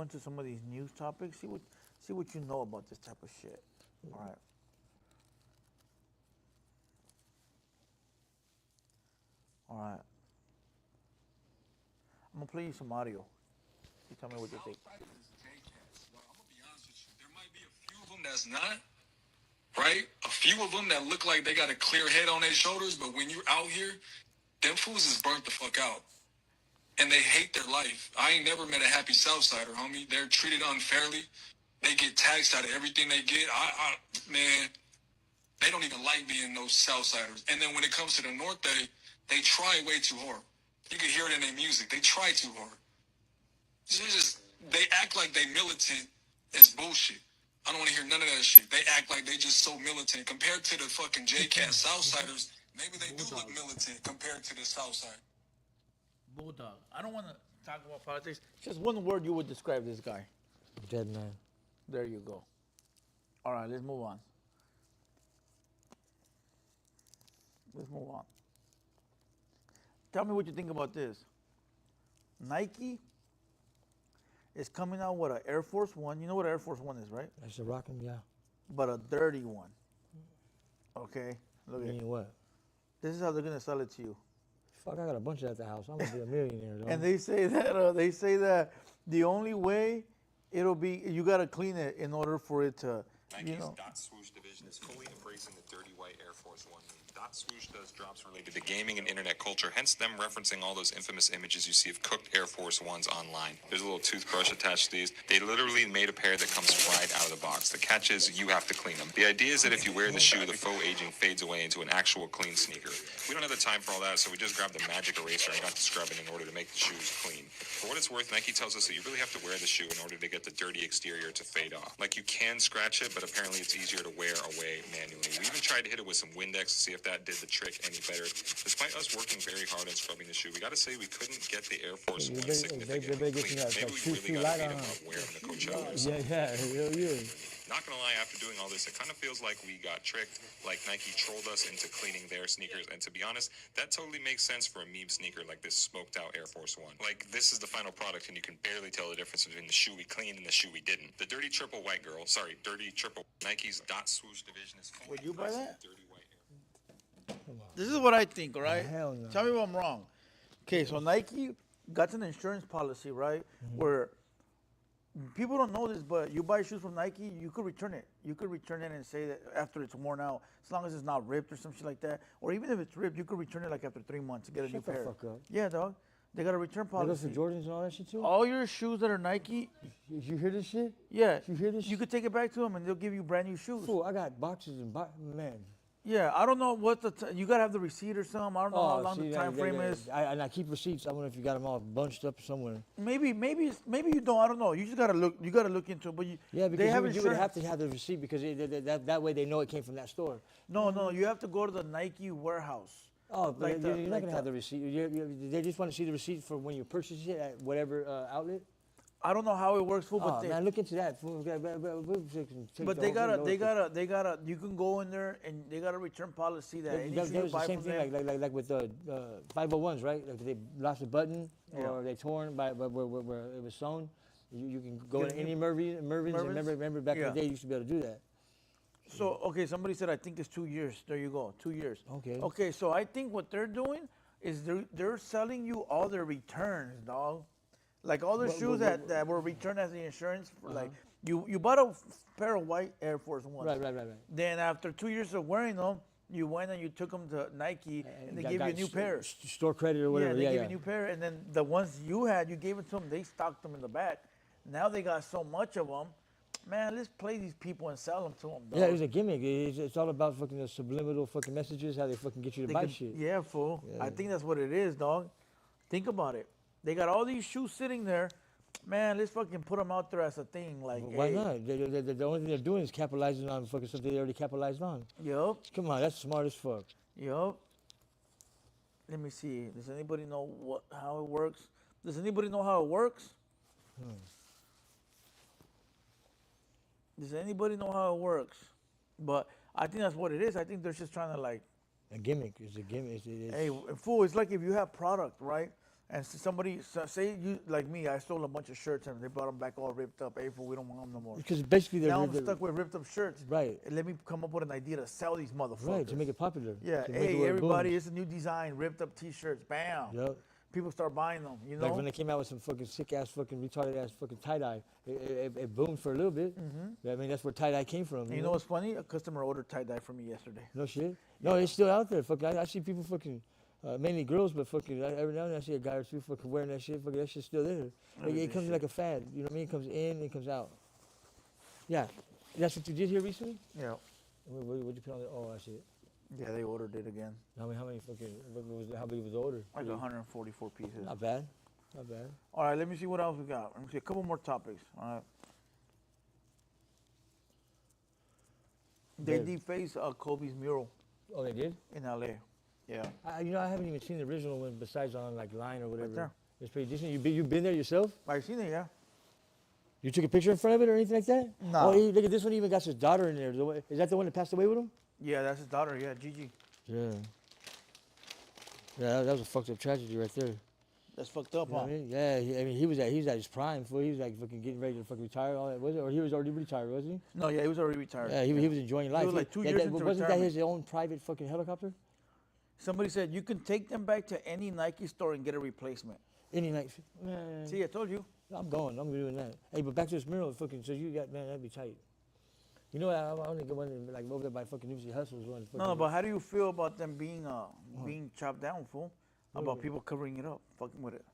into some of these news topics. See what you know about this type of shit. All right. All right. I'm gonna play you some audio. You tell me what you think. Well, I'm gonna be honest with you. There might be a few of them that's not, right? A few of them that look like they got a clear head on their shoulders, but when you're out here, them fools is burnt the fuck out. And they hate their life. I ain't never met a happy Southsider, homie. They're treated unfairly. They get taxed out of everything they get. Man, they don't even like being those Southsiders. And then when it comes to the North, they try way too hard. You can hear it in their music. They try too hard. They act like they militant as bullshit. I don't want to hear none of that shit. They act like they just so militant. Compared to the fucking JCat Southsiders, maybe they do look militant compared to the Southside. Bulldog. I don't want to talk about politics. Just one word you would describe this guy. Dead man. There you go. All right, let's move on. Let's move on. Tell me what you think about this. Nike is coming out with an Air Force One. You know what Air Force One is, right? That's a rockin', yeah. But a dirty one. Okay? Look at Meaning it. what? This is how they're going to sell it to you. Fuck, I got a bunch of that at the house. I'm gonna be a millionaire, dog. And they say that the only way it'll be, you got to clean it in order for it to, you Nike's know. Dot Swoosh division is fully embracing the dirty white Air Force One. Dot Swoosh does drops related to gaming and internet culture, hence them referencing all those infamous images you see of cooked Air Force Ones online. There's a little toothbrush attached to these. They literally made a pair that comes right out of the box. The catch is you have to clean them. The idea is that if you wear the shoe, the faux aging fades away into an actual clean sneaker. We don't have the time for all that, so we just grabbed the magic eraser and got to scrubbing in order to make the shoes clean. For what it's worth, Nike tells us that you really have to wear the shoe in order to get the dirty exterior to fade off. Like you can scratch it, but apparently it's easier to wear away manually. We even tried to hit it with some Windex to see if that did the trick any better. Despite us working very hard on scrubbing the shoe, we gotta say we couldn't get the Air Force One significantly clean. Maybe we really gotta beat them up wearing them to Coachella or something. Yeah. Not gonna lie, after doing all this, it kind of feels like we got tricked, like Nike trolled us into cleaning their sneakers. And to be honest, that totally makes sense for a meme sneaker like this smoked out Air Force One. Like, this is the final product, and you can barely tell the difference between the shoe we cleaned and the shoe we didn't. The dirty triple white girl, Nike's Dot Swoosh division is fully Would you buy embracing that? the dirty white Air. This is what I think, all right? Hell no. Tell me if I'm wrong. Okay, so Nike got an insurance policy, right? Where people don't know this, but you buy shoes from Nike, you could return it. You could return it and say that after it's worn out, as long as it's not ripped or some shit like that. Or even if it's ripped, you could return it like after 3 months to get a new Shut the pair. fuck up. Yeah, dog. They got a return That goes policy. for Jordans and all that shit too? All your shoes that are Nike, You hear this shit? yeah, You hear this you could take it back to them and they'll give you brand new shoes. Fool, I got boxes and man. Yeah, I don't know what you gotta have the receipt or something. I don't know how long see, the time frame is. and I keep receipts. I wonder if you got them all bunched up somewhere. Maybe you don't. I don't know. You just gotta look. You gotta look into it. But Yeah, they because have you would have insurance. to have the receipt because that way they know it came from that store. No, you have to go to the Nike warehouse. Oh, but Like you're the- not like gonna have the receipt. They just want to see the receipt for when you purchase it at whatever outlet. I don't know how it works, fool, Oh but man, look into that. Fool. but they gotta. You can go in there and they got a return policy that any shoe That you was the buy same from thing, them. like with the 501s, right? Like if they lost a button Yeah. or they torn by where it was sewn. You can go Get to a any new- Mervyn's. And Mervyn's? remember back in Yeah. the day, you used to be able to do that. So okay, somebody said I think it's 2 years. There you go, 2 years. Okay. Okay, so I think what they're doing is they're selling you all their returns, dog. Like all the shoes that were returned as the insurance. For like you bought a pair of white Air Force Ones. Right. Then after 2 years of wearing them, you went and you took them to Nike and they gave you a new pair. Store credit or whatever. Yeah, they Yeah, gave you a new pair, and then the ones you had, you gave it to them. They stocked them in the back. Now they got so much of them. Man, let's play these people and sell them to them. Dog. Yeah, it was a gimmick. It's all about fucking the subliminal fucking messages, how they fucking get you to They buy could- shit. Yeah, fool. I Yeah. think that's what it is, dog. Think about it. They got all these shoes sitting there. Man, let's fucking put them out there as a thing. Like, Why hey, not? The only thing they're doing is capitalizing on fucking something they already capitalized on. Yup, Come on, that's smart as fuck. yup. Let me see. Does anybody know how it works? Does anybody know how it works? Does anybody know how it works? But I think that's what it is. I think they're just trying to like, A gimmick. It's a gimmick. It's, hey, fool. It's like if you have product, right? And somebody say you like me, I stole a bunch of shirts and they brought them back all ripped up. Hey, fool, we don't want them no more. because basically Now they're I'm stuck with ripped up shirts. right, And let me come up with an idea to sell these motherfuckers. right to make it popular. Yeah, to make it hey, where it everybody, booms. it's a new design, ripped up T-shirts, bam. Yep. People start buying them, you know? Like when they came out with some fucking sick ass, fucking retarded ass, fucking tie dye, it boomed for a little bit. I mean, that's where tie dye came from. And you know what's funny? A customer ordered tie-dye from me yesterday. No shit. No, it's still out there. Fucking, I see people fucking, mainly girls, but fucking every now and then I see a guy or two fucking wearing that shit. Fucking that shit's still there. Like, it comes like a fad. You know what I mean? It comes in, it comes out. Yeah, that's what you did here recently. Yeah. What'd you put on there? Oh, I see it. Yeah, they ordered it again. How many fucking? How big was the order? Like 144 pieces. Not bad. Not bad. All right, let me see what else we got. Let me see a couple more topics. All right. They Yeah. defaced Kobe's mural Oh, they did? in LA. Yeah. I haven't even seen the original one besides on like Line or whatever. there. It's pretty decent. You been there yourself? I've seen it, yeah. You took a picture in front of it or anything like that? No. Oh, look at this one. Even got his daughter in there. Is that the one that passed away with him? Yeah, that's his daughter, yeah, Gigi. Yeah. Yeah, that was a fucked up tragedy right there. That's fucked up, You know huh? what I mean? Yeah, he was at his prime. Fool. He was like fucking getting ready to fucking retire. All that was it? Or he was already retired, was he? No, yeah, he was already retired. Yeah, he was enjoying life. was like 2 Yeah, years into wasn't that retirement. his own private fucking helicopter? Somebody said you can take them back to any Nike store and get a replacement. Any night. Man, See, I told you. I'm going. I'm doing that. Hey, but back to this mural, fucking. So you got, man, that'd be tight. You know, I only go in like over there by fucking Nipsey Hussle's one. No, but how do you feel about them being chopped down, fool? About people covering it up, fucking with it.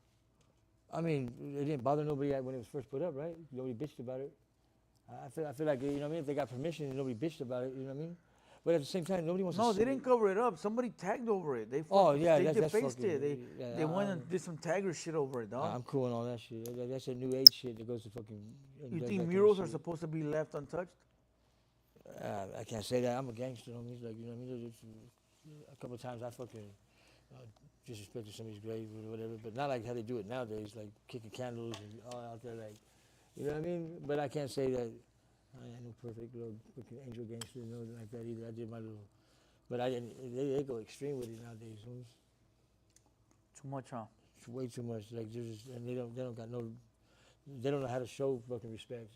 I mean, it didn't bother nobody when it was first put up, right? Nobody bitched about it. I feel like, you know what I mean? If they got permission, nobody bitched about it, you know what I mean? But at the same time, nobody wants to No, see they didn't cover it up. Somebody tagged over it. They Oh, fucking- yeah, they that's defaced fucking- it. yeah, They went and did some tagger shit over it, dog. I'm cool on all that shit. That's a new age shit that goes to fucking. You that think kind of murals are shit. supposed to be left untouched? I can't say that. I'm a gangster, homies. Like, you know what I mean? There's a couple of times I fucking disrespected somebody's grave or whatever, but not like how they do it nowadays, like kicking candles and all out there, like, you know what I mean? But I can't say that I ain't no perfect little fucking angel gangster, nothing like that either. I did my little, but I didn't. They go extreme with it nowadays, homies. Too much, huh? It's way too much. Like, and they don't got no, they don't know how to show fucking respect.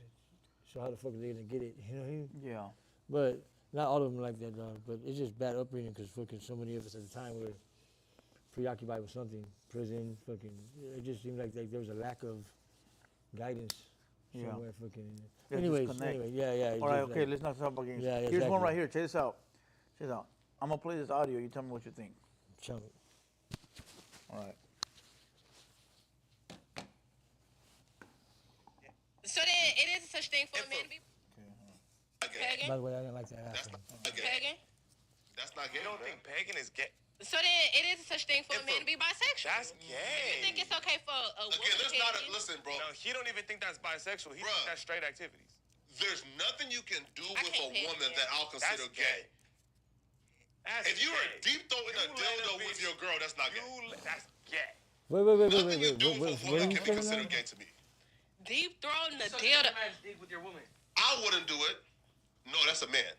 So how the fuck are they gonna get it? You know what I mean? Yeah. But not all of them like that, dog. But it's just bad upbringing because fucking so many of us at the time were preoccupied with something, prison, fucking. It just seemed like there was a lack of guidance Yeah. somewhere, fucking. Yeah, Anyways, disconnect. anyway, yeah. All right, just okay, like- let's not talk about games. Yeah, Here's one exactly. right here. Check this out. Check this out. I'm gonna play this audio. You tell me what you think. chunk. All right. So then, it is such thing for a man to be By pagan. the way, I didn't like that asshole. Pagan. That's not gay. You don't think pagan is gay? So then it is such thing for a man to be bisexual. That's gay. You think it's okay for a woman Again, there's to not be- listen, bro. No, he don't even think that's bisexual. He Bruh. thinks that's straight activities. There's nothing you can do I with a can't pay woman for that that. I'll consider That's gay. That's If you were gay. deep throating a You let a dildo with bitch- your girl, that's not gay. That's gay. Wait. Nothing you do with a woman can be considered gay to me. deep throating the dildo. with your woman. I wouldn't do it. No, that's a man.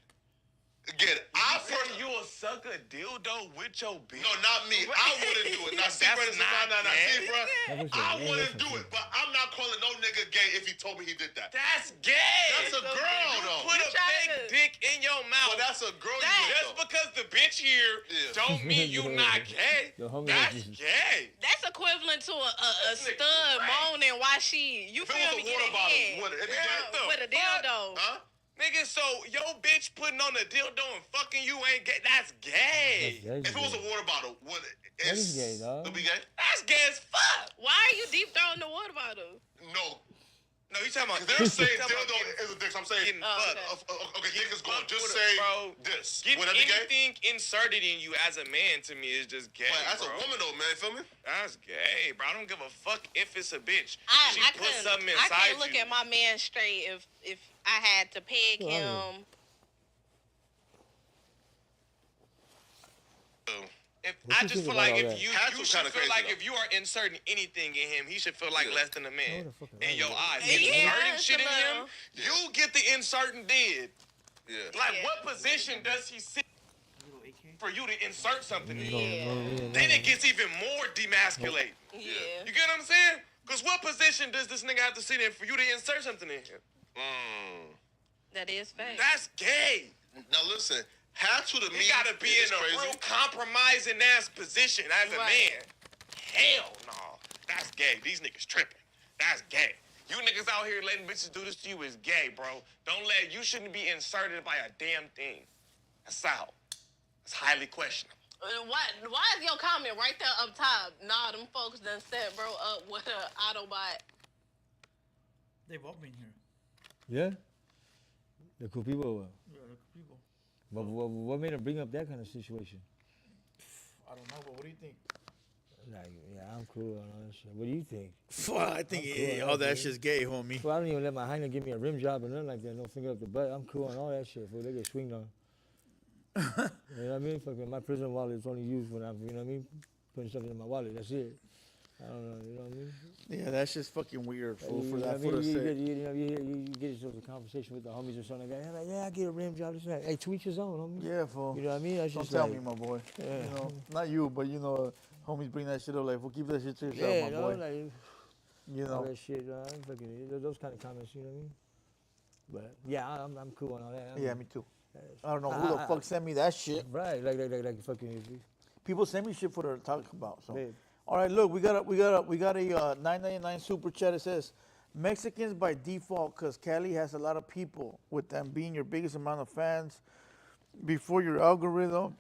Again, I personally. You will suck a dildo with your bitch. No, not me. I wouldn't do it. Now, see, bro, That's not see, bro. gay. I wouldn't do it, but I'm not calling no nigga gay if he told me he did that. That's gay. That's a girl, though. Put a trying fake dick in your mouth. But that's a girl you Just with, though. because the bitch here Yeah. don't mean you not gay. The homie That's is- gay. That's equivalent to a This nigga stud right. moaning while she, you If feel it was me, a get water a bottle, head would it be Yeah. gay? with a The fuck? dildo. Huh? Nigga, so your bitch putting on a dildo and fucking you ain't gay. That's gay. If it was a water bottle, would it? That is gay, dog. It'd be gay? That's gay as fuck. Why are you deep throwing the water bottle? No. No, you talking about They're saying talking about dildo is a dick. So I'm saying, getting Oh, fucked. okay. okay, dick is going. Fucked Just with say bro. this. Getting Would that be gay? anything inserted in you as a man to me is just gay. But that's bro. a woman though, man. Feel me? That's gay, bro. I don't give a fuck if it's a bitch. I Put something I inside can't look you. at my man straight if I had to peg Well, I him. If What I you just think feel about like all if that? you That's should kinda feel crazy, like though. if you are inserting anything in him, he should feel like Yeah. less than a man What the fuck is in wrong your with eyes. Yeah, Inserting it's shit a in him, little- you get the inserting did. Yeah. Like, Yeah. what position does he sit for you to insert something in? Yeah. Then it gets even more demasculated. Yeah. You get what I'm saying? Because what position does this nigga have to sit in for you to insert something in him? That is fact. That's gay. Now listen, have to the me You gotta be is in a crazy. real compromising ass position as a Right. man. Hell no. That's gay. These niggas tripping. That's gay. You niggas out here letting bitches do this to you is gay, bro. You shouldn't be inserted by a damn thing. That's out. It's highly questionable. Why is your comment right there up top? Nah, them folks done set bro up with an Autobot. They've all been here. Yeah? The cool people. Yeah, the people. But what made him bring up that kind of situation? I don't know, but what do you think? Like, yeah, I'm cool on all that shit. What do you think? I think I'm cool, all that dude. shit's gay, homie. Well, I don't even let my hyena give me a rim job or nothing like that. No finger up the butt. I'm cool on all that shit. Fool. They get swinged on. You know what I mean? Fucking my prison wallet is only used when I'm, you know what I mean? Putting something in my wallet. That's it. I don't know. You know what I mean? Yeah, that's just fucking weird, fool. You For know that what I fool mean? to You say. get, you get yourself a conversation with the homies or something like that. I'm like, yeah, I get a rim job. This and that. Hey, to each his own, homie. Yeah, fool. You know what I mean? That's Don't just tell like, me, my boy. Yeah. You know, not you, but you know, homies bring that shit up. Like, we'll keep that shit to yourself, yeah, my you know, boy. like, You all know. that shit. Those kind of comments, you know what I mean? But yeah, I'm cool on all that. Yeah, me too. I don't know who the fuck sent me that shit. Right, like fucking. People send me shit for to talk about. So, Babe. all right, look, we got a $9.99 super chat. It says Mexicans by default, cause Cali has a lot of people, with them being your biggest amount of fans. Before your algorithm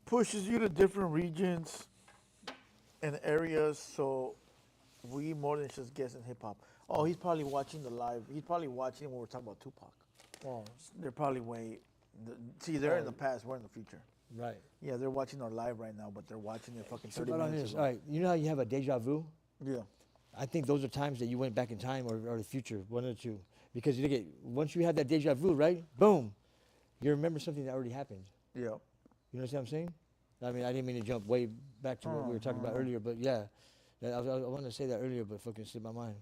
pushes you to different regions and areas, so we more than just guessing hip hop. Oh, he's probably watching the live. He's probably watching when we're talking about Tupac. Oh, They're probably they're in the past, we're in the future. right. Yeah, they're watching our live right now, but they're watching it fucking So 30 right on minutes this, ago. all right, you know how you have a deja vu? Yeah. I think those are times that you went back in time or the future, one of the two. Because you get once you have that deja vu, right? Boom, you remember something that already happened. Yeah. You know what I'm saying? I mean, I didn't mean to jump way back to what we were talking about earlier, but yeah, I wanted to say that earlier, but fucking slipped my mind.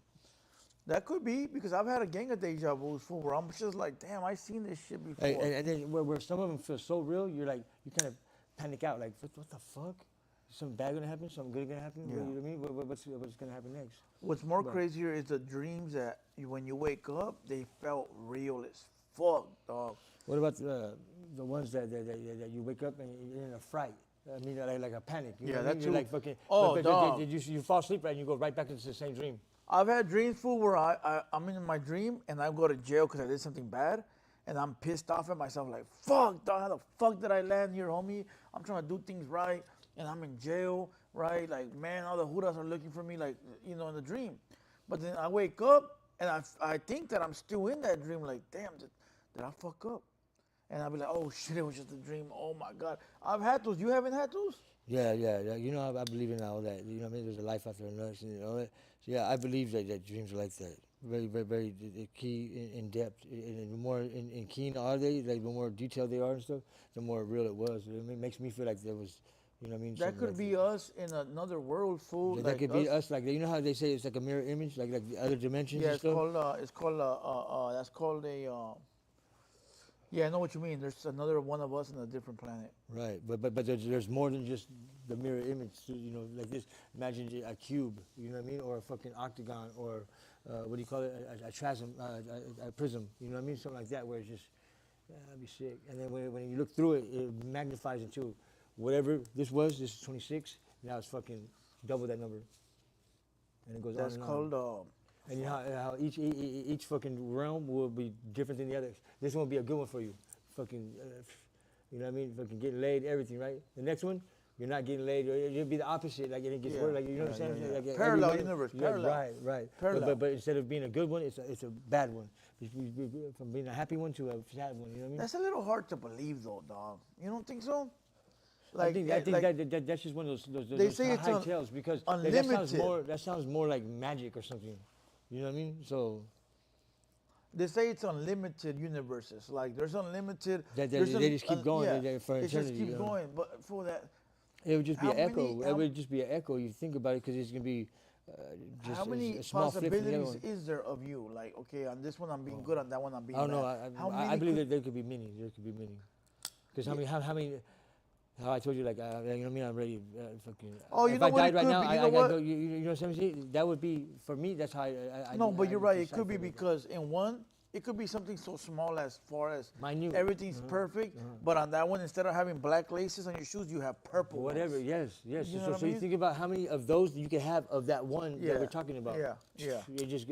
That could be, because I've had a gang of deja vus fool, where I'm just like, damn, I seen this shit before. And then where some of them feel so real, you kind of panic out, like, what the fuck? Something bad gonna happen? Something good gonna happen? Yeah. You know what I mean? What's gonna happen next? What's more But- crazier is the dreams that when you wake up, they felt real as fuck, dog. What about the ones that you wake up and you're in a fright? I mean, like a panic. You Yeah, know what I that mean? You're too. like fucking. Oh, dog. You fall asleep right and you go right back into the same dream. I've had dreams, fool, where I'm in my dream and I go to jail because I did something bad, and I'm pissed off at myself, like, fuck, dog, how the fuck did I land here, homie? I'm trying to do things right, and I'm in jail, right? Like, man, all the hudas are looking for me, like, you know, in the dream. But then I wake up, and I think that I'm still in that dream, like, damn, did I fuck up? and I'll be like, oh shit, it was just a dream. Oh my God, I've had those. You haven't had those? Yeah. You know, I believe in all that. You know what I mean? There's a life after another, and all that. So yeah, I believe that dreams are like that. Very key in depth. And the more in keen are they, like the more detailed they are and stuff, the more real it was. It makes me feel like there was, you know what I mean? That something could like be us in another world, fool. that Like could be us. Like you know how they say it's like a mirror image, like the other dimensions Yeah, and stuff. it's called that's called a yeah, I know what you mean. There's another one of us on a different planet. Right, but there's more than just the mirror image. So, you know, like this. Imagine a cube. You know what I mean? Or a fucking octagon, or what do you call it? A prism. You know what I mean? Something like that, where it's just that'd be sick. And then when you look through it, it magnifies into whatever this was. This is 26. Now it's fucking double that number. And it goes That's on and called on. And you know how each fucking realm will be different than the others. This one will be a good one for you. Fucking, you know what I mean? Fucking getting laid, everything, right? The next one, you're not getting laid. It'll be the opposite. Like it gets worse. Like you know what I'm saying? Like Parallel every universe. yeah, Parallel. Right. Parallel. But instead of being a good one, it's a bad one. From being a happy one to a sad one. You know what I mean? That's a little hard to believe, though, dog. You don't think so? I think that's just one of those they say it's high tales because unlimited. that sounds more like magic or something. You know what I mean? So they say it's unlimited universes. Like there's unlimited. They just keep going for it eternity. just keeps going. But for that, it would just be how an echo. many- It would just be an echo. You think about it because it's gonna be just how many a small flip from the other possibilities one. is there of you? Like, okay, on this one I'm being good, on that one I'm being I don't know. bad. How I many believe could- that there could be many. There could be many. Because how I told you, like, you know what I mean? I'm ready, fucking. Oh, you if know I what? died It right could now, be. I You know gotta what? go. You know what I'm saying? That would be for me. That's how I. No, but you're right. It decide could be for it. because in one, it could be something so small as far as Minute. everything's perfect, but on that one, instead of having black laces on your shoes, you have purple. Whatever. ones. Yes. You know So, what I so you mean? think about how many of those you can have of that one that we're talking about. Yeah. It just.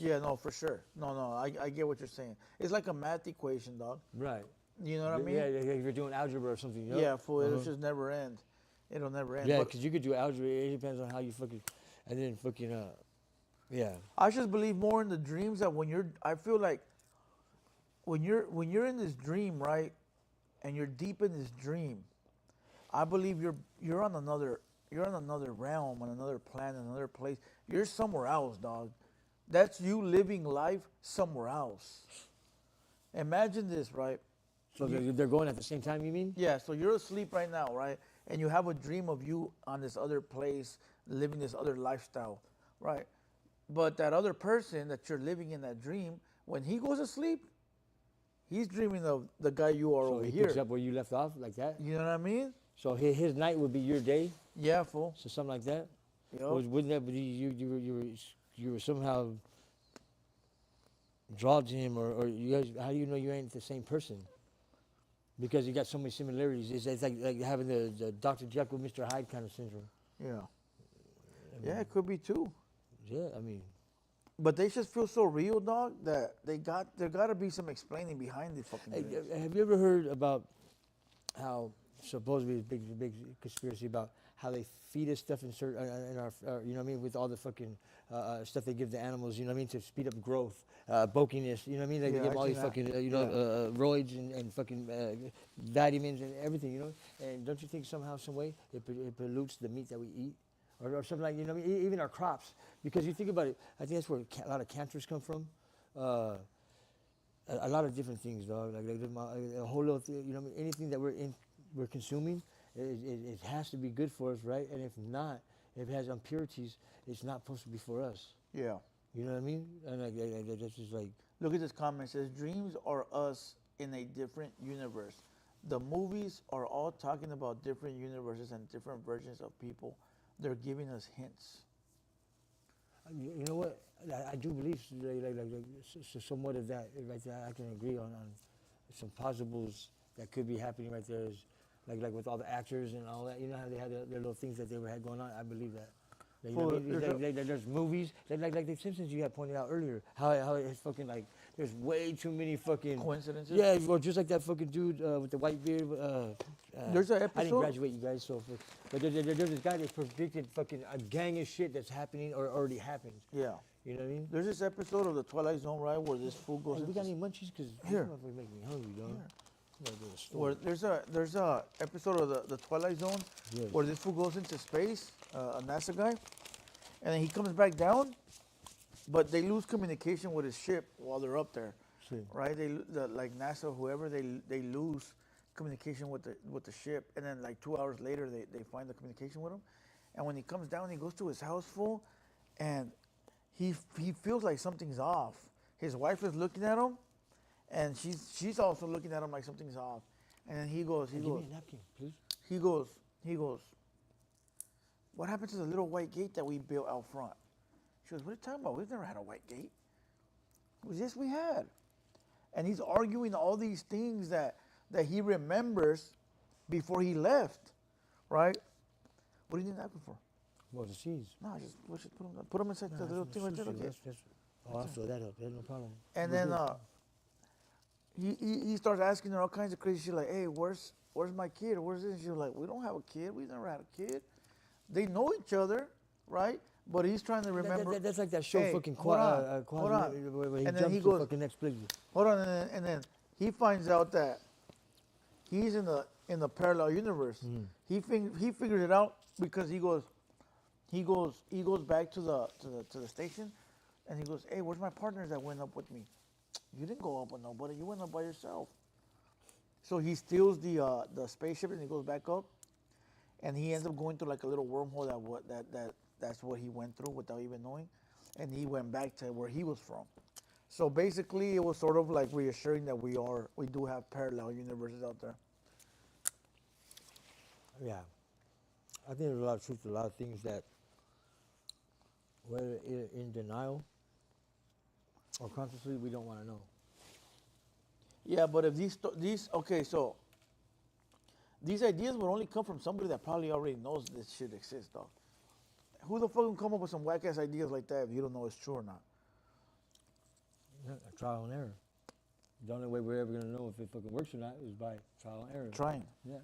Yeah, no, for sure. No, I get what you're saying. It's like a math equation, dog. Right. You know what I mean? Yeah, if you're doing algebra or something. You know? Yeah, fool. It'll just never end. It'll never end. Yeah, But because you could do algebra. It depends on how you fucking, and then fucking yeah. I just believe more in the dreams that I feel like when you're in this dream, right, and you're deep in this dream, I believe you're on another realm, on another planet, another place. You're somewhere else, dog. That's you living life somewhere else. Imagine this, right? So they're going at the same time, you mean? Yeah, so you're asleep right now, right? And you have a dream of you on this other place, living this other lifestyle, right? But that other person that you're living in that dream, when he goes to sleep, he's dreaming of the guy you are So over he here. picks up where you left off, like that? You know what I mean? So his night would be your day? Yeah, fool. So something like that? Yup. Wouldn't that be you were somehow drawn to him, or you guys, how do you know you ain't the same person? Because you got so many similarities. It's like having the Dr. Jekyll, Mr. Hyde kind of syndrome. Yeah. Yeah, it could be too. Yeah, I mean, But they just feel so real, dog, that there got to be some explaining behind the fucking dreams. have you ever heard about how supposedly a big conspiracy about how they feed us stuff in our you know what I mean, with all the fucking stuff they give the animals, you know what I mean, to speed up growth, bulkiness, you know what I mean? They give them all these fucking roids and fucking vitamins and everything, you know. And don't you think somehow, some way, it pollutes the meat that we eat, or something like, you know what I mean? Even our crops, because you think about it, I think that's where a lot of cancers come from. A lot of different things, dog. Like a whole little thing, you know what I mean? Anything that we're consuming, it has to be good for us, right? And if not, if it has impurities, it's not supposed to be for us. Yeah. You know what I mean? And that's just like. Look at this comment. It says, dreams are us in a different universe. The movies are all talking about different universes and different versions of people. They're giving us hints. You know what? I do believe somewhat of that right there. I can agree on some possibles that could be happening right there. Is like with all the actors and all that. You know how they had their little things that they had going on. I believe that. You know what I mean? There's movies like the Simpsons you had pointed out earlier. How it's fucking like there's way too many fucking Coincidences? Yeah, or just like that fucking dude with the white beard. There's an I didn't episode. graduate, you guys. But there's this guy that predicted fucking a gang of shit that's happening or already happened. Yeah. You know what I mean? There's this episode of the Twilight Zone, right, where this fool goes. Hey, we into got any munchies? Because this Here. motherfucker make me hungry, dog. I'm gonna go to the store. where there's a episode of the Twilight Zone Yes. where this fool goes into space, a NASA guy, and then he comes back down, but they lose communication with his ship while they're up there, See. right? Like NASA, whoever, they lose communication with the ship, and then like 2 hours later they find the communication with him, and when he comes down, he goes to his house full, and he feels like something's off. His wife is looking at him, and she's also looking at him like something's off. And then he goes, Give me a napkin, please. he goes, what happened to the little white gate that we built out front? She goes, what are you talking about? We've never had a white gate. He goes, yes, we had. And he's arguing all these things that he remembers before he left, right? What do you need a napkin for? What's the cheese? No, just put them inside the little thing right there. Okay. Oh, I'll fill that up. There's no problem. And then he starts asking her all kinds of crazy shit like, hey, where's my kid? Where's this? And she's like, we don't have a kid. We never had a kid. They know each other, right? But he's trying to remember. That's like that show, Hey, fucking hold on. where he And then jumps he to goes- fucking next place. Hold on, and then he finds out that he's in the parallel universe. He figures it out because he goes back to the station, and he goes, hey, where's my partners that went up with me? You didn't go up with nobody. You went up by yourself. So he steals the spaceship and he goes back up, and he ends up going through like a little wormhole that's what he went through without even knowing, and he went back to where he was from. So basically, it was sort of like reassuring that we do have parallel universes out there. Yeah. I think there's a lot of truth to a lot of things that, whether in denial or consciously, we don't want to know. Yeah, but if these ideas would only come from somebody that probably already knows this shit exists, dog. Who the fuck can come up with some whack ass ideas like that if you don't know it's true or not? Yeah, trial and error. The only way we're ever gonna know if it fucking works or not is by trial and error. Trying. Yeah.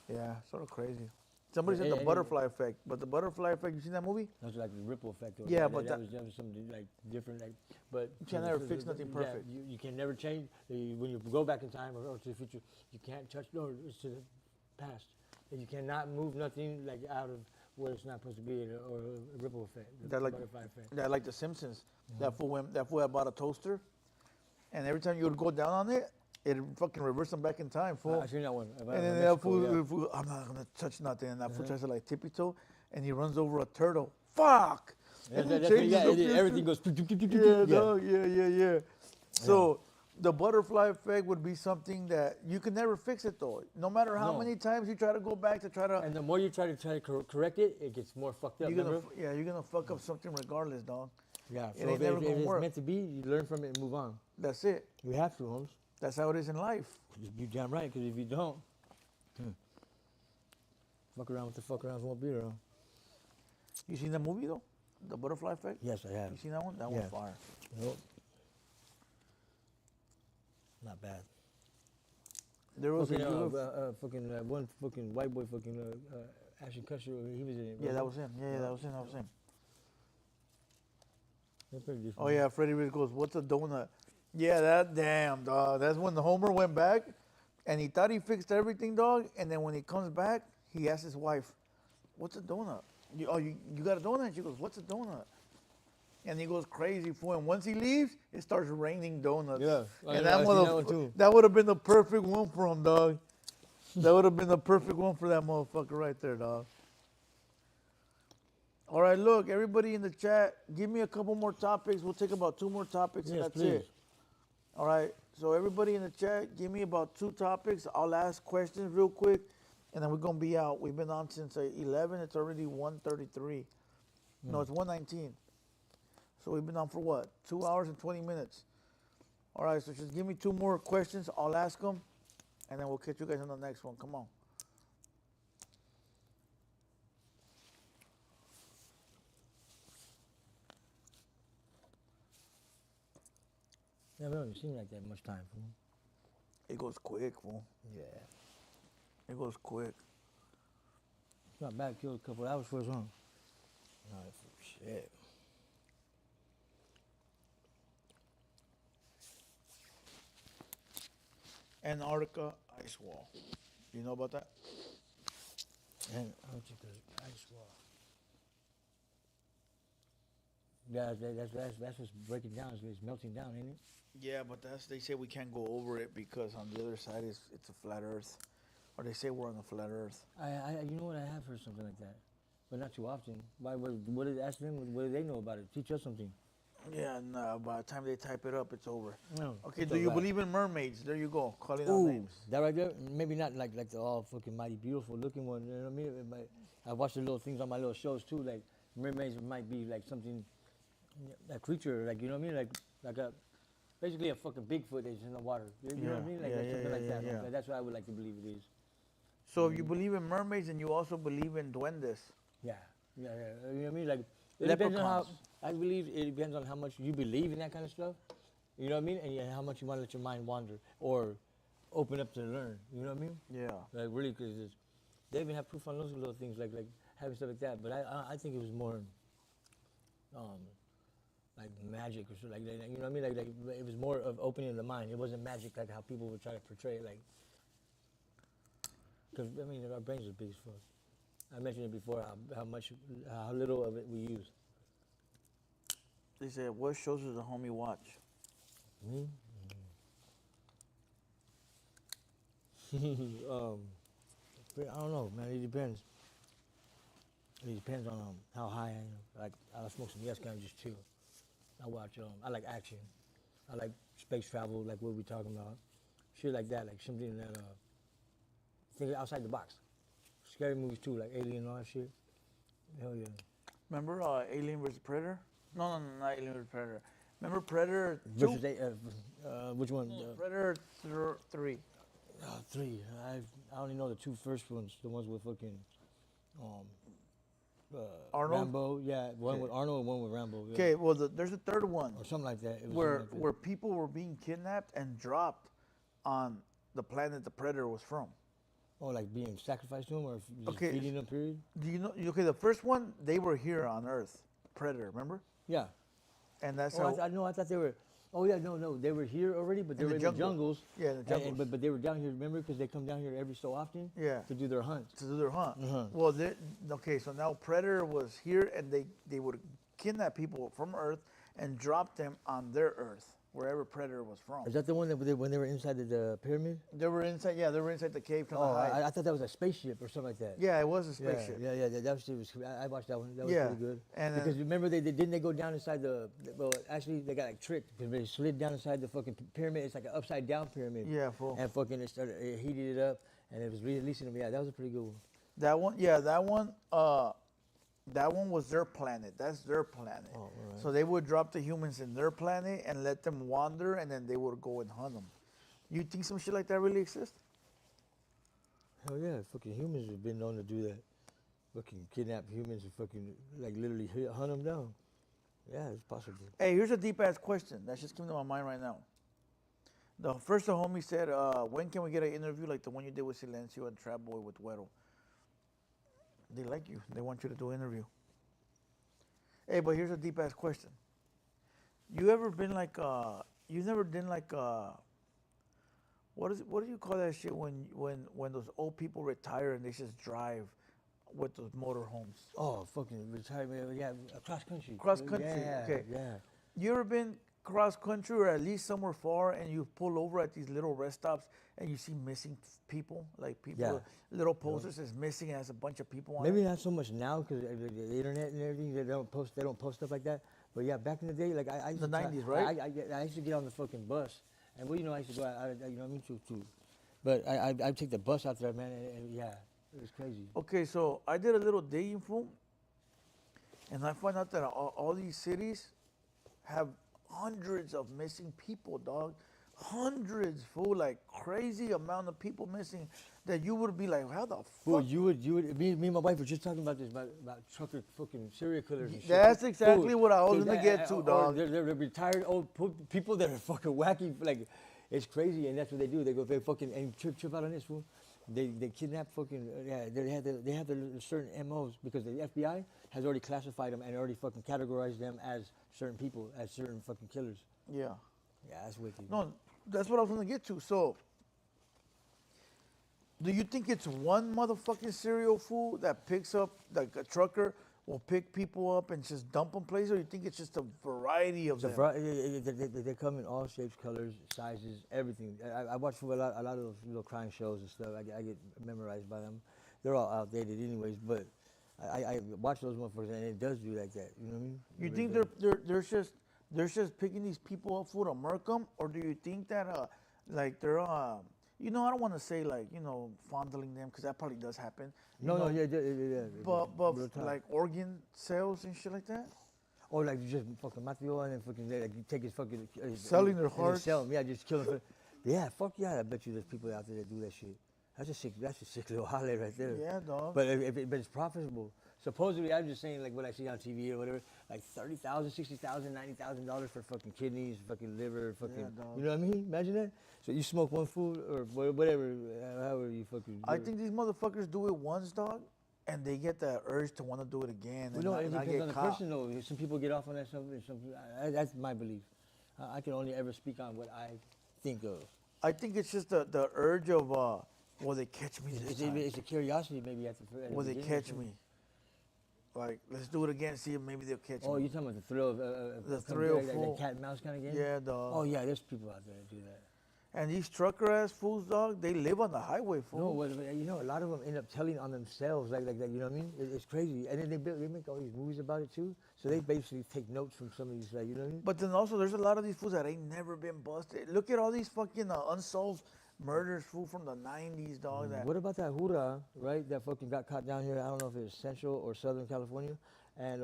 Yeah, sort of crazy. Somebody Yeah, said the and- butterfly effect, but the butterfly effect, you seen that movie? That's like the ripple effect. Or Yeah, that, but that was something like different. Like, but You can never fix nothing perfect. Yeah, you can never change. When you go back in time or to the future, you can't touch. No, it's to the past. And you cannot move nothing like out of where it's not supposed to be, or a ripple effect. The That like butterfly effect. that like the Simpsons. That fool had bought a toaster, and every time you would go down on it, it fucking reversed them back in time, fool. I seen that one. And then that fool, I'm not gonna touch nothing. And that fool tries to like tippy toe, and he runs over a turtle. Fuck! Yeah, And he that's what- changes yeah, the picture. everything goes. Yeah, no, yeah. So the butterfly effect would be something that you can never fix it though. No matter how No. many times you try to go back to try to, And the more you try to correct it, it gets more fucked up. you're gonna, Remember? you're gonna fuck up something regardless, dog. Yeah. It So ain't if, never if gonna it's work. meant to be, you learn from it and move on. That's it. You have to, Holmes. That's how it is in life. You damn right, because if you don't, fuck around with the fuck arounds won't be around. You seen that movie though? The butterfly effect? Yes, I have. You seen that one? That Yeah. one's fire. Nope. Not bad. There was Fucking, a UFO. one fucking white boy, Ashton Kutcher, he was in it. Yeah, wasn't that he? was him. Yeah, that was him. That's pretty different. Oh yeah, Freddie Rich goes, "What's a donut?" Yeah, that damn dog. That's when the Homer went back, and he thought he fixed everything, dog. And then when he comes back, he asks his wife, "What's a donut?" You got a donut? She goes, "What's a donut?" And he goes crazy for him. Once he leaves, it starts raining donuts. Yeah, and I that seen that one too. that would have been the perfect one for him, dog. That would have been the perfect one for that motherfucker right there, dog. All right, look, everybody in the chat, give me a couple more topics. We'll take about 2 more topics, and Yes, that's please. it. All right, so everybody in the chat, give me about 2 topics. I'll ask questions real quick, and then we're going to be out. We've been on since 11. It's already 1:33. No, it's 1:19. So we've been on for what? 2 hours and 20 minutes. All right, so just give me 2 more questions. I'll ask them, and then we'll catch you guys on the next one. Come on. Yeah, we don't seem like that much time. Fool. It goes quick, fool. Yeah. It goes quick. It's not bad. Killed a couple hours for us, huh? All right, shit. Shit. Antarctica ice wall. You know about that? And ice wall. Yeah, that's what's breaking down. It's melting down, ain't it? Yeah, but they say we can't go over it because on the other side it's a flat Earth, or they say we're on a flat Earth. You know what? I have heard something like that, but not too often. What did ask them? What do they know about it? Teach us something. Yeah, no. By the time they type it up, it's over. No. Okay, do you believe in mermaids? There you go, calling out Ooh, names. that right there. Maybe not like the all fucking mighty beautiful looking one. You know what I mean? I watch the little things on my little shows too. Like mermaids might be like something, a creature. Like you know what I mean? Like a basically a fucking Bigfoot that's in the water. You know what I mean? Like something like that. yeah. Like, that's what I would like to believe it is. So if you believe in mermaids and you also believe in duendes. Yeah. You know what I mean? Like it depends on how. Leprechauns. I believe it depends on how much you believe in that kind of stuff. You know what I mean? And how much you want to let your mind wander or open up to learn. You know what I mean? Yeah. Like really, because they even have proof on those little things, like having stuff like that. But I think it was more, like magic or something like that. You know what I mean? Like it was more of opening the mind. It wasn't magic like how people would try to portray it. Like, because I mean, our brains are big as fuck. I mentioned it before how little of it we use. They said, what shows does the homie watch? Me? I don't know, man. It depends. It depends on how high I am. Like, I smoke some yes, kind of just chill. I watch. I like action. I like space travel, like what we talking about. Shit like that, like something that think outside the box. Scary movies too, like Alien and all that shit. Hell yeah. Remember Alien vs. Predator? No, not Alien vs. Predator. Remember Predator 2? Which one? Predator 3. 3. I only know the 2 first ones, the ones with fucking Arnold? Rambo. Yeah, one with Arnold and one with Rambo. Yeah. Okay, well, there's a third one Or something like that. It was where something like where people were being kidnapped and dropped on the planet the Predator was from. that. Oh, like being sacrificed to them or just Okay. feeding them, period? Do you know? Okay, the first one, they were here on Earth. Predator, remember? Yeah. And that's Oh, how. I thought they were. Oh yeah, no, they were here already, but they In were the in the jungle. jungles. Yeah, in the jungles. But they were down here, remember? Because they come down here every so often. Yeah. To do their hunts. To do their hunt. Uh-huh. Well, okay, so now Predator was here, and they would kidnap people from Earth and drop them on their Earth, wherever Predator was from. Is that the one that when they were inside the pyramid? They were inside. Yeah, they were inside the cave trying Oh, to hide. I thought that was a spaceship or something like that. Yeah, it was a spaceship. Yeah. That shit was. I watched that one. That was Yeah, pretty good. and because remember didn't they go down inside well, actually they got like tricked because they slid down inside the fucking pyramid. It's like an upside down pyramid. Yeah, fool. And fucking it heated it up and it was releasing them. Yeah, that was a pretty good one. That one, that one was their planet. That's their planet. Oh, all right. So they would drop the humans in their planet and let them wander, and then they would go and hunt them. You think some shit like that really exists? Hell yeah, fucking humans have been known to do that. Fucking kidnap humans and fucking like literally hunt them down. Yeah, it's possible. Hey, here's a deep ass question that just came to my mind right now. The homie said, when can we get an interview like the one you did with Silencio and Trap Boy with Huero? They like you. They want you to do an interview. Hey, but here's a deep ass question. You ever been like you never done like what do you call that shit when those old people retire and they just drive with those motorhomes? Oh, fucking retirement. Yeah, cross country. Cross country. Yeah, Okay. Yeah. You ever been cross country or at least somewhere far and you pull over at these little rest stops and you see missing people, like people, Yeah. little posters is missing and has a bunch of people on Maybe it? not so much now because the internet and everything. They don't post stuff like that. But yeah, back in the day, like I used The to 90s, right? I used to get on the fucking bus, and well, you know, I used to go out. You know what I mean? Too. But I'd take the bus out there, man, and yeah, it was crazy. Okay, so I did a little digging, fool, and I find out that all these cities have hundreds of missing people, dog. Hundreds, fool, like crazy amount of people missing that you would be like, how the fuck? Well, you would. Me and my wife were just talking about this about trucker fucking serial killers and shit. That's exactly Fool. what I was 'Cause gonna get to, or dog. They're retired old people that are fucking wacky. Like, it's crazy, and that's what they do. They go, they fucking and trip out on this fool. They kidnap fucking they have their certain MOs because the FBI has already classified them and already fucking categorized them as certain people, as certain fucking killers. Yeah. Yeah, that's wicked. No, that's what I was gonna get to. So, do you think it's one motherfucking serial fool that picks up, like a trucker will pick people up and just dump them places, or you think it's just a variety of them? They come in all shapes, colors, sizes, everything. I watch a lot of those little crime shows and stuff. I get memorized by them. They're all outdated anyways, but I watch those motherfuckers and it does do like that. You know what I mean? You think they're just picking these people up for to murk them, or do you think that like they're you know, I don't want to say like, you know, fondling them because that probably does happen. Yeah. But Real time. like organ sales and shit like that. Or like you just fucking Mateo and then fucking like you take his fucking Selling their and they hearts. sell 'em. Yeah, just kill them. Yeah, fuck yeah. I bet you there's people out there that do that shit. That's a sick little holler right there. Yeah, dog. But but it's profitable. Supposedly, I'm just saying like what I see on TV or whatever, like $30,000, $60,000, $90,000 for fucking kidneys, fucking liver, fucking. dog. You know what I mean? Imagine that. So you smoke one food or whatever, however you fucking. I think these motherfuckers do it once, dog, and they get that urge to want to do it again. Well, And no, not, it not depends get on the caught. person though. Some people get off on that something. That's my belief. I can only ever speak on what I think of. I think it's just the urge of will they catch me this time? It's a curiosity maybe at the Will they beginning or catch something. me? Like, let's do it again, see if maybe they'll catch Oh, me. you're talking about the thrill of The coming thrill back, full. that cat and mouse kind of game? Yeah, dog. Oh yeah, there's people out there that do that. And these trucker ass fools, dog, they live on the highway, fool. No, you know, a lot of them end up telling on themselves like that. You know what I mean? It's crazy, and then they make all these movies about it too. So they basically take notes from some of these, like, you know what I mean? But then also, there's a lot of these fools that ain't never been busted. Look at all these fucking unsolved murders, fool, from the 90s, dog. That What about that Huero, right? That fucking got caught down here. I don't know if it was Central or Southern California, and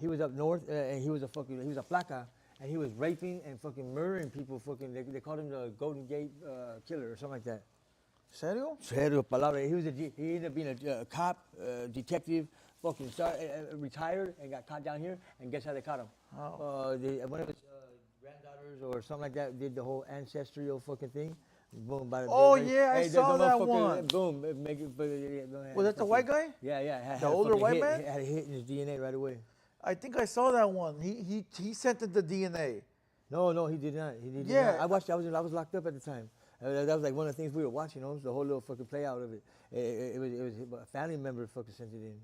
he was up north, and he was a flaca, and he was raping and fucking murdering people. Fucking, they called him the Golden Gate Killer or something like that. Serio? Serio palabra. He ended up being a cop, detective, fucking retired and got caught down here. And guess how they caught him? How? One of his granddaughters or something like that did the whole ancestral fucking thing. Boom, Oh, yeah, I saw that one. Boom, make it. Was that the white guy? Yeah. The older white man? Had a hit in his DNA right away. I think I saw that one. He sent it the DNA. No, he did not. He did Yeah. not. I watched. I was locked up at the time. That was like one of the things we were watching. You know, the whole little fucking play out of it. It was a family member fucking sent it in.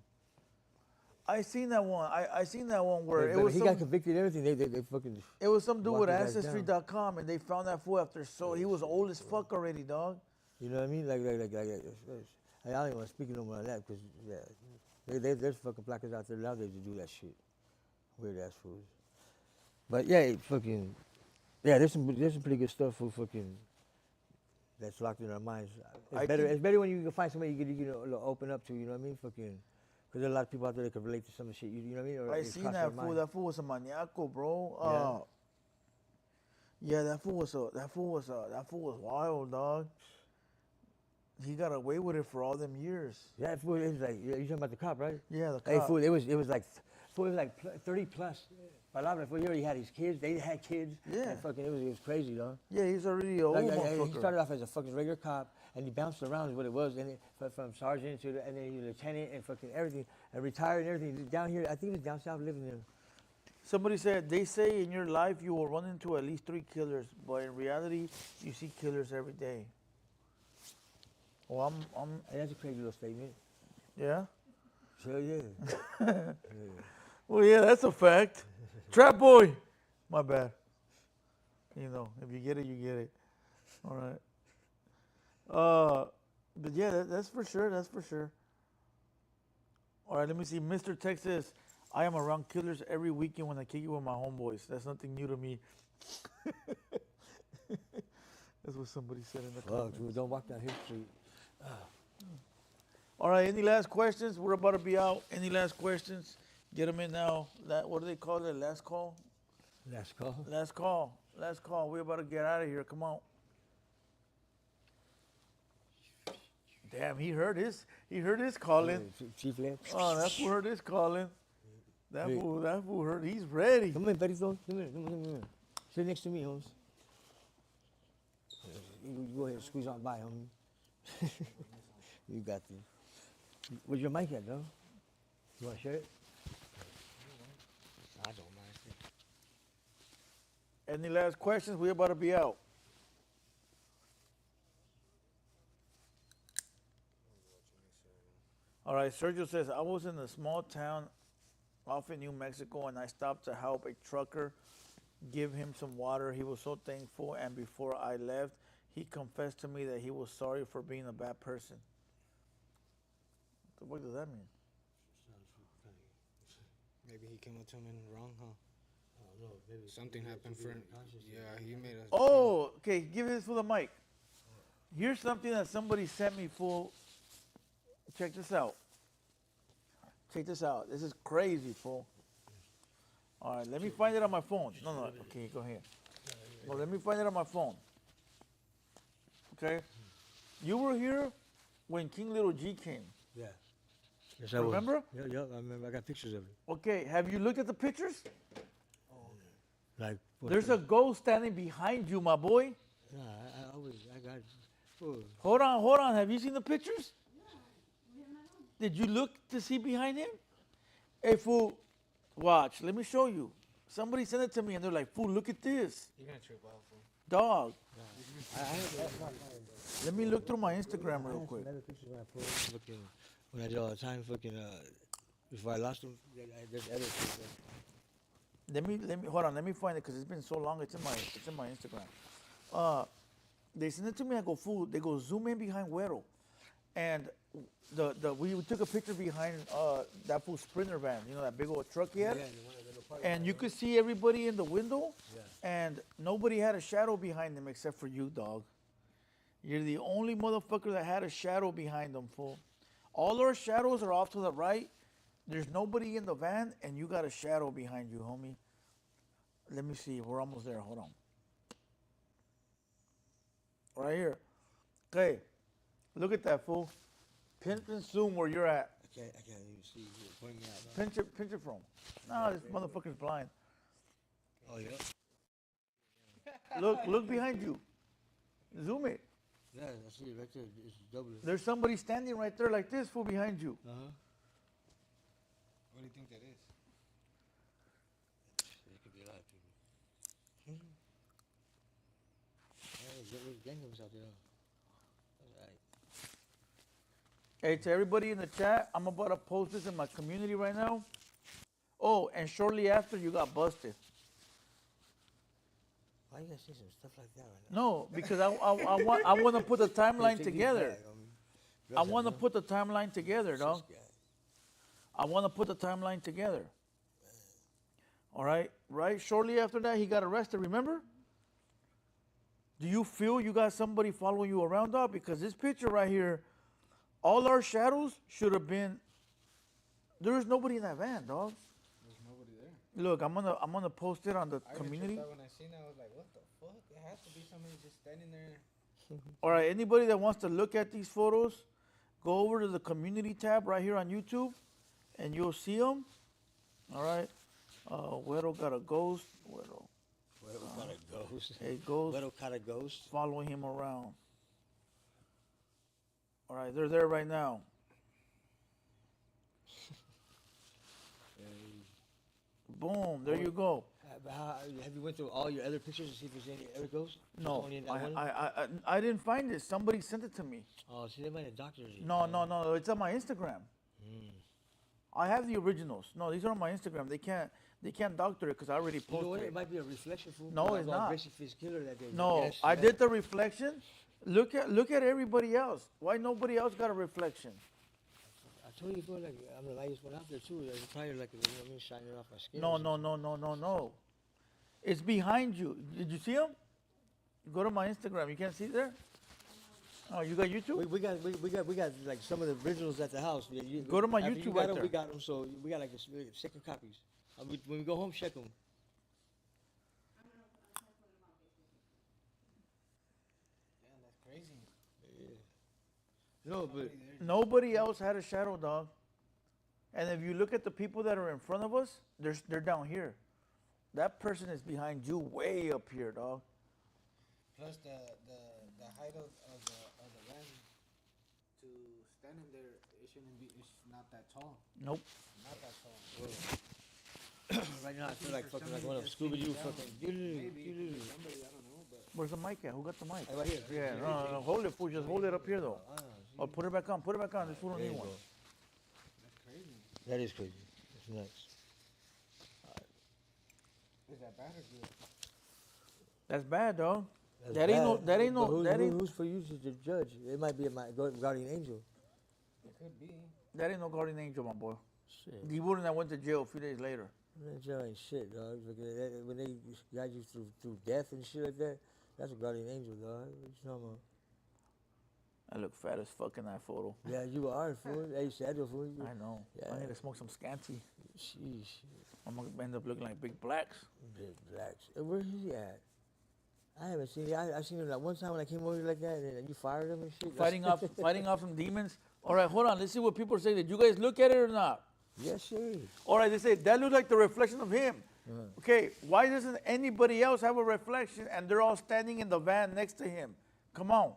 I seen that one. I seen that one where it was he some, got convicted and everything. They fucking. it was some dude with walked his ass down. Ancestry.com, and they found that fool after he was old as fuck already, dog. You know what I mean? Like I don't even want to speak no more on that because there's fucking plackers out there nowadays to do that shit. Weird ass fools. But yeah, there's some pretty good stuff for fucking that's locked in our minds. It's better when you can find somebody you can open up to. You know what I mean? Fucking. Because there are a lot of people out there that can relate to some of the shit, you know what I mean? Or I seen that fool. That fool was a maniaco, bro. Yeah, that fool was wild, dog. He got away with it for all them years. Yeah, fool. It was like you talking about the cop, right? Yeah, the cop. Hey, fool. It was like 30 plus. Palabra. Fool. He already had his kids. They had kids. Yeah. And fucking, it was crazy, dog. Yeah, he's already an old motherfucker. He started off as a fucking regular cop, and he bounced around is what it was, and from sergeant to and then he was lieutenant and fucking everything, and retired and everything. Down here, I think he was down south living there. Somebody said, they say in your life you will run into at least 3 killers, but in reality, you see killers every day. Well, Hey, that's a crazy little statement. yeah? Sure, yeah. Well, yeah, that's a fact. Trap boy. My bad. You know, if you get it, you get it. All right. But yeah, that's for sure. That's for sure. All right, let me see. Mr. Texas, I am around killers every weekend when I kick it with my homeboys. That's nothing new to me. That's what somebody said in the comments. Dude, don't walk down his street. All right, any last questions? We're about to be out. Any last questions? Get them in now. What do they call it? Last call? Last call. Last call. Last call. We're about to get out of here. Come on. Damn, he heard his calling. Chief Lab. Oh, that fool heard his calling. That fool heard. He's ready. Come in, Perito. Come here. Sit next to me, Holmes. You go ahead and squeeze on by, homie. You got this. Where's your mic at, though? You want to share it? I don't mind. Any last questions? We're about to be out. All right, Sergio says, I was in a small town off in New Mexico and I stopped to help a trucker give him some water. He was so thankful, and before I left, he confessed to me that he was sorry for being a bad person. What does that mean? Maybe he came up to him in wrong, huh? Something happened for him. Yeah, he made us. Oh, okay, give this for the mic. Here's something that somebody sent me, fool. Check this out. Check this out. This is crazy, fool. All right, let me find it on my phone. No, okay, go ahead. Well, let me find it on my phone. Okay? You were here when King Little G came. Yeah. Yes, I was. Remember? Yeah, I remember. I got pictures of it. Okay, have you looked at the pictures? Like, There's a ghost standing behind you, my boy. Nah, I got. Oh, Hold on. Have you seen the pictures? Did you look to see behind him? Hey, fool, watch. Let me show you. Somebody sent it to me, and they're like, fool, look at this. You're gonna trip out, fool. Dog. Let me look through my Instagram real quick. Other pictures when I post, when I did all the time, before I lost them, there's other pictures. Let me hold on. Let me find it because it's been so long. It's in my Instagram. They sent it to me. I go, fool. They go, zoom in behind Huero, and we took a picture behind that fool Sprinter van. You know that big old truck he had. Yeah, And you could see everybody in the window, and nobody had a shadow behind them except for you, dog. You're the only motherfucker that had a shadow behind them, fool. All our shadows are off to the right. There's nobody in the van, and you got a shadow behind you, homie. Let me see. We're almost there. Hold on. Right here. Okay. Look at that, fool. Pinch and zoom where you're at. I can't even see. You're pointing me out. Pinch it from. No, this motherfucker's blind. Oh, yeah? Look behind you. Zoom it. Yeah, I see it right there. It's double. There's somebody standing right there like this, fool, behind you. Uh-huh. What do you think that is? It could be a lot of people. There's gang members out there. All right. Hey, to everybody in the chat, I'm about to post this in my community right now. Oh, and shortly after, you got busted. Why you guys say some stuff like that right now? No, because I want to put the timeline together. I want to put the timeline together, dog. I want to put the timeline together. All right? Right? Shortly after that, he got arrested, remember? Do you feel you got somebody following you around, dog? Because this picture right here, all our shadows should have been. There was nobody in that van, dog. There's nobody there. Look, I'm gonna post it on the community. When I seen that, I was like, what the fuck? It has to be somebody just standing there. All right, anybody that wants to look at these photos, go over to the community tab right here on YouTube, and you'll see them. All right. Huero got a ghost. Huero got a ghost. A ghost. Huero got a ghost. Following him around. All right, they're there right now. Boom, there you go. Have you went through all your other pictures to see if there's any other ghosts? No, Only in that one? I didn't find it. Somebody sent it to me. Oh, see, they might have doctors. No, it's on my Instagram. I have the originals. No, these are on my Instagram. They can't doctor it because I already You know what? posted It it. might be a reflection. Fool. No, Like it's all not. Gracie Fist Killer that day. No, Yes, I yeah. did the reflection. Look at everybody else. Why nobody else got a reflection? I told you, bro, like, I'm the lightest one out there, too. Like, probably, like, you know what I mean, shining off my skin. No. It's behind you. Did you see him? Go to my Instagram. You can't see it there? Oh, you got YouTube? We got like some of the originals at the house. Yeah, Go to my after YouTube you got right them, there. We got them, so we got like second copies. When we go home, check them. Damn, that's crazy. No, but Nobody else had a shadow, dog. And if you look at the people that are in front of us, they're down here. That person is behind you, way up here, dog. Plus the height of the van to stand in there, it shouldn't be. It's not that tall. Nope. Not that tall. Right now, I feel like For fucking like somebody one of that's Scooby Doo sitting down, fucking. Maybe somebody, I don't know, but Where's the mic at? Who got the mic? Right here. Yeah, no, hold it, fool. Just hold it up here, though. Or put it back on. Put it back on. This fool don't There need you one. go. that's crazy. That is crazy. That's nuts. Is that bad or good? That's bad, dog. That's That ain't no- bad. that ain't no- But who's, that ain't- who's for you to judge? It might be my guardian angel. It could be. That ain't no guardian angel, my boy. Shit. He wouldn't have went to jail a few days later. That jail ain't shit, dog. When they guide you through death and shit like that, that's a guardian angel, dog. What you talking about? I look fat as fuck in that photo. Yeah, you are, fool. Hey, shadow, fool. I know. Yeah. I need to smoke some scanty. Sheesh. I'm gonna end up looking like big blacks. Big blacks. Where's he at? I haven't seen him. I seen him like one time when I came over here like that, and you fired him and shit. Fighting off some demons. All right, hold on. Let's see what people are saying. Did you guys look at it or not? Yes, sir. All right, they say that looks like the reflection of him. Okay, why doesn't anybody else have a reflection and they're all standing in the van next to him? Come on,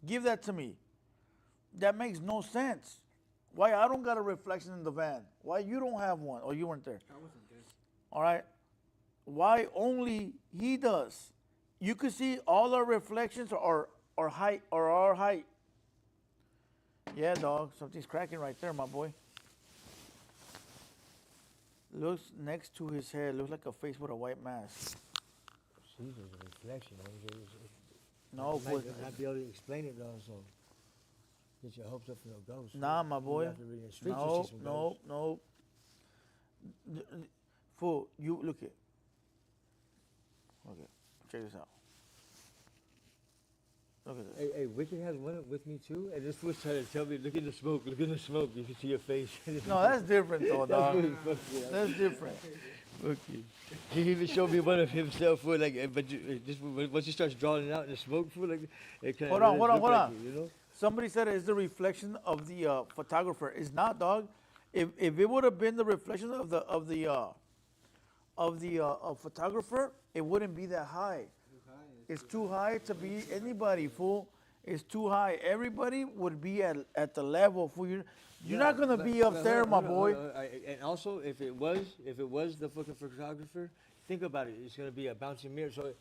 give that to me. That makes no sense. Why I don't got a reflection in the van? Why you don't have one? Oh, you weren't there. I wasn't there. All right. Why only he does? You could see all our reflections are height or our height. Yeah, dog. Something's cracking right there, my boy. Looks next to his head. Looks like a face with a white mask. See, there's a reflection. No, I boy. might not be able to explain it, though, so get your hopes up for no ghosts. Nah, my boy. You have to read in the streets to No, see some no, ghosts. no. Fool, you look it. Okay, check this out. Look at this. Hey, Wicked has one with me too, and this was trying to tell me, look at the smoke, look at the smoke. You can see your face. No, that's different though, That's dog. really funky. That's different. Okay. He even showed me one of himself, for like, but just once he starts drawing it out in the smoke, for like, it kind Hold of on, hold on, hold on. you know? Somebody said it's the reflection of the photographer. It's not, dog. If it would have been the reflection of the photographer, it wouldn't be that high. It's too high to be anybody, fool. It's too high. Everybody would be at the level, fool. You're not gonna be up there, my boy. And also, if it was the fucking photographer, think about it. It's gonna be a bouncing mirror, so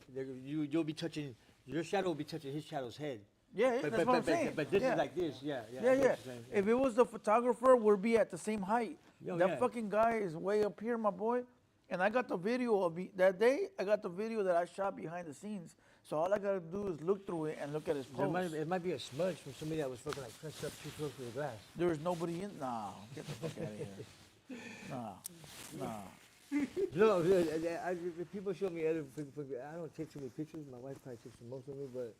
you'll be touching, your shadow will be touching his shadow's head. Yeah, that's what I'm saying. But this Yeah. is like this, yeah. Yeah, I know what yeah. you're saying, If it was the photographer, we'd be at the same height. Yo, That yeah. fucking guy is way up here, my boy. And I got the video of that day. I got the video that I shot behind the scenes. So all I gotta do is look through it and look at his pose. It might be a smudge from somebody that was fucking like pressed up too close to the glass. There was nobody in. Nah, get the fuck out of here. Nah. No, people show me other. I don't take too many pictures. My wife probably takes the most of me, but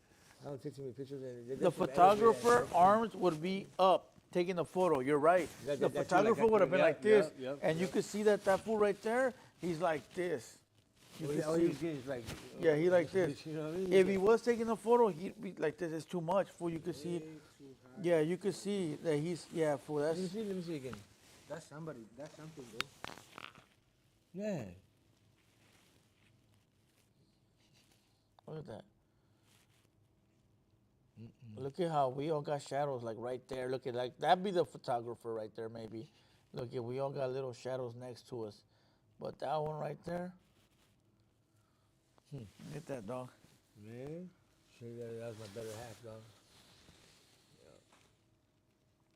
I don't take too many pictures. And The photographer arms would be up taking the photo. You're right. That- The that's photographer like would have been yep, like this, yep, and you could see that fool right there. He's like this. You could all see- he was getting is like. Yeah, he like this. You know what I mean? If he was taking a photo, he'd be like this. It's too much, fool. You could see. Yeah, you could see that he's. Yeah, fool. Let That's. me see again. That's somebody. That's something, bro. Yeah. Look at that. Look at how we all got shadows like right there. Look at like that'd be the photographer right there, maybe. Look at we all got little shadows next to us, but that one right there. Get that, dog. Man, sure that was my better half, dog.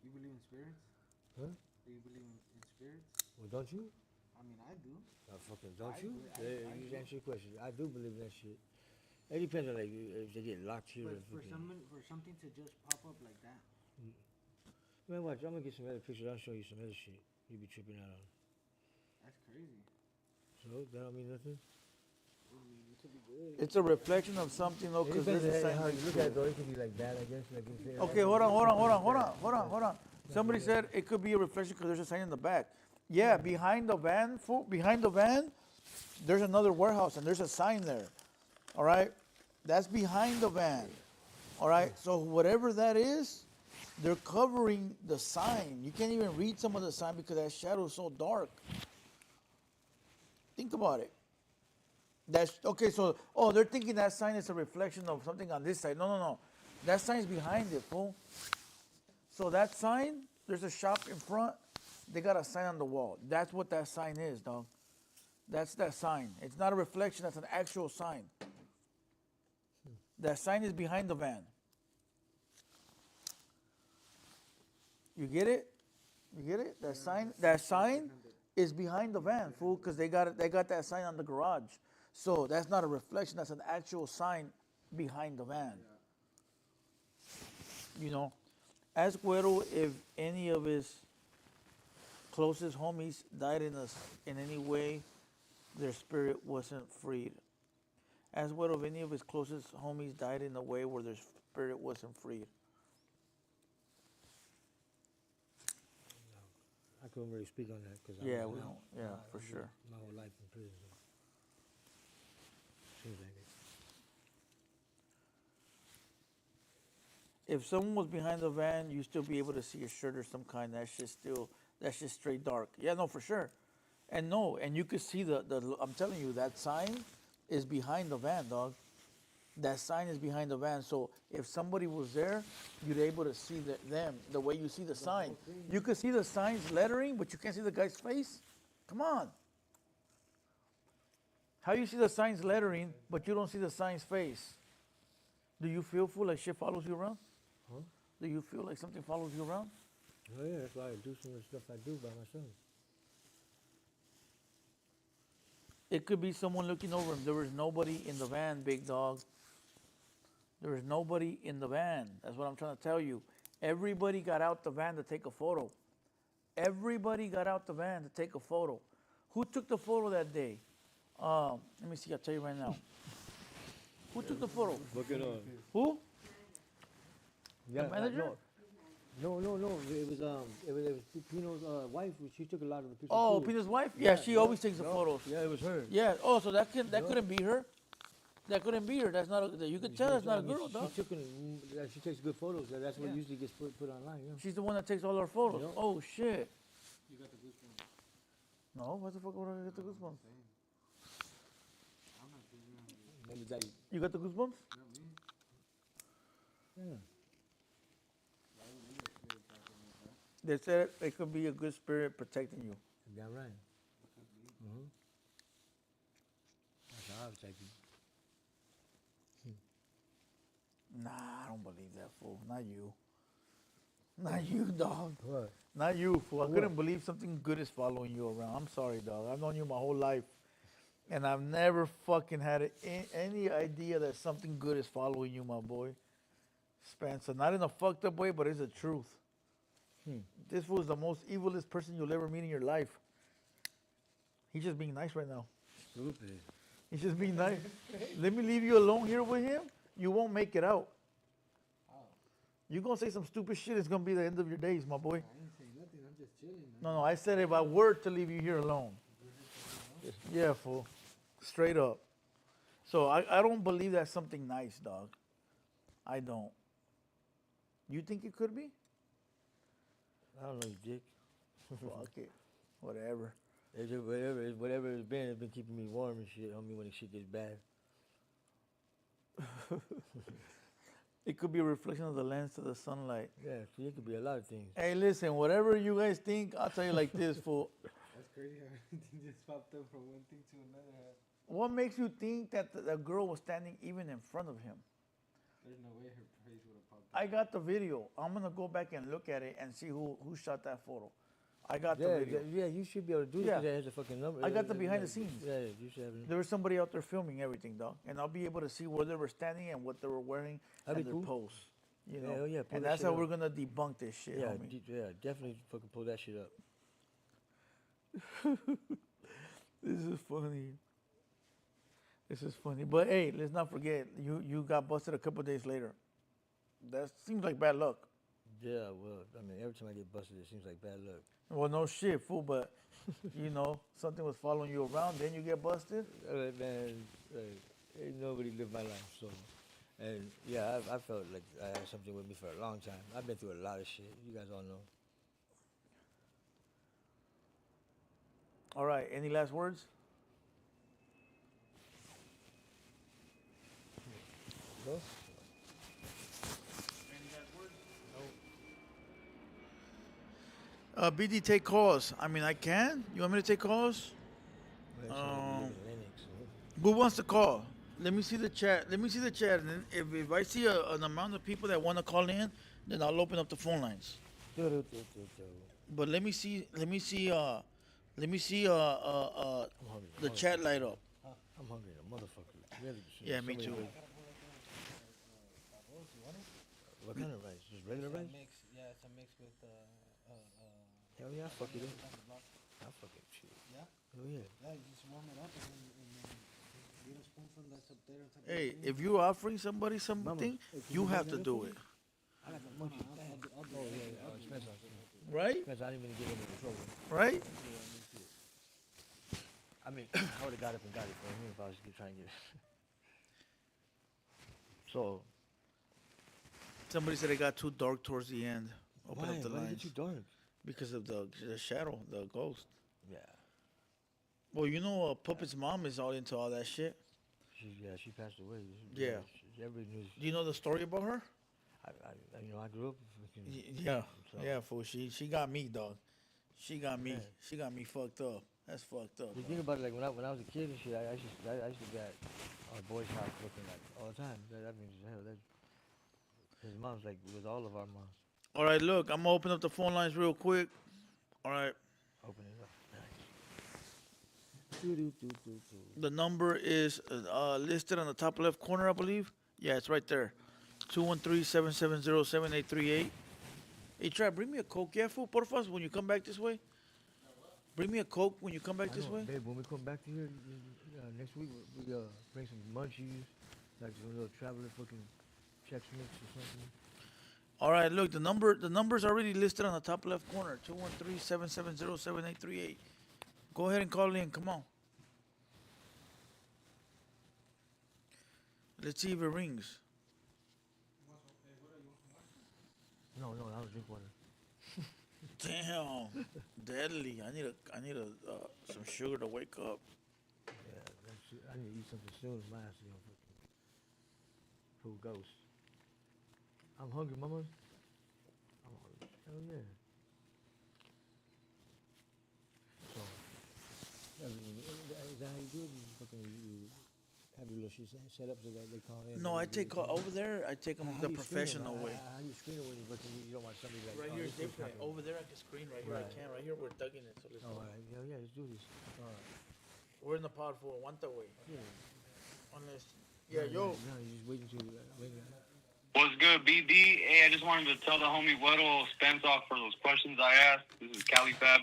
You believe in spirits? Huh? Do you believe in spirits? Well, don't you? I mean, I do. Don't I you? do, You answer your question. I do believe in that shit. It depends on like if they get locked here. But or fucking- for something to just pop up like that. Man, watch. I'm gonna get some other pictures. I'll show you some other shit. You be tripping out on. That's crazy. So that don't mean nothing. It could be good. It's a reflection of something, though, because there's a sign. how you look at it, though. It could be like bad, I guess. Like you say, Okay, hold on. Somebody said it could be a reflection because there's a sign in the back. Yeah, behind the van, there's another warehouse and there's a sign there. All right, that's behind the van. All right, so whatever that is, they're covering the sign. You can't even read some of the sign because that shadow is so dark. Think about it. That's okay. So, they're thinking that sign is a reflection of something on this side. No. That sign's behind it, fool. So that sign, there's a shop in front. They got a sign on the wall. That's what that sign is, dog. That's that sign. It's not a reflection. That's an actual sign. That sign is behind the van. You get it? You get it? That sign. That sign is behind the van, fool. Because they got it. They got that sign on the garage. So that's not a reflection. That's an actual sign behind the van. You know, ask Huero if any of his closest homies died in any way their spirit wasn't freed. Ask Huero if any of his closest homies died in a way where their spirit wasn't freed. I couldn't really speak on that because Yeah, we don't. Yeah, for sure. My whole life in prison. So. Seems like it. If someone was behind the van, you still be able to see a shirt or some kind. That's just straight dark. Yeah, no, for sure. And you could see the I'm telling you, that sign is behind the van, dog. That sign is behind the van. So if somebody was there, you'd able to see them the way you see the sign. You could see the sign's lettering, but you can't see the guy's face. Come on. How you see the sign's lettering, but you don't see the sign's face? Do you feel like shit follows you around? Huh? Do you feel like something follows you around? Oh yeah, that's why I do some of the stuff I do by myself. It could be someone looking over him. There was nobody in the van, big dog. There was nobody in the van. That's what I'm trying to tell you. Everybody got out the van to take a photo. Everybody got out the van to take a photo. Who took the photo that day? Let me see. I'll tell you right now. Who took the photo? Look it up. Who? Yeah, manager? No. It was Pino's wife. She took a lot of the pictures. Oh, too. Peter's wife? Yeah, she always takes the photos. Yeah, it was her. Yeah. Oh, so that couldn't be her. That couldn't be her. That's not. You could tell that's not a girl, dog. She takes good photos. That's what usually gets put online. Yeah. She's the one that takes all our photos. Yep. Oh shit. You got the goosebumps. No, what the fuck would I get the goosebumps? Maybe that. You got the goosebumps? Yeah. They said it could be a good spirit protecting you. Yeah, right. Mm-hmm. That's how I was taking. Nah, I don't believe that, fool. Not you. Not you, dog. What? Not you, fool. I couldn't believe something good is following you around. I'm sorry, dog. I've known you my whole life. And I've never fucking had any idea that something good is following you, my boy. Spencer. Not in a fucked up way, but it's the truth. This fool is the most evilest person you'll ever meet in your life. He's just being nice right now. Stupid. He's just being nice. Let me leave you alone here with him. You won't make it out. You're going to say some stupid shit. It's going to be the end of your days, my boy. I didn't say nothing. I'm just chilling, man. No, I said if I were to leave you here alone. Yeah, fool. Straight up. So I don't believe that's something nice, dog. I don't. You think it could be? I don't know, you dick. Fuck it. Whatever. It's just whatever it's been keeping me warm and shit. Homie, when the shit gets bad. It could be a reflection of the lens to the sunlight. Yeah, see, it could be a lot of things. Hey, listen, whatever you guys think, I'll tell you like this, fool. That's crazy how everything just popped up from one thing to another. What makes you think that the girl was standing even in front of him? There's no way her face would have popped up. I got the video. I'm gonna go back and look at it and see who shot that photo. I got the video. Yeah, you should be able to do it. Yeah. That has a fucking number. I got the behind the scenes. Yeah, you should have it. There was somebody out there filming everything, dog, and I'll be able to see where they were standing and what they were wearing That'd and be their cool. pose. You know, Hell yeah, pull and that that's shit how up. we're gonna debunk this shit, Yeah, homie. definitely fucking pull that shit up. This is funny. This is funny. But hey, let's not forget, you got busted a couple days later. That seems like bad luck. Yeah, well, I mean, every time I get busted, it seems like bad luck. Well, no shit, fool, but, you know, something was following you around, then you get busted. Man, ain't nobody lived my life, so. And yeah, I felt like I had something with me for a long time. I've been through a lot of shit. You guys all know. All right, any last words? No? BD, take calls. I mean, I can. You want me to take calls? Well, it's only we live in Linux, so. Who wants to call? Let me see the chat. Let me see the chat. And then if I see an amount of people that want to call in, then I'll open up the phone lines. But let me see. Let me see. Let me see. I'm hungry. The chat light up. I'm hungry, a motherfucker. Really, Yeah, me too. What kind of rice? Just regular rice? Yeah, it's a mix with Hell yeah, I fuck it up. I fuck it, shit. Yeah? Hell yeah. Yeah, you just warm it up and then get a spoonful that's up there. Hey, if you're offering somebody something, you have to do it. I got the monkey. Oh yeah, Spencer. Right? Spencer, I didn't even get him in trouble. Right? I mean, I would have got up and got it for him if I was trying to get it. So, Somebody said it got too dark towards the end. Open why? up the Why is it lines. too dark? Because of the shadow, the ghost. Yeah. Well, you know, Puppet's mom is all into all that shit. She passed away. Yeah. Everybody knew. Do you know the story about her? I grew up. Yeah, So- yeah, fool. She got me, dog. She got me. Yeah. She got me fucked up. That's fucked up. You bro. think about it, like when I was a kid and shit, I used to get our boys' house looking like all the time. That means hell. His mom's like with all of our moms. All right, look, I'm gonna open up the phone lines real quick. All right, Open it up. the number is listed on the top left corner, I believe. Yeah, it's right there. 213-770-7838. Hey, try bring me a Coke, yeah, fool, porfa, when you come back this way. Bring me a Coke when you come back this way. Babe, when we come back to here next week, we bring some munchies, like some little traveler fucking Chex Mix or something. All right, look, the number's already listed on the top left corner. 213-770-7838. Go ahead and call in. Come on. Let's see if it rings. No, I don't drink water. Damn, deadly. I need some sugar to wake up. Yeah, I need to eat something soon. My ass is gonna fucking ghost. I'm hungry, mama. I'm hungry. Hell yeah. So, is that how you do it? You fucking have your little shit set up so that they call in? No, I take over there. I take them How the do you screen 'em? professional way. How do you screen it when you don't want somebody like Right oh, here this is different. happening. Over there I can screen. Right here I Right. can't. Right here we're thugging it. So let's Oh, all right. Hell yeah, let's do this. We're in the pod for one way. Yeah. Unless, yeah, yo. No, you're just waiting to What's good, BD? Hey, I just wanted to tell the homie Huero Spence off for those questions I asked. This is Cali Fab.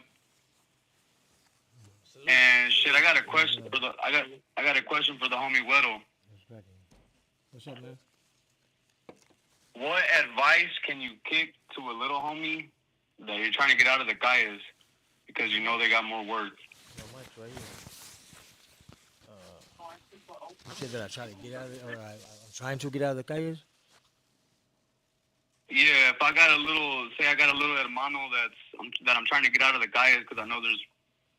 And shit, I got a question for the I got a question for the homie Huero. What's up, man? What advice can you kick to a little homie that you're trying to get out of the calles because you know they got more work? No, Mike's right here. You said that I try to get out of it, or I'm trying to get out of the calles? Yeah, if I got a little hermano that I'm trying to get out of the calles because I know there's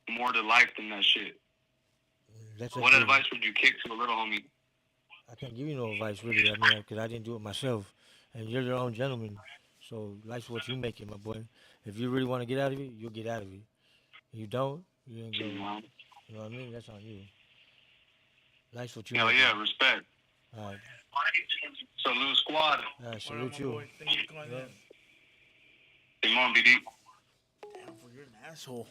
more to life than that shit. What advice would you kick to a little homie? I can't give you no advice, really. I mean, because I didn't do it myself. And you're your own gentleman. So life's what you make it, my boy. If you really want to get out of it, you'll get out of it. If you don't, you ain't going. You know what I mean? That's on you. Life's what you Hell make yeah, it. respect. All right. Salute squad. All right, salute you. Thank you for calling in. Simon BD. Damn, for you're an asshole.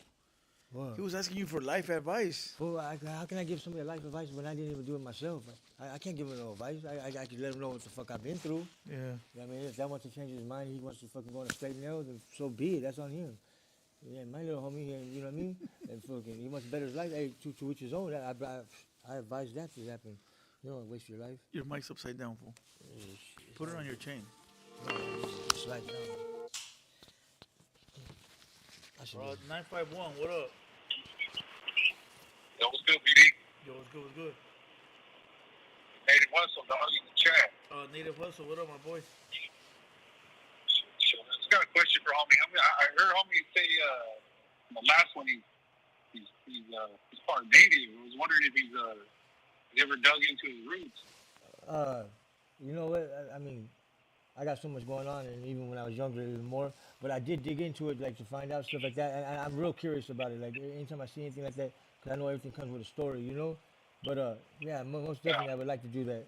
What? He was asking you for life advice. Well, how can I give somebody life advice when I didn't even do it myself? I can't give him no advice. I can let him know what the fuck I've been through. Yeah. You know what I mean, if that wants to change his mind, he wants to fucking go on a straight and narrow, then so be it. That's on him. Yeah, my little homie here, you know what I mean? And fucking, he wants to better his life. Hey, to each his own. I advise that to happen. You don't waste your life. Your mic's upside down, fool. Put it on your chain. Slide down. Bro, 951, what up? Yo, what's good, BD? Yo, what's good, what's good? Native Hustle, dog, in the chat. Native Hustle, what up, my boy? Sure. I just got a question for homie. I heard homie say in the last one he's part native. I was wondering if he's ever dug into his roots. You know what? I mean, I got so much going on, and even when I was younger, even more. But I did dig into it, like to find out stuff like that, and I'm real curious about it. Like anytime I see anything like that, because I know everything comes with a story, you know. But yeah, most definitely, I would like to do that.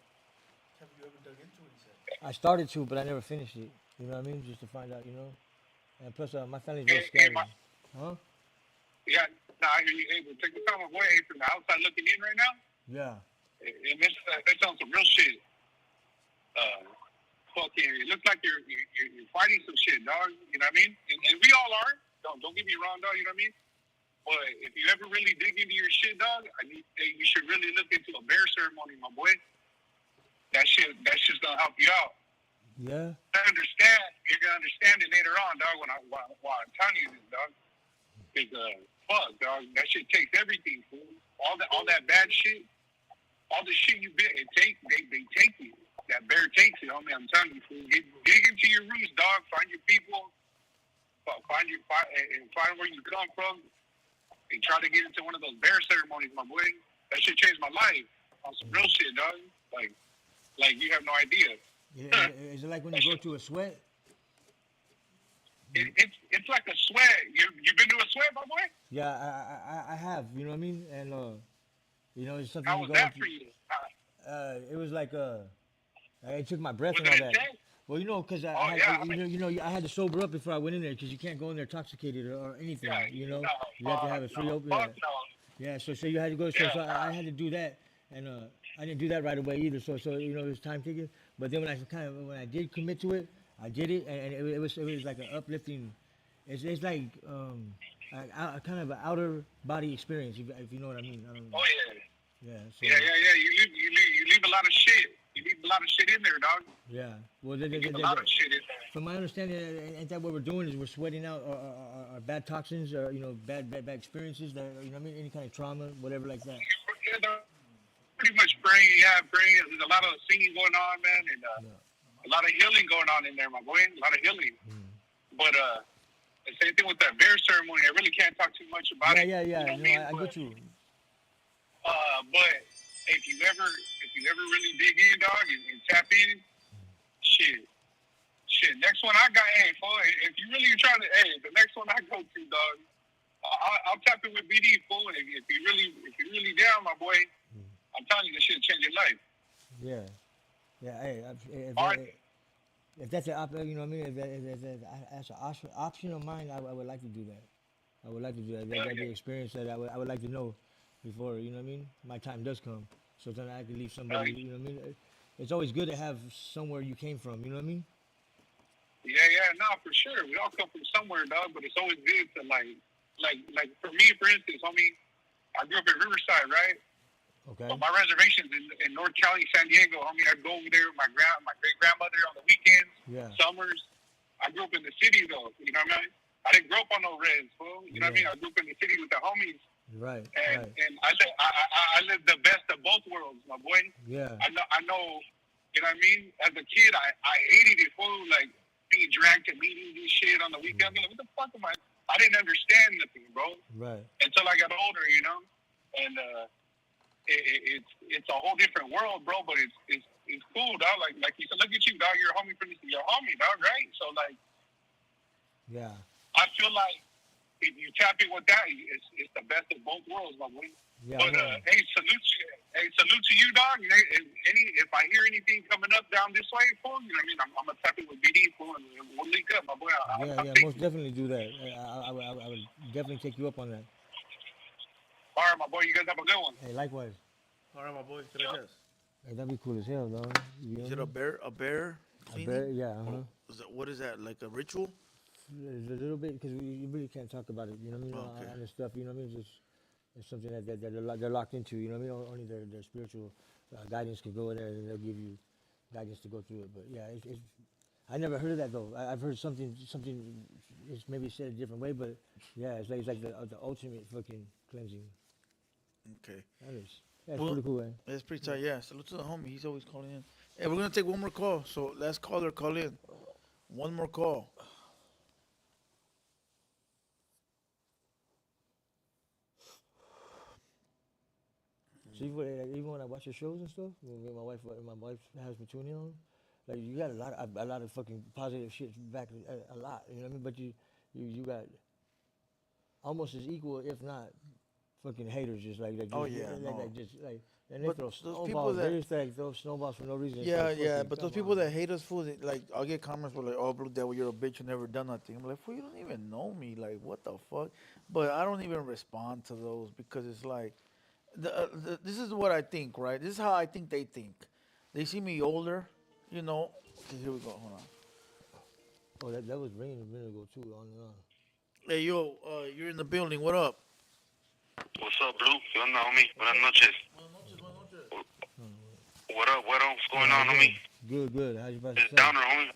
Have you ever dug into it? He said. I started to, but I never finished it. You know what I mean? Just to find out, you know. And plus, my family's real Hey, scary. Huh? yeah, nah, I hear you. Hey, but take the time away from the outside looking in right now. Yeah. And this sounds some real shit. Uh, fucking, it looks like you're fighting some shit, dog. You know what I mean? And we all are. Don't get me wrong, dog. You know what I mean? But if you ever really dig into your shit, dog, you should really look into a bear ceremony, my boy. That's just gonna help you out. Yeah. You're gonna understand it later on, dog. While I'm telling you this, dog, is fuck, dog. That shit takes everything, fool. All that bad shit, all the shit you bit, they take you. That bear takes it, homie. I'm telling you, fool. Dig into your roots, dog. Find your people. Find where you come from, and try to get into one of those bear ceremonies, my boy. That shit changed my life on some real shit, dog. Like you have no idea. Yeah. Is it like when you go to a sweat? It's like a sweat. You been to a sweat, my boy? Yeah, I have. You know what I mean? And you know, it's something How you was go that into. for you? It was like it took my breath Was and all it that. intense? Well, you know, because Oh yeah, I mean, I had to sober up before I went in there because you can't go in there intoxicated or anything. yeah, You know, no, you have to have fuck it free no, open. fuck no. Yeah. So you had to go. Yeah, I had to do that, and I didn't do that right away either. So you know, it was time taking. But then when I did commit to it, I did it, and it was like an uplifting. It's like a kind of an outer body experience, if you know what I mean. I don't know. oh yeah, Yeah. So yeah. You leave a lot of shit. You leave a lot of shit in there, dog. yeah. Well, You leave a lot of shit in there. from my understanding, ain't that what we're doing? Is we're sweating out our bad toxins, or you know, bad experiences that you know what I mean, any kind of trauma, whatever like that. Yeah, dog. Pretty much praying. Yeah, praying. There's a lot of singing going on, man, and Yeah. a lot of healing going on in there, my boy. A lot of healing. But the same thing with that bear ceremony. I really can't talk too much about it. Yeah. You know what I No, mean? I get you. But if you ever really dig in, dog, and tap in, shit. Next one I got, hey, fool. If you really trying to, hey, the next one I go to, dog, I'll tap in with BD, fool. And if you really down, my boy, I'm telling you, this shit change your life. Yeah. Hey, All right. if that's an you know what I mean, that's an option of mine, I would like to do that. I would like to do that. That'd be an experience that I would like to know before, you know what I mean? My time does come. So then I can leave somebody, you know what I mean? It's always good to have somewhere you came from, you know what I mean? Yeah, no, for sure. We all come from somewhere, dog, but it's always good to like for me, for instance, homie, I grew up in Riverside, right? Okay. So my reservations in North County, San Diego, homie. I'd go over there with my great grandmother on the weekends, Yeah. summers. I grew up in the city though, you know what I mean? I didn't grow up on no res, fool. You know what I mean? I grew up in the city with the homies. Right. And Right. and I lived the best of both worlds, my boy. Yeah. I know, you know what I mean? As a kid, I hated it, fool. Like being dragged to meetings and shit on the weekend. I'm like, what the fuck am I? I didn't understand nothing, bro. Right. Until I got older, you know. And it's a whole different world, bro. But it's cool, dog. Like you said, look at you, dog. You're a homie from your homie, dog, right? So like, Yeah. I feel like if you tap in with that, it's the best of both worlds, my boy. Yeah. But hey, salute to you, dog. If I hear anything coming up down this way, fool, you know what I mean? I'm gonna tap in with BD, fool, and we'll link up, my boy. Yeah, most definitely do that. I would definitely take you up on that. All right, my boy. You guys have a good one. Hey, likewise. All right, my boy. Gracias. Hey, that'd be cool as hell, dog. You Is know it a bear? A bear? Cleaning? yeah, What is that? Like a ritual? It's a little bit because you really can't talk about it. You know what I mean? Okay. And the stuff. You know what I mean? It's something that they're locked into. You know what I mean? Only their spiritual guidance can go in there and they'll give you guidance to go through it. But yeah, it's I never heard of that though. I've heard something. It's maybe said a different way, but yeah, it's like the ultimate fucking cleansing. Okay. That is. That's Well, pretty cool, man. It's pretty tight. Yeah. Salute to the homie. He's always calling in. Hey, we're gonna take one more call. So last caller, call in. One more call. See, even when I watch your shows and stuff, when my wife has me tuning on, like you got a lot of fucking positive shit back, a lot. You know what I mean? But you got almost as equal, if not fucking haters, just like Oh just yeah, no. just like and they But throw those people snowballs. They that just like throw snowballs for no reason. It's yeah, like yeah, fucking but those come people on. that hate us, fool, like I'll get comments for like, "Oh, Blue Devil, you're a bitch. You never done nothing." I'm like, "Fool, you don't even know me. Like, what the fuck?" But I don't even respond to those because it's like, this is what I think, right? This is how I think they think. They see me older, you know. Okay, here we go. Hold on. Oh, that was raining a minute ago too. On and on. Hey, yo, you're in the building. What up? What's up, Blue? ¿Qué onda, homie? Buenas noches. What up? What's going on, homie? Good. How's you about It's to say? Downer, homie.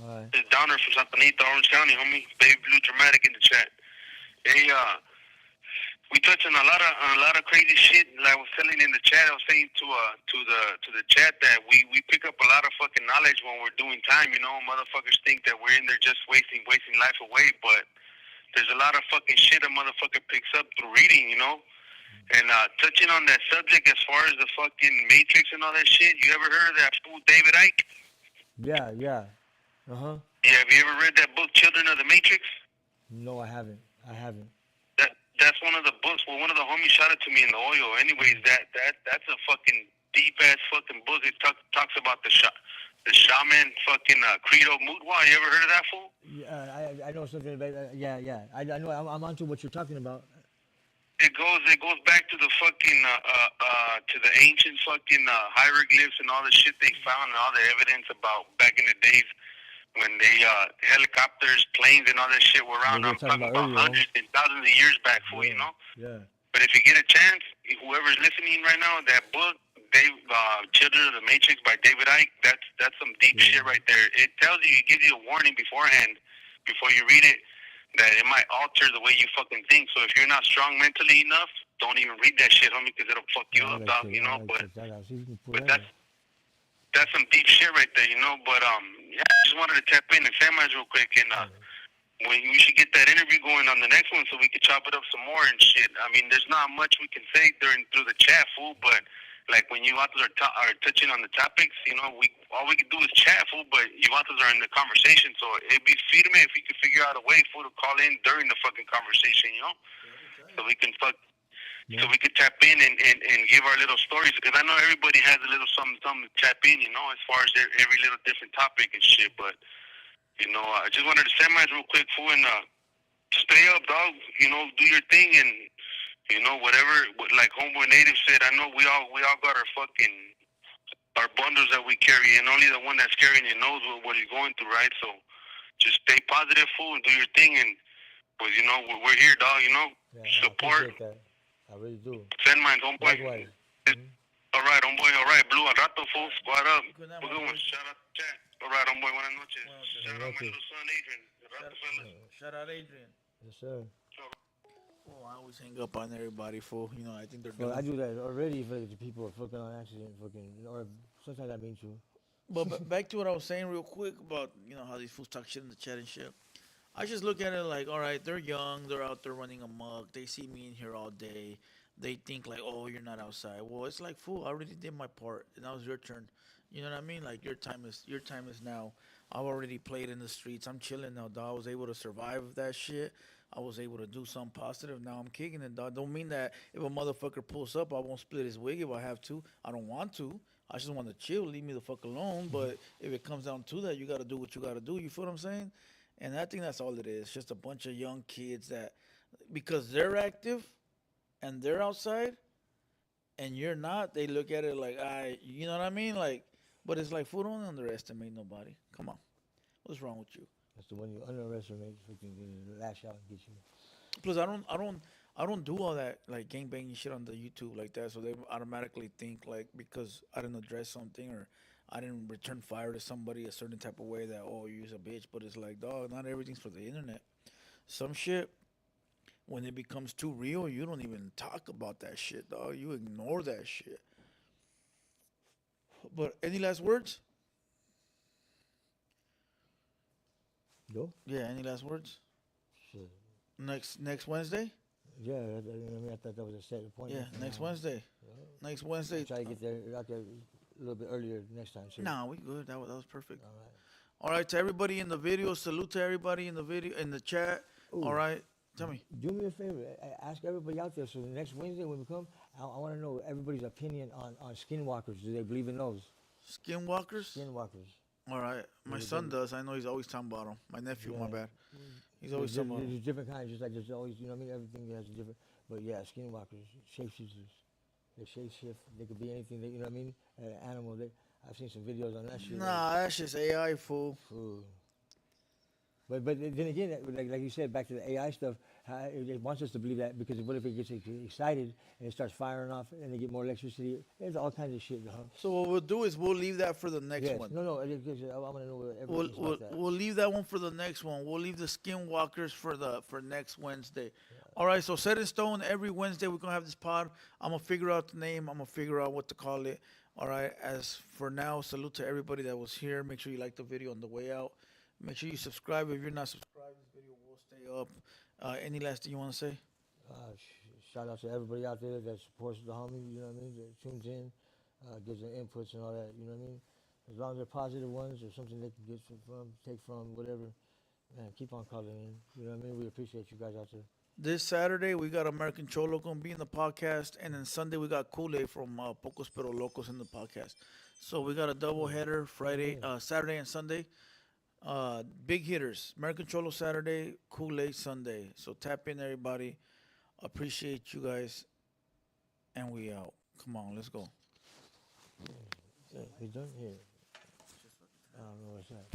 All right. It's Downer from Santa Anita, Orange County, homie. Baby Blue Dramatic in the chat. Hey, we touch on a lot of crazy shit. Like I was telling in the chat, I was saying to the chat that we pick up a lot of fucking knowledge when we're doing time. You know, motherfuckers think that we're in there just wasting life away, but there's a lot of fucking shit a motherfucker picks up through reading. You know. And touching on that subject as far as the fucking Matrix and all that shit, you ever heard of that fool David Icke? Yeah. Yeah, have you ever read that book, Children of the Matrix? No, I haven't. That's one of the books. Well, one of the homies shot it to me in the oil. Anyways, that's a fucking deep ass fucking book. It talks about the shaman fucking Credo Mutwa. You ever heard of that fool? Yeah, I know something about that. Yeah. I know. I'm onto what you're talking about. It goes back to the fucking to the ancient fucking hieroglyphs and all the shit they found and all the evidence about back in the days when they helicopters, planes, and all that shit were around. I'm talking about hundreds and thousands of years back, fool. You know. Yeah. But if you get a chance, whoever's listening right now, that book, Children of the Matrix by David Icke, that's some deep shit right there. It tells you, it gives you a warning beforehand before you read it, that it might alter the way you fucking think. So if you're not strong mentally enough, don't even read that shit, homie, because it'll fuck you up, dog. You know. But that's some deep shit right there, you know. But yeah, I just wanted to tap in and say mine real quick, and when we should get that interview going on the next one so we can chop it up some more and shit. I mean, there's not much we can say through the chat, fool, but like when you authors are touching on the topics, you know, all we can do is chat, fool, but you authors are in the conversation, so it'd be sweet of me if we could figure out a way, fool, to call in during the fucking conversation, you know, so we can so we could tap in and give our little stories, because I know everybody has a little something to tap in, you know, as far as every little different topic and shit, but you know, I just wanted to say mine real quick, fool, and stay up, dog. You know, do your thing, and you know, whatever. Like Homeboy Native said, I know we all got our bundles that we carry, and only the one that's carrying it knows what he's going through, right? So, just stay positive, fool, and do your thing, and you know, we're here, dog. You know, support. I appreciate that. I really do. Send mine, Homeboy. Likewise. All right, Homeboy. All right, Blue. Al rato, fool. Squad up. Good one. Shout out to chat. All right, Homeboy. Buenas noches. Shout out my little son, Adrian. Shout out Adrian. Yes, sir. Oh, I always hang up on everybody, fool. You know, I think they're Well, good. I do that already for the people are fucking on accident, or sometimes I mean to. But back to what I was saying real quick about, you know, how these fools talk shit in the chat and shit. I just look at it like, all right, they're young, they're out there running amok, they see me in here all day, they think like, oh, you're not outside. Well, it's like, fool, I already did my part, and now it's your turn. You know what I mean? Like your time is now. I've already played in the streets. I'm chilling now, dog. I was able to survive that shit. I was able to do something positive. Now I'm kicking it, dog. Don't mean that if a motherfucker pulls up, I won't split his wig if I have to. I don't want to. I just want to chill. Leave me the fuck alone. But if it comes down to that, you got to do what you got to do. You feel what I'm saying? And I think that's all it is. Just a bunch of young kids that, because they're active and they're outside and you're not, they look at it like, you know what I mean? Like, but it's like, fool, don't underestimate nobody. Come on. What's wrong with you? That's the one you underestimate, fucking lash out and get you. Plus, I don't do all that like gangbanging shit on the YouTube like that. So they automatically think like because I didn't address something or I didn't return fire to somebody a certain type of way that you're a bitch. But it's like, dog, not everything's for the internet. Some shit, when it becomes too real, you don't even talk about that shit, dog. You ignore that shit. But any last words? Go? Yeah, any last words? Shit. Next Wednesday? Yeah, I thought that was a set point. Yeah, next Wednesday. Next Wednesday. Try to get there out there a little bit earlier next time. So. Nah, we good. That was perfect. All right. All right, to everybody in the video, salute to everybody in the video in the chat. Ooh. All right, tell me. Do me a favor. Ask everybody out there. So the next Wednesday when we come, I want to know everybody's opinion on skinwalkers. Do they believe in those? Skinwalkers? Skinwalkers. All right. My son does. I know he's always talking about them. My nephew, my bad. He's always talking about them. There's different kinds, just like there's always, you know what I mean? Everything has a different, but yeah, skinwalkers, shapeshifters. They shapeshift. They could be anything, you know what I mean? An animal. I've seen some videos on that shit. Nah, that's just AI, fool. But then again, like you said, back to the AI stuff, it wants us to believe that because what if it gets excited and it starts firing off and they get more electricity? There's all kinds of shit. So what we'll do is we'll leave that for the next one. No, I want to know what everything's like that. We'll leave that one for the next one. We'll leave the skinwalkers for next Wednesday. Yeah. All right, so set in stone. Every Wednesday we're gonna have this pod. I'm gonna figure out the name. I'm gonna figure out what to call it. All right. As for now, salute to everybody that was here. Make sure you like the video on the way out. Make sure you subscribe. If you're not subscribed, this video will stay up. Any last thing you want to say? Shout out to everybody out there that supports the homie, you know what I mean, that tunes in, gives their inputs and all that, you know what I mean? As long as they're positive ones or something they can get from, take from, whatever, man, keep on calling in, you know what I mean? We appreciate you guys out there. This Saturday, we got American Cholo going to be in the podcast, and then Sunday, we got Kool-Aid from Pocos Pero Locos in the podcast. So we got a double header Saturday and Sunday. Big hitters, American Cholo Saturday, Kool-Aid Sunday. So tap in, everybody. Appreciate you guys, and we out. Come on, let's go. Yeah, we done here. I don't know what's that.